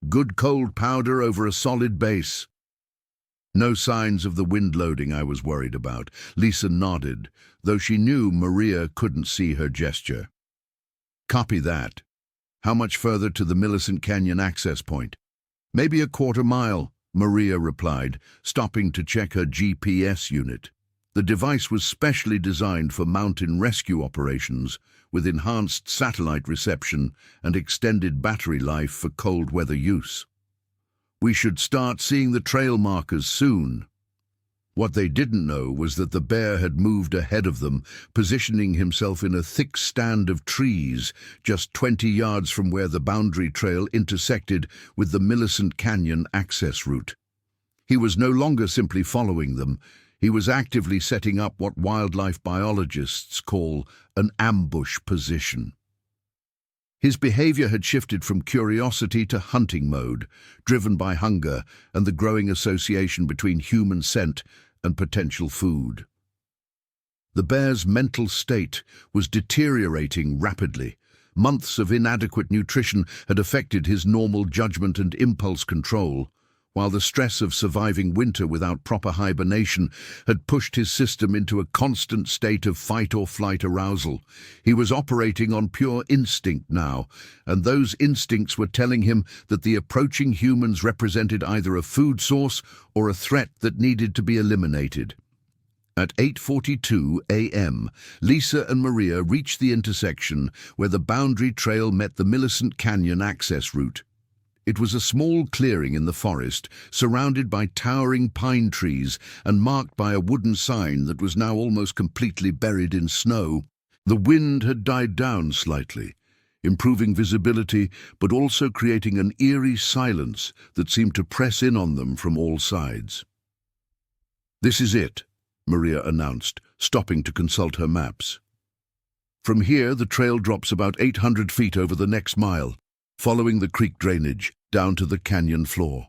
"Good cold powder over a solid base." No signs of the wind loading I was worried about. Lisa nodded, though she knew Maria couldn't see her gesture. "Copy that. How much further to the Millicent Canyon access point?" "Maybe a quarter mile," Maria replied, stopping to check her GPS unit. The device was specially designed for mountain rescue operations, with enhanced satellite reception and extended battery life for cold weather use. "We should start seeing the trail markers soon." What they didn't know was that the bear had moved ahead of them, positioning himself in a thick stand of trees just 20 yards from where the boundary trail intersected with the Millicent Canyon access route. He was no longer simply following them. He was actively setting up what wildlife biologists call an ambush position. His behavior had shifted from curiosity to hunting mode, driven by hunger and the growing association between human scent and potential food. The bear's mental state was deteriorating rapidly. Months of inadequate nutrition had affected his normal judgment and impulse control, while the stress of surviving winter without proper hibernation had pushed his system into a constant state of fight-or-flight arousal. He was operating on pure instinct now, and those instincts were telling him that the approaching humans represented either a food source or a threat that needed to be eliminated. At 8:42 a.m., Lisa and Maria reached the intersection where the boundary trail met the Millicent Canyon access route. It was a small clearing in the forest, surrounded by towering pine trees and marked by a wooden sign that was now almost completely buried in snow. The wind had died down slightly. improving visibility but also creating an eerie silence that seemed to press in on them from all sides. "This is it," Maria announced, stopping to consult her maps. "From here, the trail drops about 800 feet over the next mile, following the creek drainage down to the canyon floor."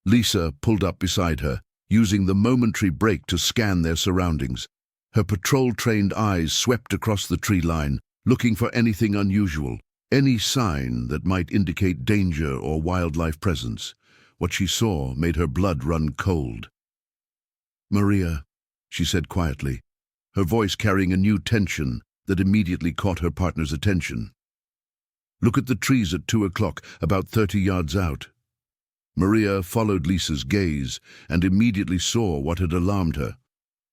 Lisa pulled up beside her, using the momentary break to scan their surroundings. Her patrol-trained eyes swept across the tree line, looking for anything unusual, any sign that might indicate danger or wildlife presence. What she saw made her blood run cold. "Maria," she said quietly, her voice carrying a new tension that immediately caught her partner's attention. "Look at the trees at 2 o'clock, about 30 yards out." Maria followed Lisa's gaze and immediately saw what had alarmed her.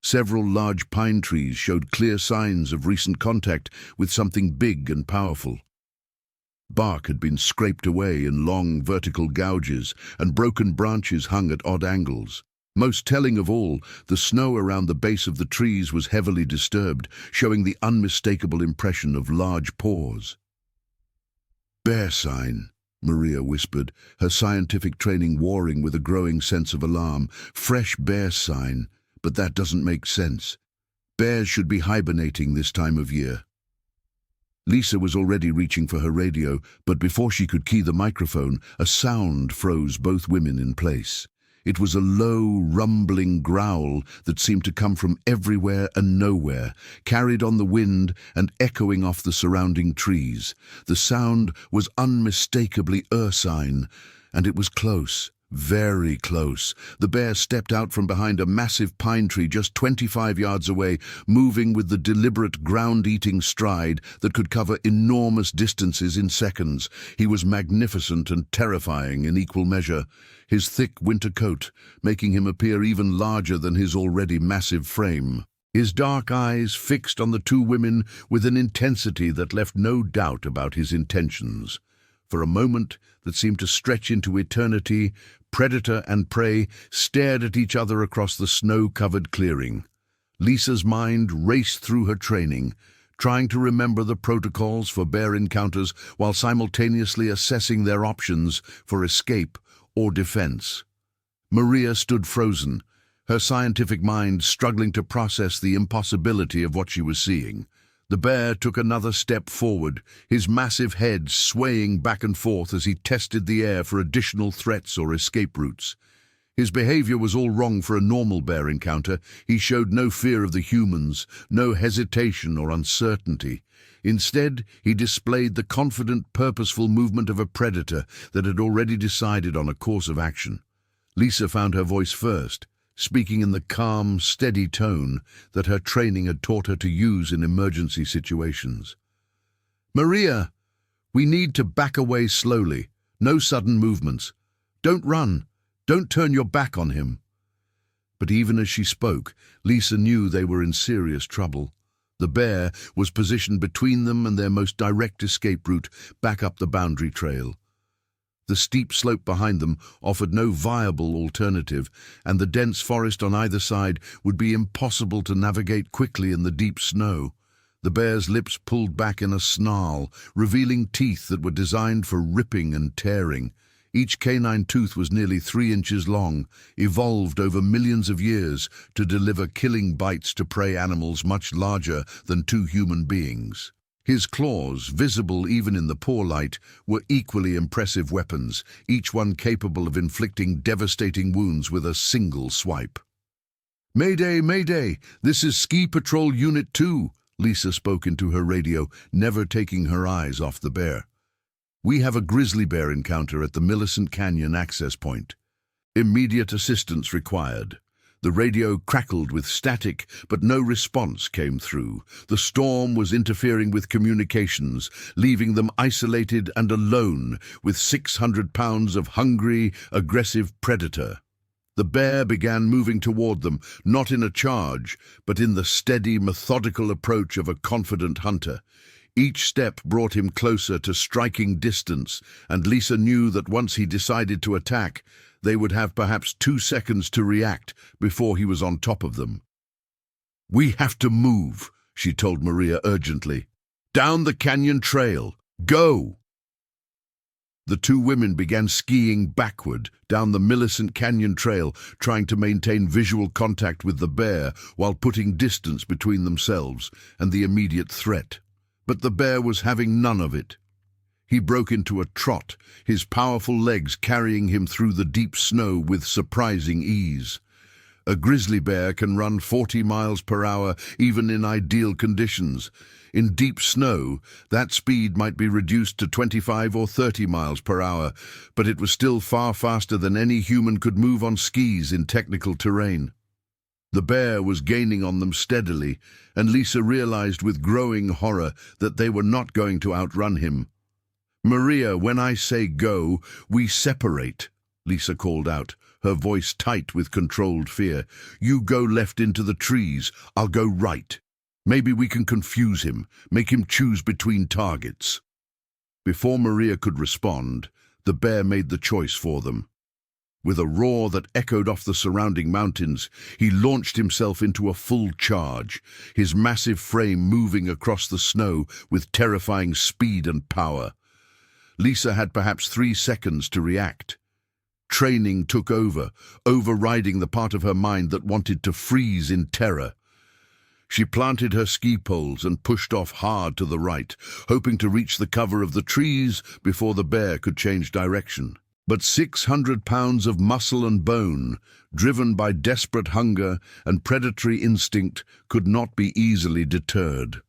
Several large pine trees showed clear signs of recent contact with something big and powerful. Bark had been scraped away in long vertical gouges, and broken branches hung at odd angles. Most telling of all, the snow around the base of the trees was heavily disturbed, showing the unmistakable impression of large paws. "Bear sign," Maria whispered, her scientific training warring with a growing sense of alarm. "Fresh bear sign, but that doesn't make sense. Bears should be hibernating this time of year." Lisa was already reaching for her radio, but before she could key the microphone, a sound froze both women in place. It was a low, rumbling growl that seemed to come from everywhere and nowhere, carried on the wind and echoing off the surrounding trees. The sound was unmistakably ursine, and it was close, very close. The bear stepped out from behind a massive pine tree just 25 yards away, moving with the deliberate ground-eating stride that could cover enormous distances in seconds. He was magnificent and terrifying in equal measure, his thick winter coat making him appear even larger than his already massive frame. His dark eyes fixed on the two women with an intensity that left no doubt about his intentions. For a moment that seemed to stretch into eternity, predator and prey stared at each other across the snow-covered clearing. Lisa's mind raced through her training, trying to remember the protocols for bear encounters while simultaneously assessing their options for escape or defense. Maria stood frozen, her scientific mind struggling to process the impossibility of what she was seeing. The bear took another step forward, his massive head swaying back and forth as he tested the air for additional threats or escape routes. His behavior was all wrong for a normal bear encounter. He showed no fear of the humans, no hesitation or uncertainty. Instead, he displayed the confident, purposeful movement of a predator that had already decided on a course of action. Lisa found her voice first, speaking in the calm, steady tone that her training had taught her to use in emergency situations. "Maria, we need to back away slowly. No sudden movements. Don't run. Don't turn your back on him." But even as she spoke, Lisa knew they were in serious trouble. The bear was positioned between them and their most direct escape route back up the boundary trail. The steep slope behind them offered no viable alternative, and the dense forest on either side would be impossible to navigate quickly in the deep snow. The bear's lips pulled back in a snarl, revealing teeth that were designed for ripping and tearing. Each canine tooth was nearly 3 inches long, evolved over millions of years to deliver killing bites to prey animals much larger than 2 human beings. His claws, visible even in the poor light, were equally impressive weapons, each one capable of inflicting devastating wounds with a single swipe. "Mayday, Mayday! This is Ski Patrol Unit 2, Lisa spoke into her radio, never taking her eyes off the bear. "We have a grizzly bear encounter at the Millicent Canyon access point. Immediate assistance required." The radio crackled with static, but no response came through. The storm was interfering with communications, leaving them isolated and alone with 600 pounds of hungry, aggressive predator. The bear began moving toward them, not in a charge, but in the steady, methodical approach of a confident hunter. Each step brought him closer to striking distance, and Lisa knew that once he decided to attack, they would have perhaps 2 seconds to react before he was on top of them. "We have to move," she told Maria urgently. "Down the canyon trail. Go! The two women began skiing backward down the Millicent Canyon Trail, trying to maintain visual contact with the bear while putting distance between themselves and the immediate threat. But the bear was having none of it. He broke into a trot, his powerful legs carrying him through the deep snow with surprising ease. A grizzly bear can run 40 miles per hour even in ideal conditions. In deep snow, that speed might be reduced to 25 or 30 miles per hour, but it was still far faster than any human could move on skis in technical terrain. The bear was gaining on them steadily, and Lisa realized with growing horror that they were not going to outrun him. "Maria, when I say go, we separate," Lisa called out, her voice tight with controlled fear. "You go left into the trees, I'll go right. Maybe we can confuse him, make him choose between targets." Before Maria could respond, the bear made the choice for them. With a roar that echoed off the surrounding mountains, he launched himself into a full charge, his massive frame moving across the snow with terrifying speed and power. Lisa had perhaps 3 seconds to react. Training took over, overriding the part of her mind that wanted to freeze in terror. She planted her ski poles and pushed off hard to the right, hoping to reach the cover of the trees before the bear could change direction. But 600 pounds of muscle and bone, driven by desperate hunger and predatory instinct, could not be easily deterred.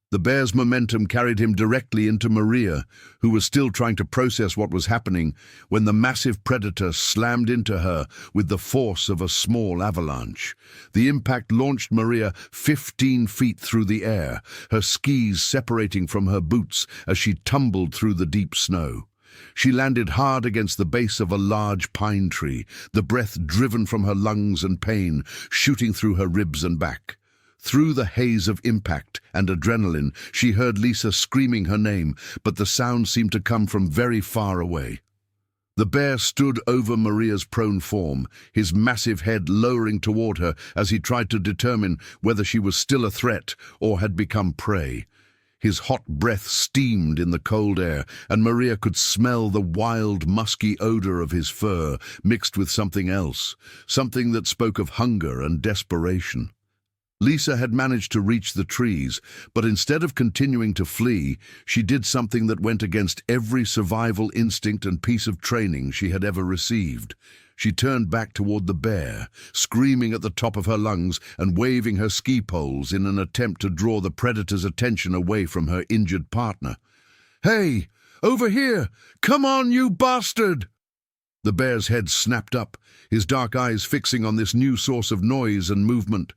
The bear's momentum carried him directly into Maria, who was still trying to process what was happening when the massive predator slammed into her with the force of a small avalanche. The impact launched Maria 15 feet through the air, her skis separating from her boots as she tumbled through the deep snow. She landed hard against the base of a large pine tree, the breath driven from her lungs and pain shooting through her ribs and back. Through the haze of impact and adrenaline, she heard Lisa screaming her name, but the sound seemed to come from very far away. The bear stood over Maria's prone form, his massive head lowering toward her as he tried to determine whether she was still a threat or had become prey. His hot breath steamed in the cold air, and Maria could smell the wild, musky odor of his fur mixed with something else, something that spoke of hunger and desperation. Lisa had managed to reach the trees, but instead of continuing to flee, she did something that went against every survival instinct and piece of training she had ever received. She turned back toward the bear, screaming at the top of her lungs and waving her ski poles in an attempt to draw the predator's attention away from her injured partner. "Hey, over here! Come on, you bastard!" The bear's head snapped up, his dark eyes fixing on this new source of noise and movement.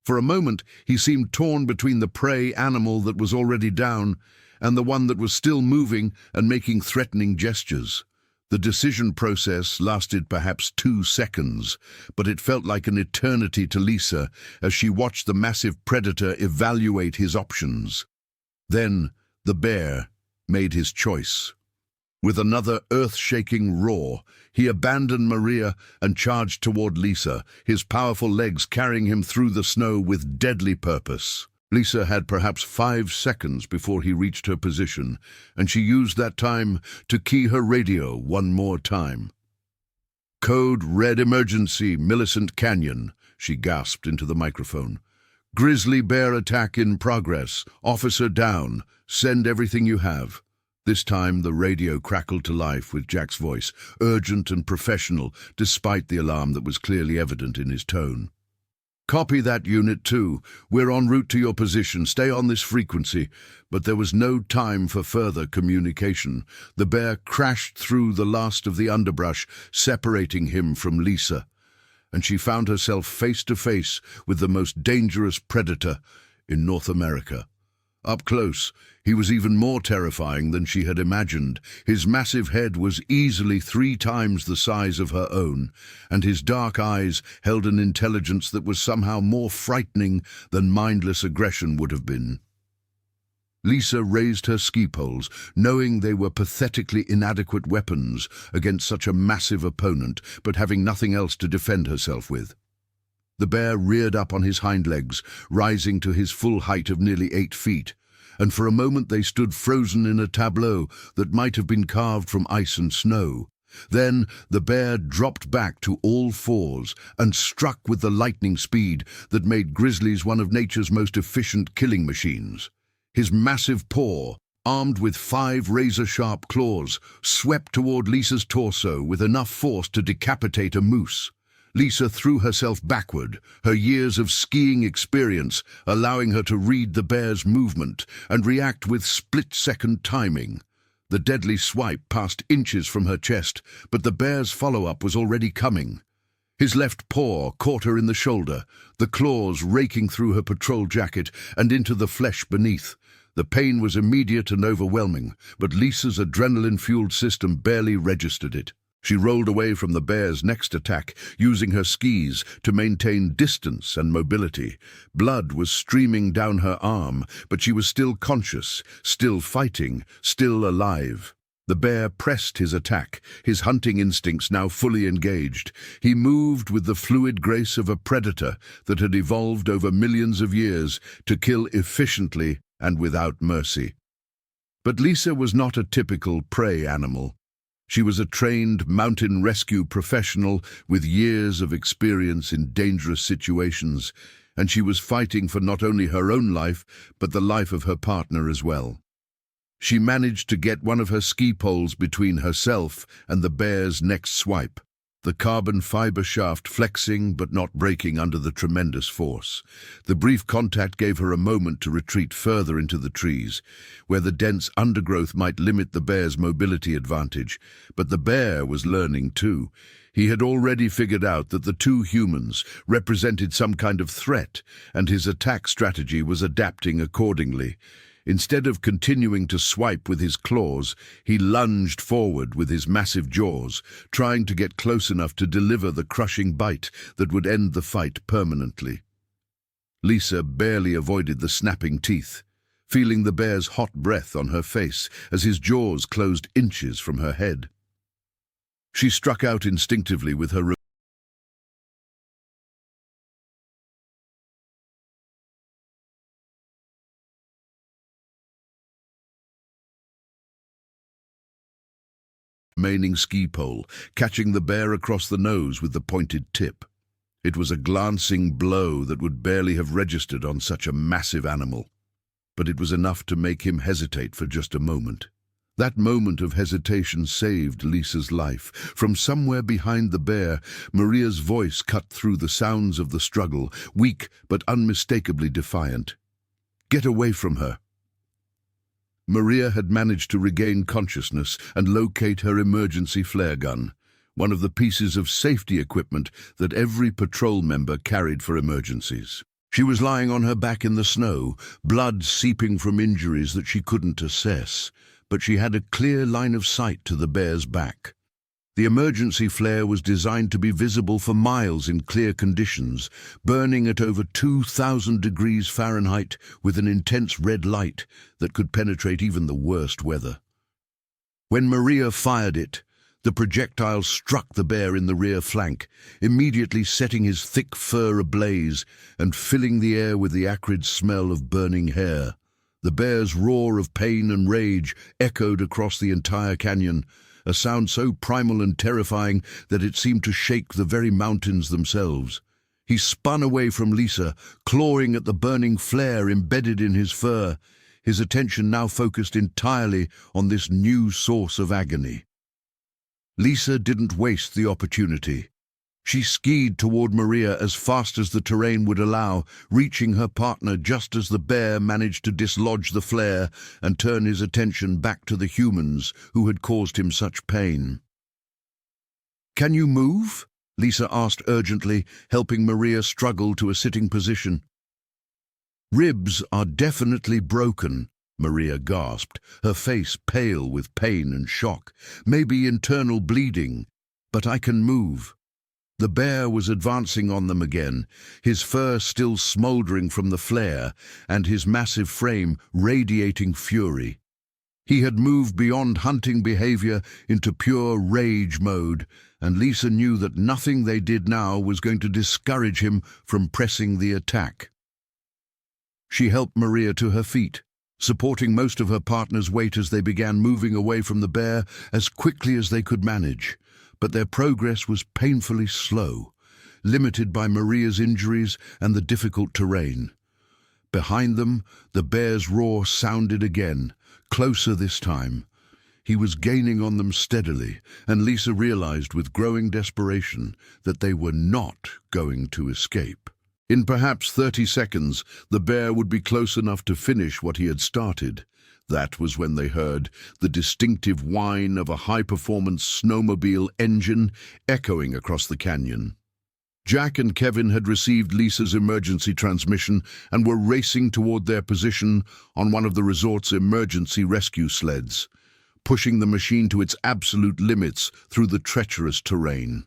For a moment, he seemed torn between the prey animal that was already down and the one that was still moving and making threatening gestures. The decision process lasted perhaps 2 seconds, but it felt like an eternity to Lisa as she watched the massive predator evaluate his options. Then the bear made his choice. With another earth-shaking roar, he abandoned Maria and charged toward Lisa, his powerful legs carrying him through the snow with deadly purpose. Lisa had perhaps 5 seconds before he reached her position, and she used that time to key her radio one more time. "Code Red Emergency, Millicent Canyon," she gasped into the microphone. "Grizzly bear attack in progress. Officer down. Send everything you have." This time the radio crackled to life with Jack's voice, urgent and professional, despite the alarm that was clearly evident in his tone. "Copy that, Unit 2. We're en route to your position. Stay on this frequency." But there was no time for further communication. The bear crashed through the last of the underbrush, separating him from Lisa, and she found herself face to face with the most dangerous predator in North America. Up close, he was even more terrifying than she had imagined. His massive head was easily 3 times the size of her own, and his dark eyes held an intelligence that was somehow more frightening than mindless aggression would have been. Lisa raised her ski poles, knowing they were pathetically inadequate weapons against such a massive opponent, but having nothing else to defend herself with. The bear reared up on his hind legs, rising to his full height of nearly 8 feet. and for a moment they stood frozen in a tableau that might have been carved from ice and snow. Then the bear dropped back to all fours and struck with the lightning speed that made grizzlies one of nature's most efficient killing machines. His massive paw, armed with 5 razor-sharp claws, swept toward Lisa's torso with enough force to decapitate a moose. Lisa threw herself backward, her years of skiing experience allowing her to read the bear's movement and react with split-second timing. The deadly swipe passed inches from her chest, but the bear's follow-up was already coming. His left paw caught her in the shoulder, the claws raking through her patrol jacket and into the flesh beneath. The pain was immediate and overwhelming, but Lisa's adrenaline-fueled system barely registered it. She rolled away from the bear's next attack, using her skis to maintain distance and mobility. Blood was streaming down her arm, but she was still conscious, still fighting, still alive. The bear pressed his attack, his hunting instincts now fully engaged. He moved with the fluid grace of a predator that had evolved over millions of years to kill efficiently and without mercy. But Lisa was not a typical prey animal. She was a trained mountain rescue professional with years of experience in dangerous situations, and she was fighting for not only her own life, but the life of her partner as well. She managed to get one of her ski poles between herself and the bear's next swipe, the carbon fiber shaft flexing but not breaking under the tremendous force. The brief contact gave her a moment to retreat further into the trees, where the dense undergrowth might limit the bear's mobility advantage. But the bear was learning too. He had already figured out that the 2 humans represented some kind of threat, and his attack strategy was adapting accordingly. Instead of continuing to swipe with his claws, he lunged forward with his massive jaws, trying to get close enough to deliver the crushing bite that would end the fight permanently. Lisa barely avoided the snapping teeth, feeling the bear's hot breath on her face as his jaws closed inches from her head. She struck out instinctively with her remaining ski pole, catching the bear across the nose with the pointed tip. It was a glancing blow that would barely have registered on such a massive animal, but it was enough to make him hesitate for just a moment. That moment of hesitation saved Lisa's life. From somewhere behind the bear, Maria's voice cut through the sounds of the struggle, weak but unmistakably defiant. "Get away from her." Maria had managed to regain consciousness and locate her emergency flare gun, one of the pieces of safety equipment that every patrol member carried for emergencies. She was lying on her back in the snow, blood seeping from injuries that she couldn't assess, but she had a clear line of sight to the bear's back. The emergency flare was designed to be visible for miles in clear conditions, burning at over 2,000 degrees Fahrenheit with an intense red light that could penetrate even the worst weather. When Maria fired it, the projectile struck the bear in the rear flank, immediately setting his thick fur ablaze and filling the air with the acrid smell of burning hair. The bear's roar of pain and rage echoed across the entire canyon, a sound so primal and terrifying that it seemed to shake the very mountains themselves. He spun away from Lisa, clawing at the burning flare embedded in his fur, his attention now focused entirely on this new source of agony. Lisa didn't waste the opportunity. She skied toward Maria as fast as the terrain would allow, reaching her partner just as the bear managed to dislodge the flare and turn his attention back to the humans who had caused him such pain. "Can you move?" Lisa asked urgently, helping Maria struggle to a sitting position. "Ribs are definitely broken," Maria gasped, her face pale with pain and shock. "Maybe internal bleeding, but I can move." The bear was advancing on them again, his fur still smoldering from the flare and his massive frame radiating fury. He had moved beyond hunting behavior into pure rage mode, and Lisa knew that nothing they did now was going to discourage him from pressing the attack. She helped Maria to her feet, supporting most of her partner's weight as they began moving away from the bear as quickly as they could manage. But their progress was painfully slow, limited by Maria's injuries and the difficult terrain. Behind them, the bear's roar sounded again, closer this time. He was gaining on them steadily, and Lisa realized with growing desperation that they were not going to escape. In perhaps 30 seconds, the bear would be close enough to finish what he had started. That was when they heard the distinctive whine of a high-performance snowmobile engine echoing across the canyon. Jack and Kevin had received Lisa's emergency transmission and were racing toward their position on one of the resort's emergency rescue sleds, pushing the machine to its absolute limits through the treacherous terrain.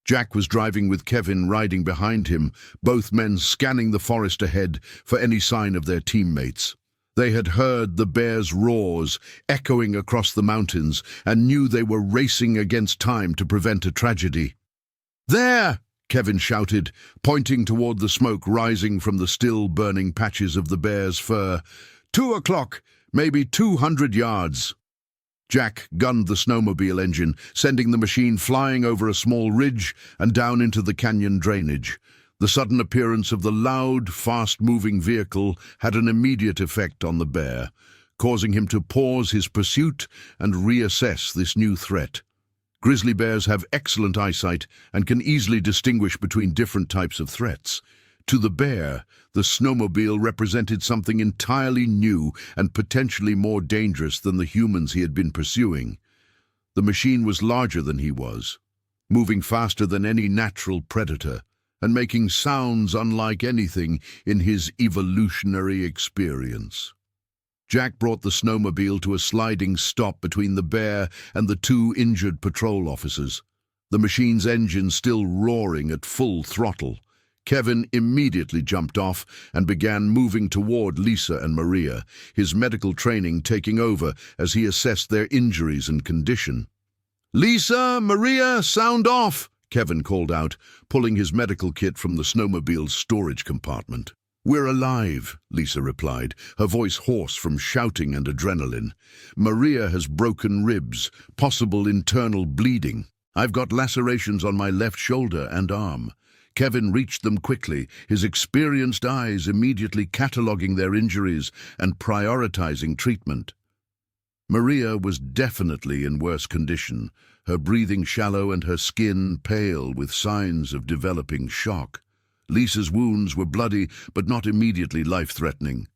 Jack was driving with Kevin riding behind him, both men scanning the forest ahead for any sign of their teammates. They had heard the bear's roars echoing across the mountains and knew they were racing against time to prevent a tragedy. "There!" Kevin shouted, pointing toward the smoke rising from the still burning patches of the bear's fur. 2 o'clock, maybe 200 yards. Jack gunned the snowmobile engine, sending the machine flying over a small ridge and down into the canyon drainage. The sudden appearance of the loud, fast-moving vehicle had an immediate effect on the bear, causing him to pause his pursuit and reassess this new threat. Grizzly bears have excellent eyesight and can easily distinguish between different types of threats. To the bear, the snowmobile represented something entirely new and potentially more dangerous than the humans he had been pursuing. The machine was larger than he was, moving faster than any natural predator, and making sounds unlike anything in his evolutionary experience. Jack brought the snowmobile to a sliding stop between the bear and the 2 injured patrol officers, the machine's engine still roaring at full throttle. Kevin immediately jumped off and began moving toward Lisa and Maria, his medical training taking over as he assessed their injuries and condition. "Lisa, Maria, sound off!" Kevin called out, pulling his medical kit from the snowmobile's storage compartment. "We're alive," Lisa replied, her voice hoarse from shouting and adrenaline. "Maria has broken ribs, possible internal bleeding. I've got lacerations on my left shoulder and arm." Kevin reached them quickly, his experienced eyes immediately cataloging their injuries and prioritizing treatment. Maria was definitely in worse condition, her breathing shallow and her skin pale with signs of developing shock. Lisa's wounds were bloody but not immediately life-threatening.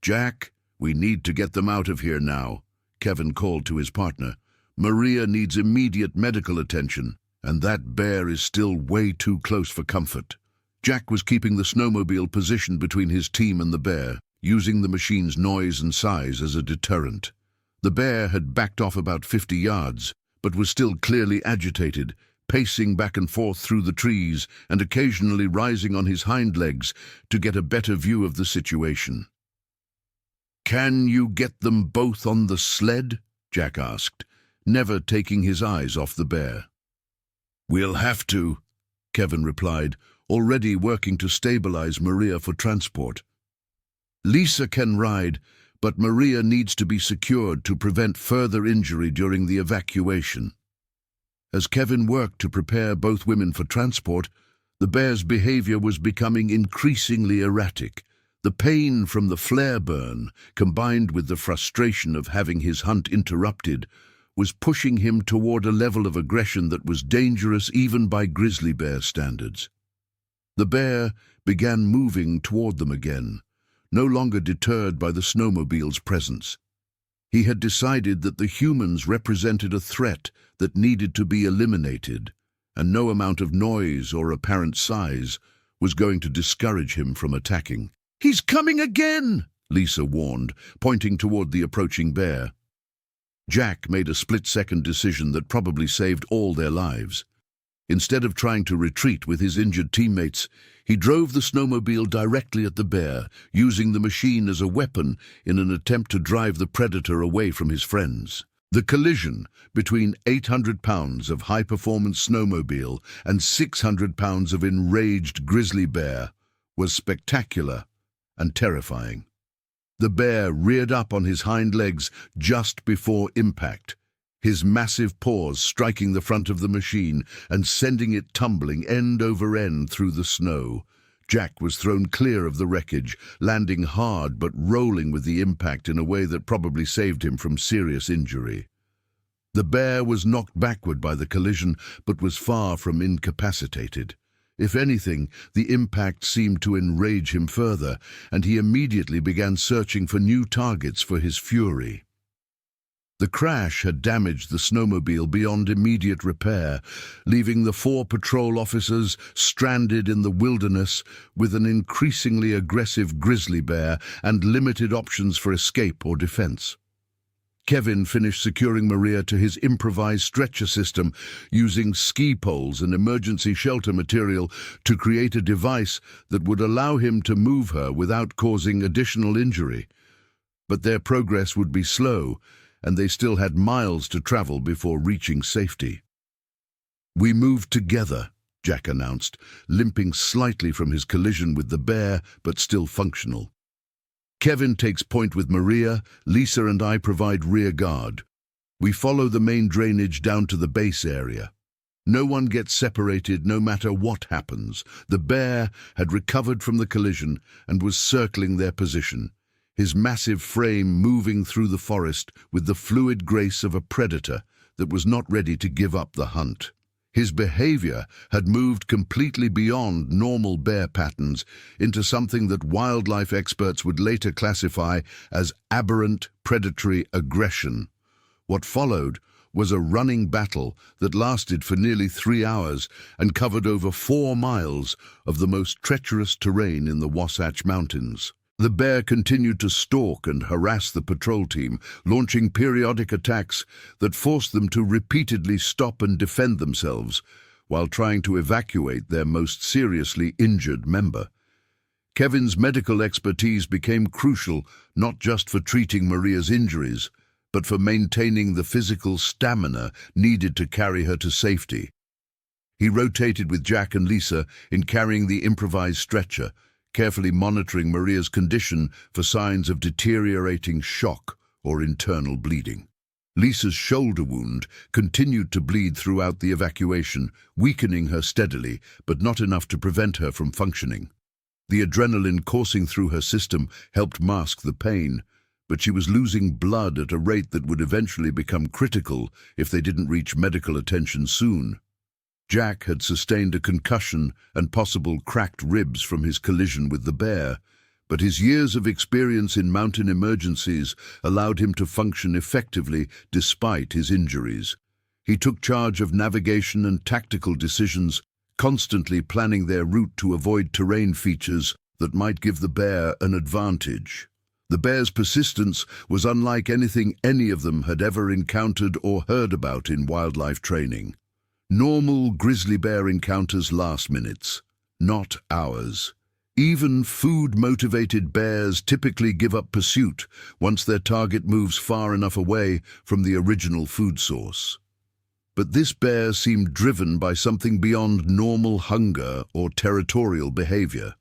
"Jack, we need to get them out of here now," Kevin called to his partner. "Maria needs immediate medical attention, and that bear is still way too close for comfort." Jack was keeping the snowmobile positioned between his team and the bear, using the machine's noise and size as a deterrent. The bear had backed off about 50 yards, but was still clearly agitated, pacing back and forth through the trees and occasionally rising on his hind legs to get a better view of the situation. "Can you get them both on the sled?" Jack asked, never taking his eyes off the bear. "We'll have to," Kevin replied, already working to stabilize Maria for transport. "Lisa can ride, but Maria needs to be secured to prevent further injury during the evacuation." As Kevin worked to prepare both women for transport, the bear's behavior was becoming increasingly erratic. The pain from the flare burn, combined with the frustration of having his hunt interrupted, was pushing him toward a level of aggression that was dangerous even by grizzly bear standards. The bear began moving toward them again, no longer deterred by the snowmobile's presence. He had decided that the humans represented a threat that needed to be eliminated, and no amount of noise or apparent size was going to discourage him from attacking. "He's coming again!" Lisa warned, pointing toward the approaching bear. Jack made a split-second decision that probably saved all their lives. Instead of trying to retreat with his injured teammates, he drove the snowmobile directly at the bear, using the machine as a weapon in an attempt to drive the predator away from his friends. The collision between 800 pounds of high-performance snowmobile and 600 pounds of enraged grizzly bear was spectacular and terrifying. The bear reared up on his hind legs just before impact, his massive paws striking the front of the machine and sending it tumbling end over end through the snow. Jack was thrown clear of the wreckage, landing hard but rolling with the impact in a way that probably saved him from serious injury. The bear was knocked backward by the collision, but was far from incapacitated. If anything, the impact seemed to enrage him further, and he immediately began searching for new targets for his fury. The crash had damaged the snowmobile beyond immediate repair, leaving the 4 patrol officers stranded in the wilderness with an increasingly aggressive grizzly bear and limited options for escape or defense. Kevin finished securing Maria to his improvised stretcher system using ski poles and emergency shelter material to create a device that would allow him to move her without causing additional injury. But their progress would be slow, and they still had miles to travel before reaching safety. "We moved together," Jack announced, limping slightly from his collision with the bear, but still functional. "Kevin takes point with Maria, Lisa and I provide rear guard. We follow the main drainage down to the base area. No one gets separated no matter what happens." The bear had recovered from the collision and was circling their position, his massive frame moving through the forest with the fluid grace of a predator that was not ready to give up the hunt. His behavior had moved completely beyond normal bear patterns into something that wildlife experts would later classify as aberrant predatory aggression. What followed was a running battle that lasted for nearly 3 hours and covered over 4 miles of the most treacherous terrain in the Wasatch Mountains. The bear continued to stalk and harass the patrol team, launching periodic attacks that forced them to repeatedly stop and defend themselves while trying to evacuate their most seriously injured member. Kevin's medical expertise became crucial not just for treating Maria's injuries, but for maintaining the physical stamina needed to carry her to safety. He rotated with Jack and Lisa in carrying the improvised stretcher, carefully monitoring Maria's condition for signs of deteriorating shock or internal bleeding. Lisa's shoulder wound continued to bleed throughout the evacuation, weakening her steadily, but not enough to prevent her from functioning. The adrenaline coursing through her system helped mask the pain, but she was losing blood at a rate that would eventually become critical if they didn't reach medical attention soon. Jack had sustained a concussion and possible cracked ribs from his collision with the bear, but his years of experience in mountain emergencies allowed him to function effectively despite his injuries. He took charge of navigation and tactical decisions, constantly planning their route to avoid terrain features that might give the bear an advantage. The bear's persistence was unlike anything any of them had ever encountered or heard about in wildlife training. Normal grizzly bear encounters last minutes, not hours. Even food-motivated bears typically give up pursuit once their target moves far enough away from the original food source. But this bear seemed driven by something beyond normal hunger or territorial behavior.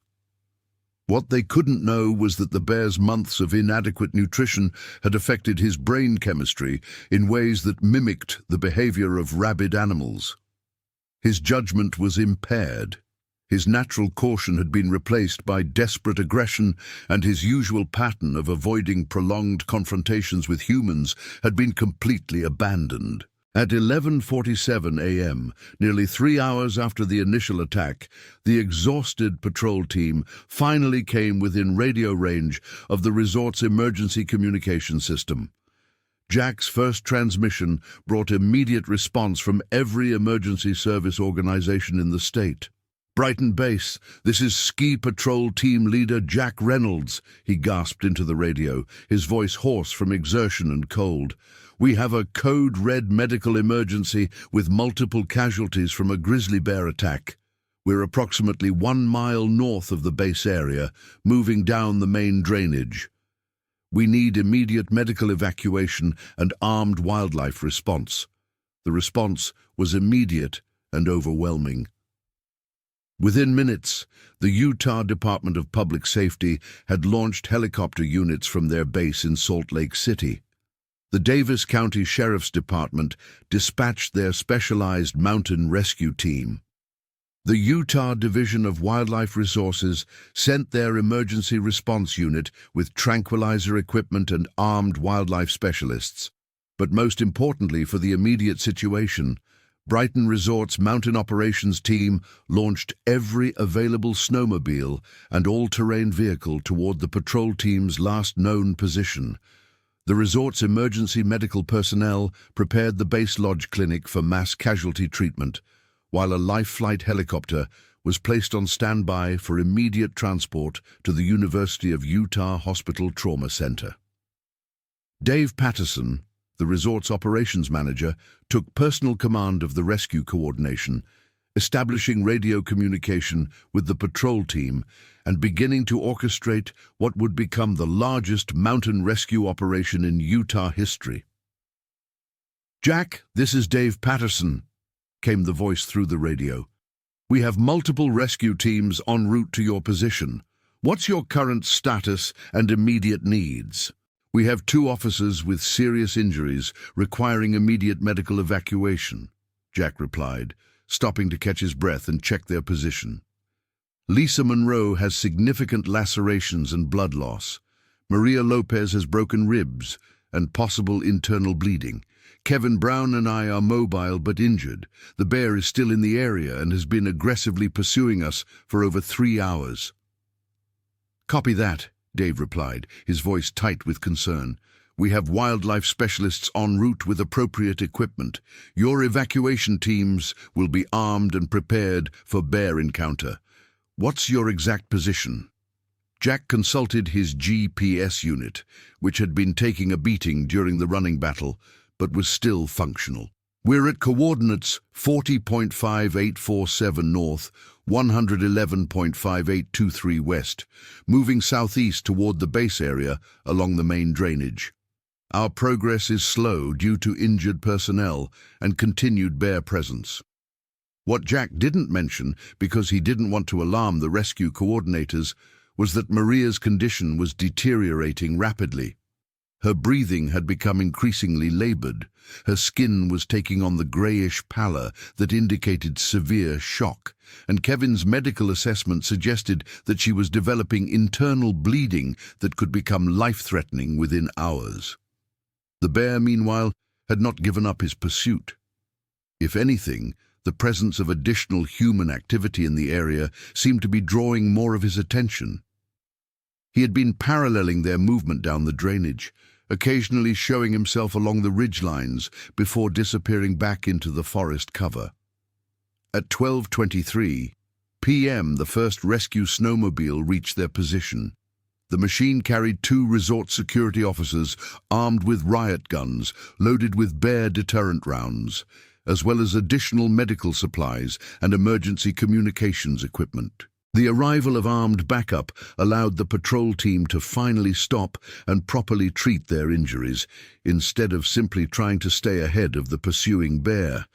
What they couldn't know was that the bear's months of inadequate nutrition had affected his brain chemistry in ways that mimicked the behavior of rabid animals. His judgment was impaired. His natural caution had been replaced by desperate aggression, and his usual pattern of avoiding prolonged confrontations with humans had been completely abandoned. At 11:47 a.m., nearly 3 hours after the initial attack, the exhausted patrol team finally came within radio range of the resort's emergency communication system. Jack's first transmission brought immediate response from every emergency service organization in the state. "Brighton Base, this is Ski Patrol Team Leader Jack Reynolds," he gasped into the radio, his voice hoarse from exertion and cold. "We have a code red medical emergency with multiple casualties from a grizzly bear attack. We're approximately 1 mile north of the base area, moving down the main drainage. We need immediate medical evacuation and armed wildlife response." The response was immediate and overwhelming. Within minutes, the Utah Department of Public Safety had launched helicopter units from their base in Salt Lake City. The Davis County Sheriff's Department dispatched their specialized mountain rescue team. The Utah Division of Wildlife Resources sent their emergency response unit with tranquilizer equipment and armed wildlife specialists. But most importantly for the immediate situation, Brighton Resort's mountain operations team launched every available snowmobile and all-terrain vehicle toward the patrol team's last known position. The resort's emergency medical personnel prepared the base lodge clinic for mass casualty treatment, while a life flight helicopter was placed on standby for immediate transport to the University of Utah Hospital Trauma Center. Dave Patterson, the resort's operations manager, took personal command of the rescue coordination, establishing radio communication with the patrol team and beginning to orchestrate what would become the largest mountain rescue operation in Utah history. "Jack, this is Dave Patterson," came the voice through the radio. "We have multiple rescue teams en route to your position. What's your current status and immediate needs?" "We have 2 officers with serious injuries requiring immediate medical evacuation," Jack replied, stopping to catch his breath and check their position. "Lisa Monroe has significant lacerations and blood loss. Maria Lopez has broken ribs and possible internal bleeding. Kevin Brown and I are mobile but injured. The bear is still in the area and has been aggressively pursuing us for over 3 hours." "Copy that," Dave replied, his voice tight with concern. "We have wildlife specialists en route with appropriate equipment. Your evacuation teams will be armed and prepared for bear encounter. What's your exact position?" Jack consulted his GPS unit, which had been taking a beating during the running battle, but was still functional. "We're at coordinates 40.5847 north, 111.5823 west, moving southeast toward the base area along the main drainage. Our progress is slow due to injured personnel and continued bear presence." What Jack didn't mention, because he didn't want to alarm the rescue coordinators, was that Maria's condition was deteriorating rapidly. Her breathing had become increasingly labored. Her skin was taking on the grayish pallor that indicated severe shock, and Kevin's medical assessment suggested that she was developing internal bleeding that could become life-threatening within hours. The bear, meanwhile, had not given up his pursuit. If anything, the presence of additional human activity in the area seemed to be drawing more of his attention. He had been paralleling their movement down the drainage, occasionally showing himself along the ridgelines before disappearing back into the forest cover. At 12:23 p.m., the first rescue snowmobile reached their position. The machine carried 2 resort security officers armed with riot guns, loaded with bear deterrent rounds, as well as additional medical supplies and emergency communications equipment. The arrival of armed backup allowed the patrol team to finally stop and properly treat their injuries, instead of simply trying to stay ahead of the pursuing bear.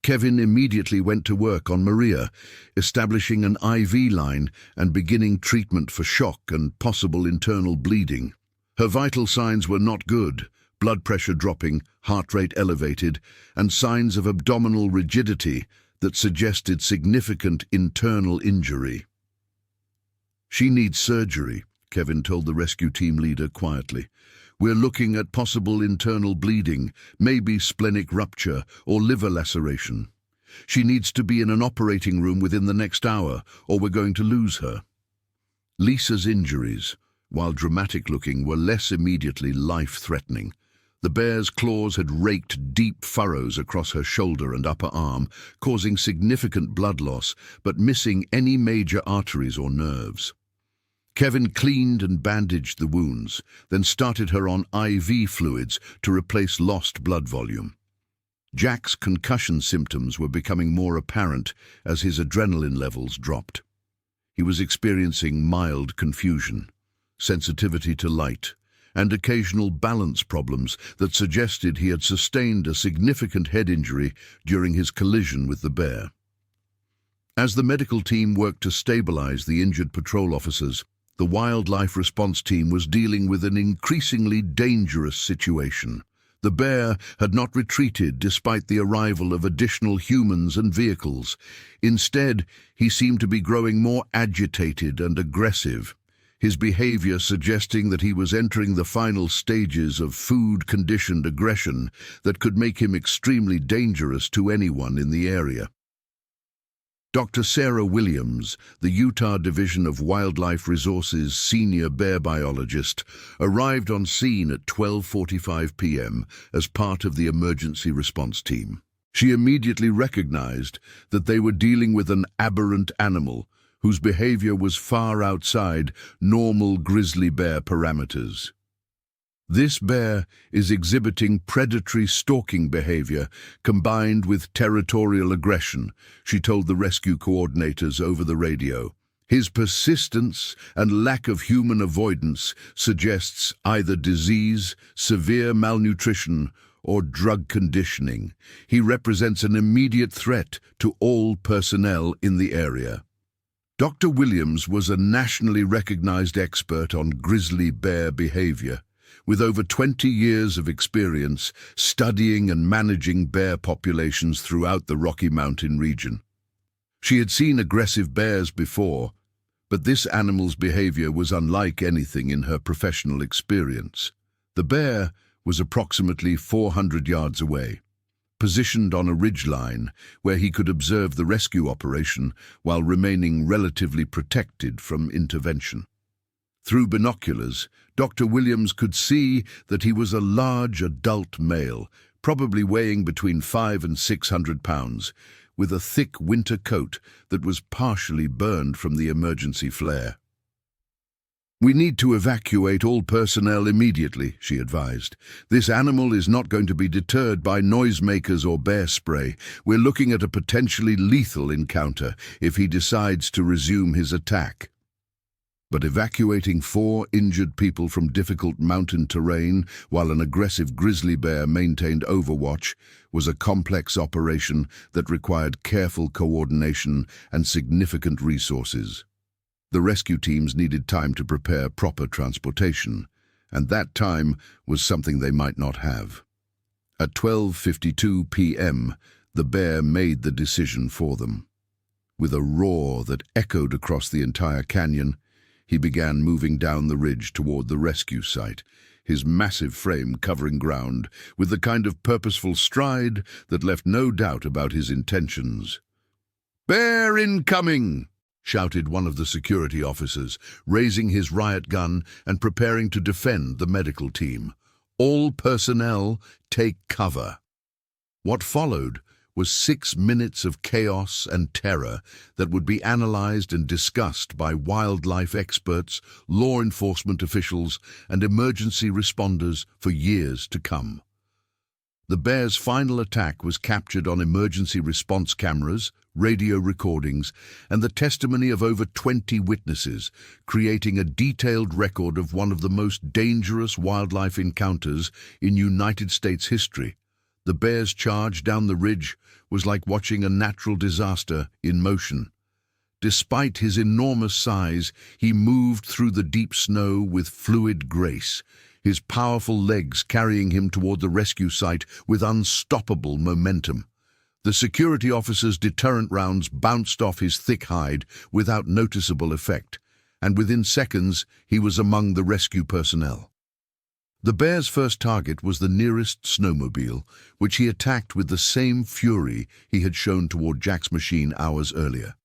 Kevin immediately went to work on Maria, establishing an IV line and beginning treatment for shock and possible internal bleeding. Her vital signs were not good: blood pressure dropping, heart rate elevated, and signs of abdominal rigidity that suggested significant internal injury. "She needs surgery," Kevin told the rescue team leader quietly. "We're looking at possible internal bleeding, maybe splenic rupture or liver laceration. She needs to be in an operating room within the next hour, or we're going to lose her." Lisa's injuries, while dramatic-looking, were less immediately life-threatening. The bear's claws had raked deep furrows across her shoulder and upper arm, causing significant blood loss, but missing any major arteries or nerves. Kevin cleaned and bandaged the wounds, then started her on IV fluids to replace lost blood volume. Jack's concussion symptoms were becoming more apparent as his adrenaline levels dropped. He was experiencing mild confusion, sensitivity to light, and occasional balance problems that suggested he had sustained a significant head injury during his collision with the bear. As the medical team worked to stabilize the injured patrol officers, the wildlife response team was dealing with an increasingly dangerous situation. The bear had not retreated despite the arrival of additional humans and vehicles. Instead, he seemed to be growing more agitated and aggressive, his behavior suggesting that he was entering the final stages of food-conditioned aggression that could make him extremely dangerous to anyone in the area. Dr. Sarah Williams, the Utah Division of Wildlife Resources senior bear biologist, arrived on scene at 12:45 p.m. as part of the emergency response team. She immediately recognized that they were dealing with an aberrant animal whose behavior was far outside normal grizzly bear parameters. This bear is exhibiting predatory stalking behavior combined with territorial aggression, she told the rescue coordinators over the radio. His persistence and lack of human avoidance suggests either disease, severe malnutrition, or drug conditioning. He represents an immediate threat to all personnel in the area. Dr. Williams was a nationally recognized expert on grizzly bear behavior, with over 20 years of experience studying and managing bear populations throughout the Rocky Mountain region. She had seen aggressive bears before, but this animal's behavior was unlike anything in her professional experience. The bear was approximately 400 yards away, positioned on a ridgeline where he could observe the rescue operation while remaining relatively protected from intervention. Through binoculars, Dr. Williams could see that he was a large adult male, probably weighing between 500 and 600 pounds, with a thick winter coat that was partially burned from the emergency flare. "We need to evacuate all personnel immediately," she advised. "This animal is not going to be deterred by noisemakers or bear spray. We're looking at a potentially lethal encounter if he decides to resume his attack." But evacuating 4 injured people from difficult mountain terrain while an aggressive grizzly bear maintained overwatch was a complex operation that required careful coordination and significant resources. The rescue teams needed time to prepare proper transportation, and that time was something they might not have. At 12:52 p.m., the bear made the decision for them. With a roar that echoed across the entire canyon, he began moving down the ridge toward the rescue site, his massive frame covering ground with the kind of purposeful stride that left no doubt about his intentions. "Bear incoming!" shouted one of the security officers, raising his riot gun and preparing to defend the medical team. "All personnel, take cover." What followed was 6 minutes of chaos and terror that would be analyzed and discussed by wildlife experts, law enforcement officials, and emergency responders for years to come. The bear's final attack was captured on emergency response cameras, radio recordings, and the testimony of over 20 witnesses, creating a detailed record of one of the most dangerous wildlife encounters in United States history. The bear's charge down the ridge was like watching a natural disaster in motion. Despite his enormous size, he moved through the deep snow with fluid grace, his powerful legs carrying him toward the rescue site with unstoppable momentum. The security officer's deterrent rounds bounced off his thick hide without noticeable effect, and within seconds he was among the rescue personnel. The bear's first target was the nearest snowmobile, which he attacked with the same fury he had shown toward Jack's machine hours earlier.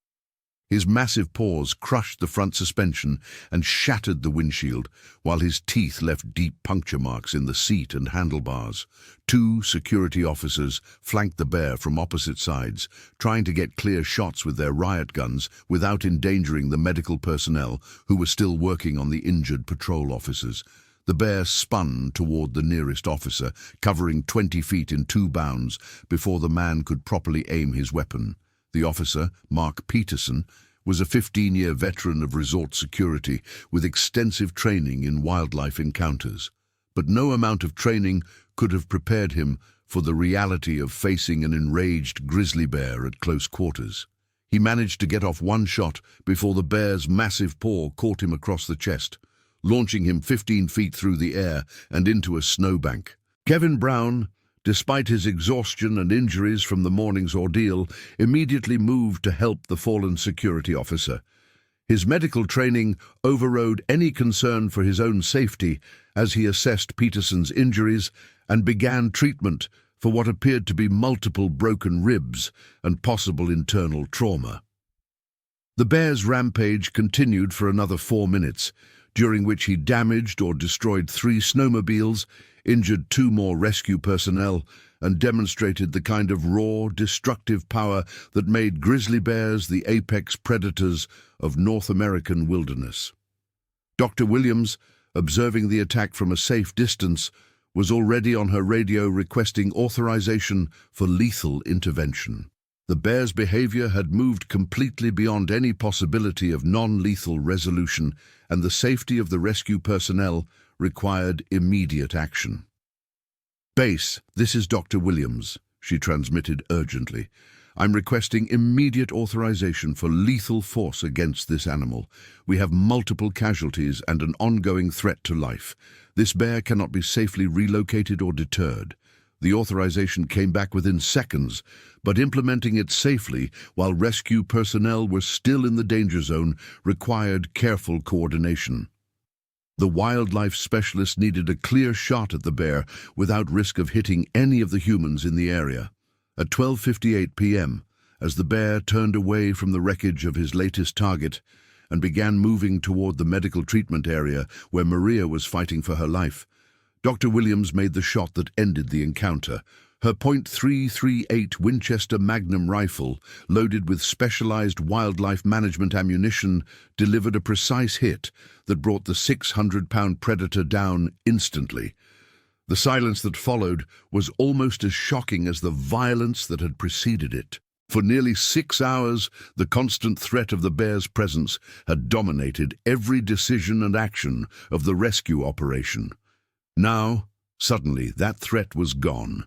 His massive paws crushed the front suspension and shattered the windshield, while his teeth left deep puncture marks in the seat and handlebars. 2 security officers flanked the bear from opposite sides, trying to get clear shots with their riot guns without endangering the medical personnel who were still working on the injured patrol officers. The bear spun toward the nearest officer, covering 20 feet in 2 bounds before the man could properly aim his weapon. The officer, Mark Peterson, was a 15-year veteran of resort security with extensive training in wildlife encounters. But no amount of training could have prepared him for the reality of facing an enraged grizzly bear at close quarters. He managed to get off one shot before the bear's massive paw caught him across the chest, launching him 15 feet through the air and into a snowbank. Kevin Brown, despite his exhaustion and injuries from the morning's ordeal, immediately moved to help the fallen security officer. His medical training overrode any concern for his own safety as he assessed Peterson's injuries and began treatment for what appeared to be multiple broken ribs and possible internal trauma. The bear's rampage continued for another 4 minutes, during which he damaged or destroyed 3 snowmobiles, injured 2 more rescue personnel, and demonstrated the kind of raw, destructive power that made grizzly bears the apex predators of North American wilderness. Dr. Williams, observing the attack from a safe distance, was already on her radio requesting authorization for lethal intervention. The bear's behavior had moved completely beyond any possibility of non-lethal resolution, and the safety of the rescue personnel required immediate action. "Base, this is Dr. Williams," she transmitted urgently. "I'm requesting immediate authorization for lethal force against this animal. We have multiple casualties and an ongoing threat to life. This bear cannot be safely relocated or deterred." The authorization came back within seconds, but implementing it safely while rescue personnel were still in the danger zone required careful coordination. The wildlife specialist needed a clear shot at the bear without risk of hitting any of the humans in the area. At 12:58 p.m., as the bear turned away from the wreckage of his latest target and began moving toward the medical treatment area where Maria was fighting for her life, Dr. Williams made the shot that ended the encounter. Her .338 Winchester Magnum rifle, loaded with specialized wildlife management ammunition, delivered a precise hit that brought the 600-pound predator down instantly. The silence that followed was almost as shocking as the violence that had preceded it. For nearly 6 hours, the constant threat of the bear's presence had dominated every decision and action of the rescue operation. Now, suddenly, that threat was gone,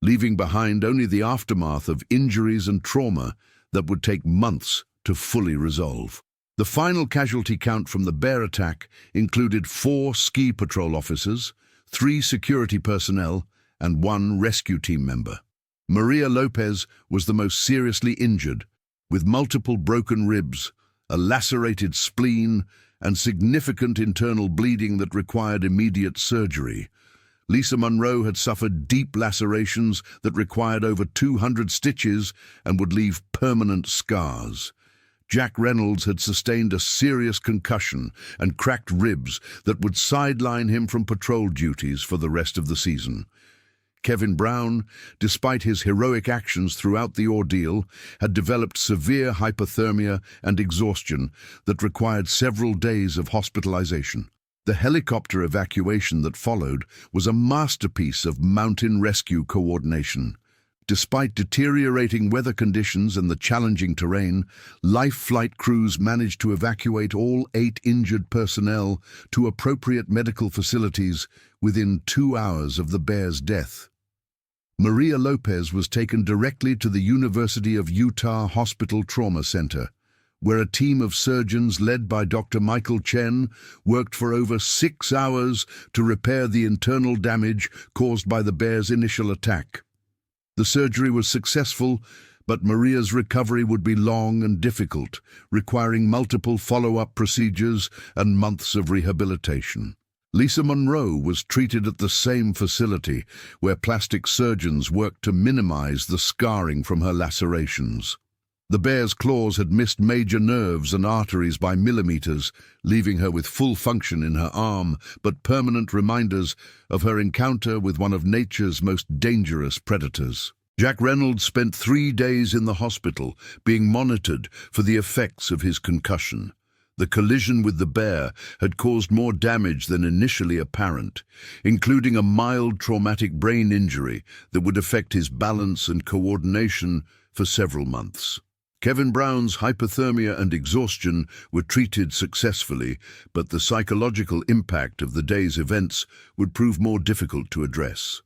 leaving behind only the aftermath of injuries and trauma that would take months to fully resolve. The final casualty count from the bear attack included 4 ski patrol officers, 3 security personnel, and 1 rescue team member. Maria Lopez was the most seriously injured, with multiple broken ribs, a lacerated spleen, and significant internal bleeding that required immediate surgery. Lisa Monroe had suffered deep lacerations that required over 200 stitches and would leave permanent scars. Jack Reynolds had sustained a serious concussion and cracked ribs that would sideline him from patrol duties for the rest of the season. Kevin Brown, despite his heroic actions throughout the ordeal, had developed severe hypothermia and exhaustion that required several days of hospitalization. The helicopter evacuation that followed was a masterpiece of mountain rescue coordination. Despite deteriorating weather conditions and the challenging terrain, life flight crews managed to evacuate all 8 injured personnel to appropriate medical facilities within 2 hours of the bear's death. Maria Lopez was taken directly to the University of Utah Hospital Trauma Center, where a team of surgeons led by Dr. Michael Chen worked for over 6 hours to repair the internal damage caused by the bear's initial attack. The surgery was successful, but Maria's recovery would be long and difficult, requiring multiple follow-up procedures and months of rehabilitation. Lisa Monroe was treated at the same facility, where plastic surgeons worked to minimize the scarring from her lacerations. The bear's claws had missed major nerves and arteries by millimeters, leaving her with full function in her arm, but permanent reminders of her encounter with one of nature's most dangerous predators. Jack Reynolds spent 3 days in the hospital, being monitored for the effects of his concussion. The collision with the bear had caused more damage than initially apparent, including a mild traumatic brain injury that would affect his balance and coordination for several months. Kevin Brown's hypothermia and exhaustion were treated successfully, but the psychological impact of the day's events would prove more difficult to address.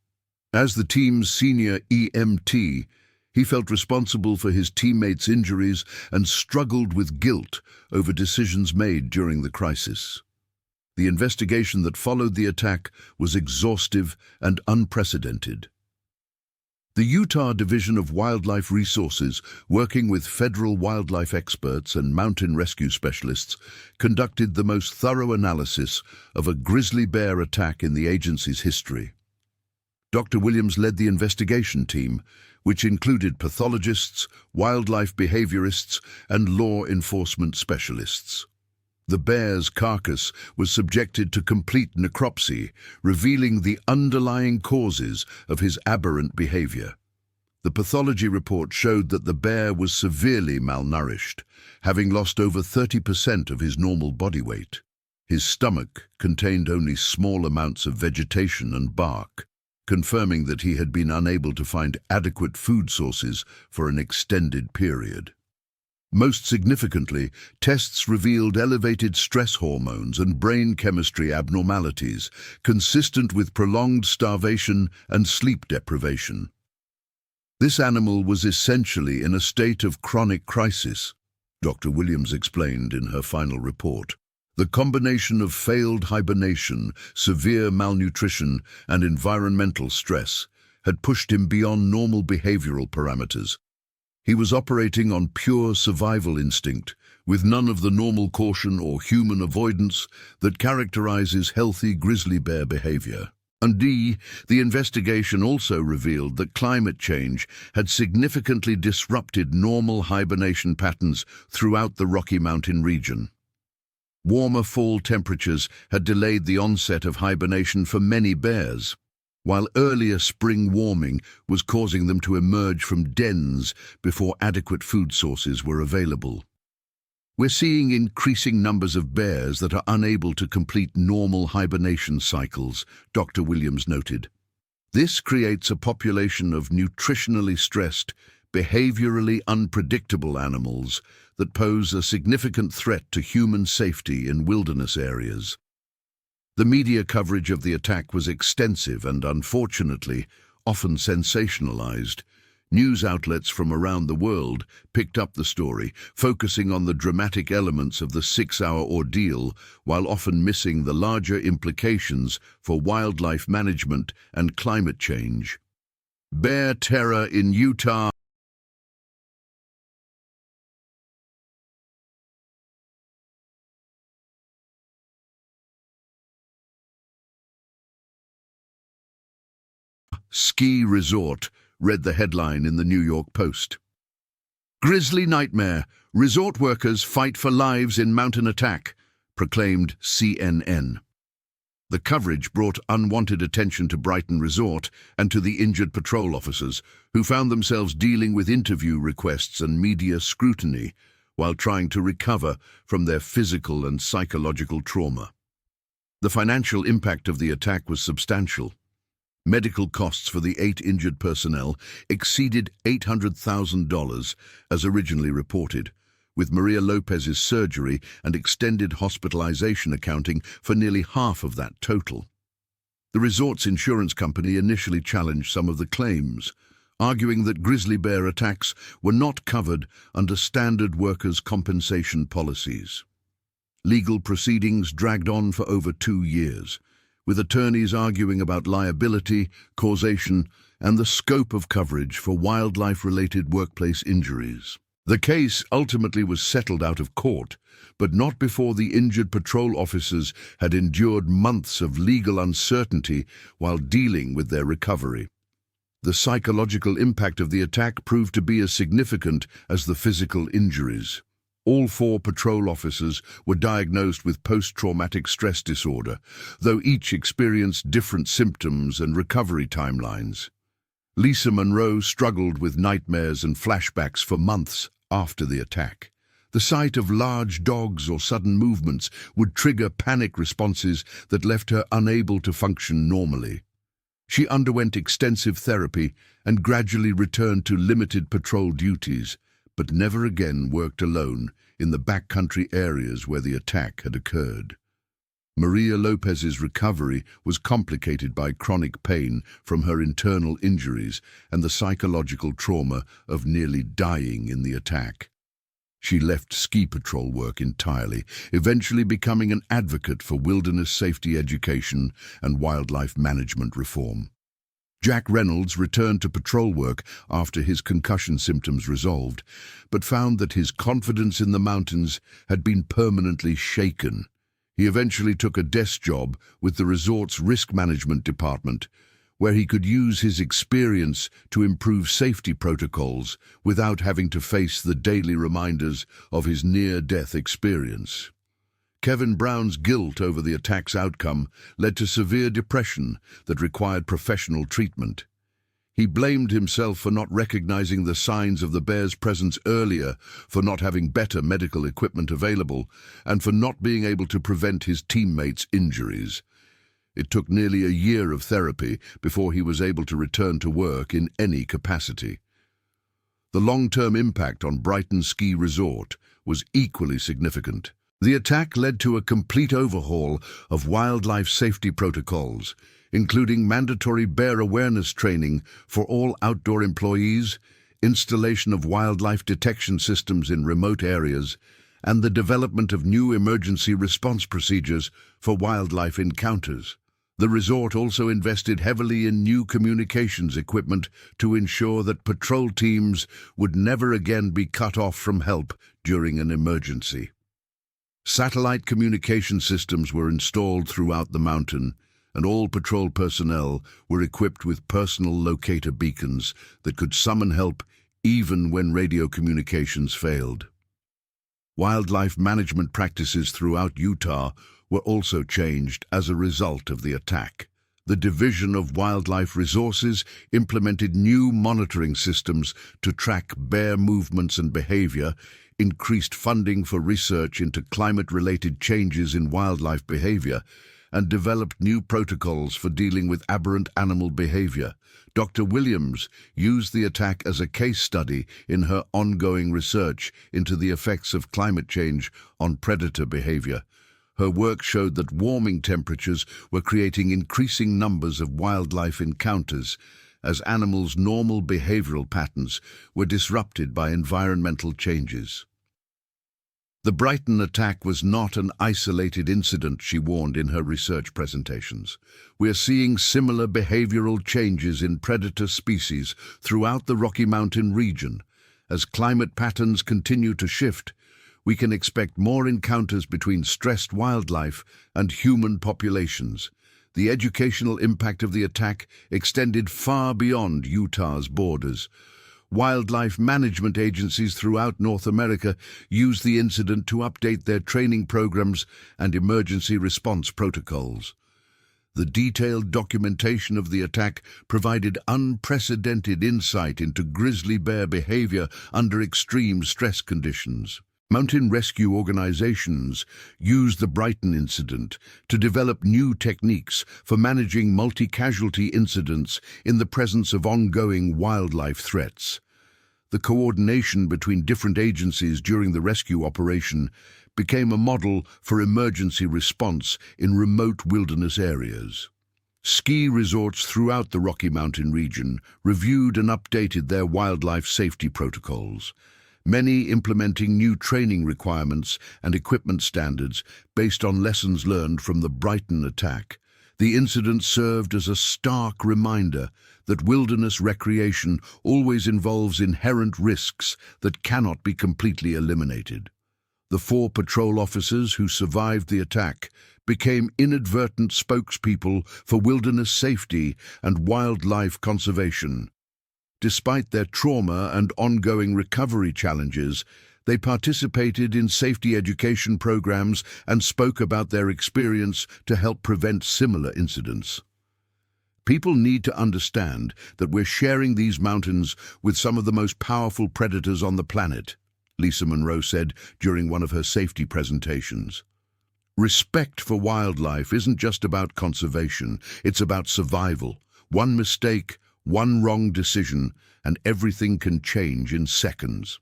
As the team's senior EMT, He felt responsible for his teammates' injuries and struggled with guilt over decisions made during the crisis. The investigation that followed the attack was exhaustive and unprecedented. The Utah Division of Wildlife Resources, working with federal wildlife experts and mountain rescue specialists, conducted the most thorough analysis of a grizzly bear attack in the agency's history. Dr. Williams led the investigation team, which included pathologists, wildlife behaviorists, and law enforcement specialists. The bear's carcass was subjected to complete necropsy, revealing the underlying causes of his aberrant behavior. The pathology report showed that the bear was severely malnourished, having lost over 30% of his normal body weight. His stomach contained only small amounts of vegetation and bark, confirming that he had been unable to find adequate food sources for an extended period. Most significantly, tests revealed elevated stress hormones and brain chemistry abnormalities, consistent with prolonged starvation and sleep deprivation. This animal was essentially in a state of chronic crisis, Dr. Williams explained in her final report. The combination of failed hibernation, severe malnutrition, and environmental stress had pushed him beyond normal behavioral parameters. He was operating on pure survival instinct, with none of the normal caution or human avoidance that characterizes healthy grizzly bear behavior. The investigation also revealed that climate change had significantly disrupted normal hibernation patterns throughout the Rocky Mountain region. Warmer fall temperatures had delayed the onset of hibernation for many bears, while earlier spring warming was causing them to emerge from dens before adequate food sources were available. We're seeing increasing numbers of bears that are unable to complete normal hibernation cycles, Dr. Williams noted. This creates a population of nutritionally stressed, behaviorally unpredictable animals that pose a significant threat to human safety in wilderness areas. The media coverage of the attack was extensive and, unfortunately, often sensationalized. News outlets from around the world picked up the story, focusing on the dramatic elements of the 6-hour ordeal while often missing the larger implications for wildlife management and climate change. Bear terror in Utah. Ski resort, read the headline in the New York Post. Grizzly nightmare, resort workers fight for lives in mountain attack, proclaimed CNN. The coverage brought unwanted attention to Brighton Resort and to the injured patrol officers, who found themselves dealing with interview requests and media scrutiny while trying to recover from their physical and psychological trauma. The financial impact of the attack was substantial. Medical costs for the 8 injured personnel exceeded $800,000, as originally reported, with Maria Lopez's surgery and extended hospitalization accounting for nearly half of that total. The resort's insurance company initially challenged some of the claims, arguing that grizzly bear attacks were not covered under standard workers' compensation policies. Legal proceedings dragged on for over 2 years, with attorneys arguing about liability, causation, and the scope of coverage for wildlife-related workplace injuries. The case ultimately was settled out of court, but not before the injured patrol officers had endured months of legal uncertainty while dealing with their recovery. The psychological impact of the attack proved to be as significant as the physical injuries. All 4 patrol officers were diagnosed with post-traumatic stress disorder, though each experienced different symptoms and recovery timelines. Lisa Monroe struggled with nightmares and flashbacks for months after the attack. The sight of large dogs or sudden movements would trigger panic responses that left her unable to function normally. She underwent extensive therapy and gradually returned to limited patrol duties, but never again worked alone in the backcountry areas where the attack had occurred. Maria Lopez's recovery was complicated by chronic pain from her internal injuries and the psychological trauma of nearly dying in the attack. She left ski patrol work entirely, eventually becoming an advocate for wilderness safety education and wildlife management reform. Jack Reynolds returned to patrol work after his concussion symptoms resolved, but found that his confidence in the mountains had been permanently shaken. He eventually took a desk job with the resort's risk management department, where he could use his experience to improve safety protocols without having to face the daily reminders of his near-death experience. Kevin Brown's guilt over the attack's outcome led to severe depression that required professional treatment. He blamed himself for not recognizing the signs of the bear's presence earlier, for not having better medical equipment available, and for not being able to prevent his teammates' injuries. It took nearly a year of therapy before he was able to return to work in any capacity. The long-term impact on Brighton Ski Resort was equally significant. The attack led to a complete overhaul of wildlife safety protocols, including mandatory bear awareness training for all outdoor employees, installation of wildlife detection systems in remote areas, and the development of new emergency response procedures for wildlife encounters. The resort also invested heavily in new communications equipment to ensure that patrol teams would never again be cut off from help during an emergency. Satellite communication systems were installed throughout the mountain, and all patrol personnel were equipped with personal locator beacons that could summon help even when radio communications failed. Wildlife management practices throughout Utah were also changed as a result of the attack. The Division of Wildlife Resources implemented new monitoring systems to track bear movements and behavior, increased funding for research into climate-related changes in wildlife behavior, and developed new protocols for dealing with aberrant animal behavior. Dr. Williams used the attack as a case study in her ongoing research into the effects of climate change on predator behavior. Her work showed that warming temperatures were creating increasing numbers of wildlife encounters, as animals' normal behavioral patterns were disrupted by environmental changes. The Brighton attack was not an isolated incident, she warned in her research presentations. We are seeing similar behavioral changes in predator species throughout the Rocky Mountain region. As climate patterns continue to shift, we can expect more encounters between stressed wildlife and human populations. The educational impact of the attack extended far beyond Utah's borders. Wildlife management agencies throughout North America used the incident to update their training programs and emergency response protocols. The detailed documentation of the attack provided unprecedented insight into grizzly bear behavior under extreme stress conditions. Mountain rescue organizations used the Brighton incident to develop new techniques for managing multi-casualty incidents in the presence of ongoing wildlife threats. The coordination between different agencies during the rescue operation became a model for emergency response in remote wilderness areas. Ski resorts throughout the Rocky Mountain region reviewed and updated their wildlife safety protocols, many implementing new training requirements and equipment standards based on lessons learned from the Brighton attack. The incident served as a stark reminder that wilderness recreation always involves inherent risks that cannot be completely eliminated. The 4 patrol officers who survived the attack became inadvertent spokespeople for wilderness safety and wildlife conservation. Despite their trauma and ongoing recovery challenges, they participated in safety education programs and spoke about their experience to help prevent similar incidents. People need to understand that we're sharing these mountains with some of the most powerful predators on the planet, Lisa Monroe said during one of her safety presentations. Respect for wildlife isn't just about conservation, it's about survival. One mistake, one wrong decision, and everything can change in seconds.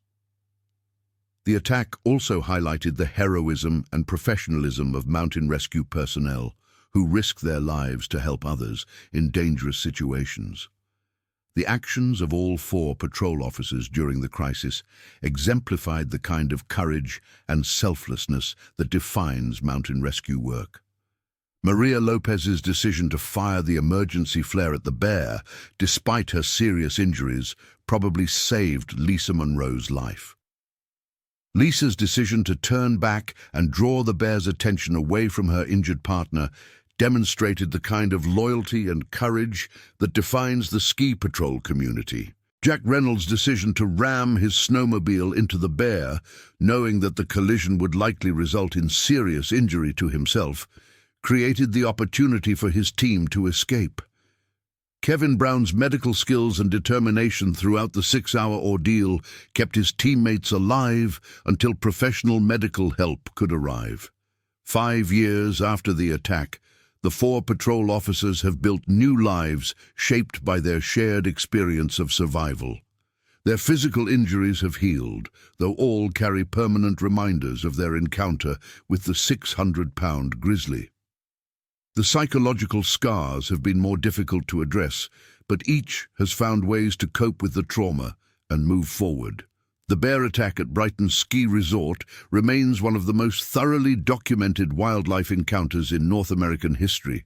The attack also highlighted the heroism and professionalism of mountain rescue personnel who risk their lives to help others in dangerous situations. The actions of all 4 patrol officers during the crisis exemplified the kind of courage and selflessness that defines mountain rescue work. Maria Lopez's decision to fire the emergency flare at the bear, despite her serious injuries, probably saved Lisa Monroe's life. Lisa's decision to turn back and draw the bear's attention away from her injured partner demonstrated the kind of loyalty and courage that defines the ski patrol community. Jack Reynolds' decision to ram his snowmobile into the bear, knowing that the collision would likely result in serious injury to himself, created the opportunity for his team to escape. Kevin Brown's medical skills and determination throughout the 6-hour ordeal kept his teammates alive until professional medical help could arrive. 5 years after the attack, the 4 patrol officers have built new lives shaped by their shared experience of survival. Their physical injuries have healed, though all carry permanent reminders of their encounter with the 600-pound grizzly. The psychological scars have been more difficult to address, but each has found ways to cope with the trauma and move forward. The bear attack at Brighton Ski Resort remains one of the most thoroughly documented wildlife encounters in North American history.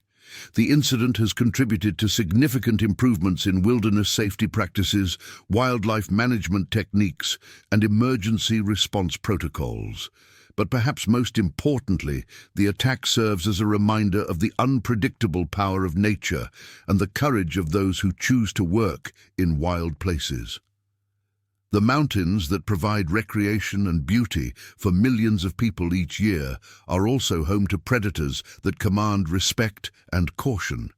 The incident has contributed to significant improvements in wilderness safety practices, wildlife management techniques, and emergency response protocols. But perhaps most importantly, the attack serves as a reminder of the unpredictable power of nature and the courage of those who choose to work in wild places. The mountains that provide recreation and beauty for millions of people each year are also home to predators that command respect and caution.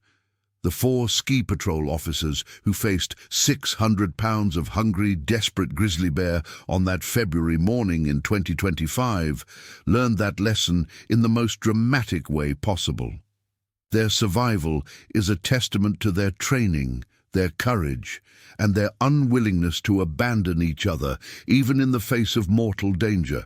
The 4 ski patrol officers who faced 600 pounds of hungry, desperate grizzly bear on that February morning in 2025 learned that lesson in the most dramatic way possible. Their survival is a testament to their training, their courage, and their unwillingness to abandon each other, even in the face of mortal danger.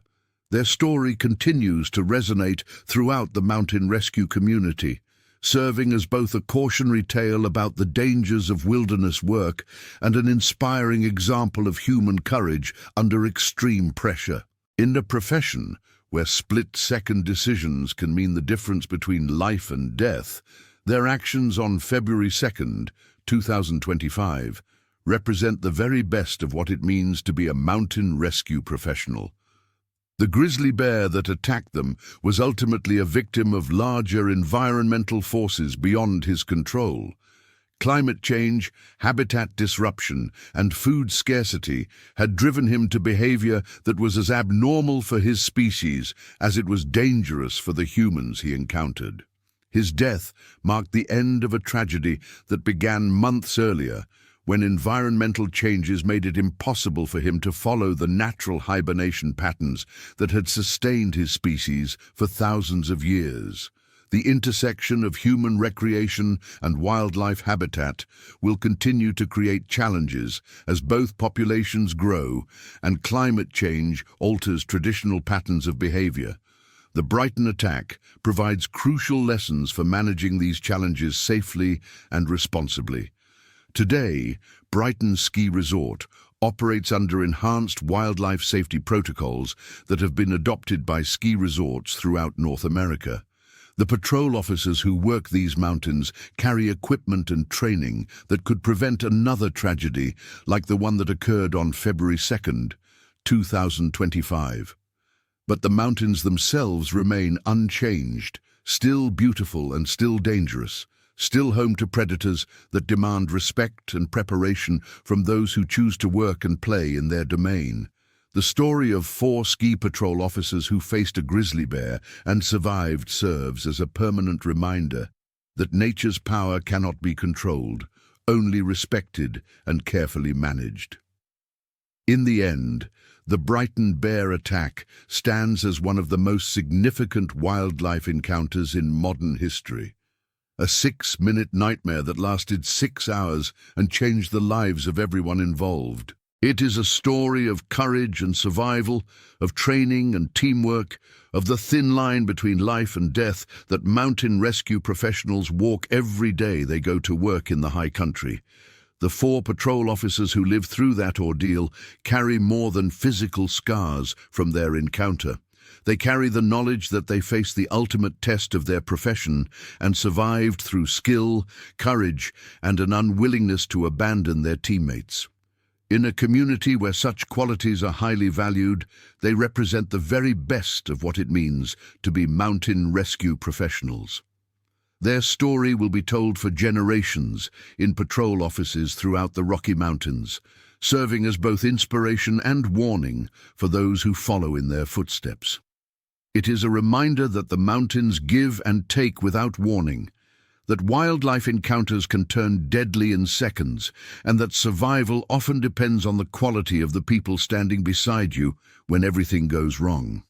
Their story continues to resonate throughout the mountain rescue community, serving as both a cautionary tale about the dangers of wilderness work and an inspiring example of human courage under extreme pressure. In a profession where split-second decisions can mean the difference between life and death, their actions on February 2nd, 2025, represent the very best of what it means to be a mountain rescue professional. The grizzly bear that attacked them was ultimately a victim of larger environmental forces beyond his control. Climate change, habitat disruption, and food scarcity had driven him to behavior that was as abnormal for his species as it was dangerous for the humans he encountered. His death marked the end of a tragedy that began months earlier, when environmental changes made it impossible for him to follow the natural hibernation patterns that had sustained his species for thousands of years. The intersection of human recreation and wildlife habitat will continue to create challenges as both populations grow and climate change alters traditional patterns of behavior. The Brighton attack provides crucial lessons for managing these challenges safely and responsibly. Today, Brighton Ski Resort operates under enhanced wildlife safety protocols that have been adopted by ski resorts throughout North America. The patrol officers who work these mountains carry equipment and training that could prevent another tragedy like the one that occurred on February 2nd, 2025. But the mountains themselves remain unchanged, still beautiful and still dangerous, still home to predators that demand respect and preparation from those who choose to work and play in their domain. The story of 4 ski patrol officers who faced a grizzly bear and survived serves as a permanent reminder that nature's power cannot be controlled, only respected and carefully managed. In the end, the Brighton bear attack stands as one of the most significant wildlife encounters in modern history. A 6-minute nightmare that lasted 6 hours and changed the lives of everyone involved. It is a story of courage and survival, of training and teamwork, of the thin line between life and death that mountain rescue professionals walk every day they go to work in the high country. The 4 patrol officers who lived through that ordeal carry more than physical scars from their encounter. They carry the knowledge that they faced the ultimate test of their profession and survived through skill, courage, and an unwillingness to abandon their teammates. In a community where such qualities are highly valued, they represent the very best of what it means to be mountain rescue professionals. Their story will be told for generations in patrol offices throughout the Rocky Mountains, serving as both inspiration and warning for those who follow in their footsteps. It is a reminder that the mountains give and take without warning, that wildlife encounters can turn deadly in seconds, and that survival often depends on the quality of the people standing beside you when everything goes wrong.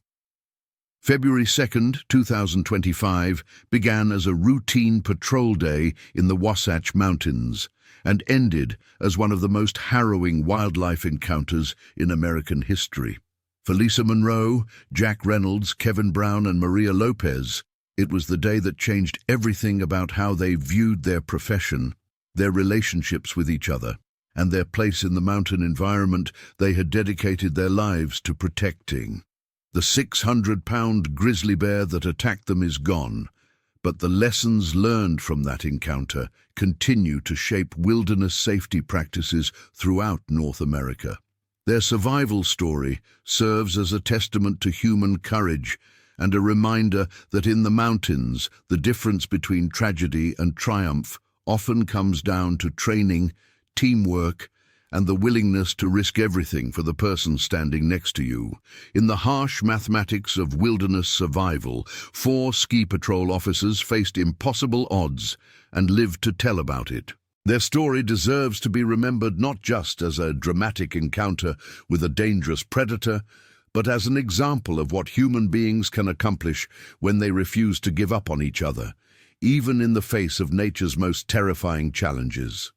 February 2nd, 2025 began as a routine patrol day in the Wasatch Mountains and ended as one of the most harrowing wildlife encounters in American history. For Lisa Monroe, Jack Reynolds, Kevin Brown, and Maria Lopez, it was the day that changed everything about how they viewed their profession, their relationships with each other, and their place in the mountain environment they had dedicated their lives to protecting. The 600-pound grizzly bear that attacked them is gone, but the lessons learned from that encounter continue to shape wilderness safety practices throughout North America. Their survival story serves as a testament to human courage and a reminder that in the mountains, the difference between tragedy and triumph often comes down to training, teamwork, and the willingness to risk everything for the person standing next to you. In the harsh mathematics of wilderness survival, 4 ski patrol officers faced impossible odds and lived to tell about it. Their story deserves to be remembered not just as a dramatic encounter with a dangerous predator, but as an example of what human beings can accomplish when they refuse to give up on each other, even in the face of nature's most terrifying challenges.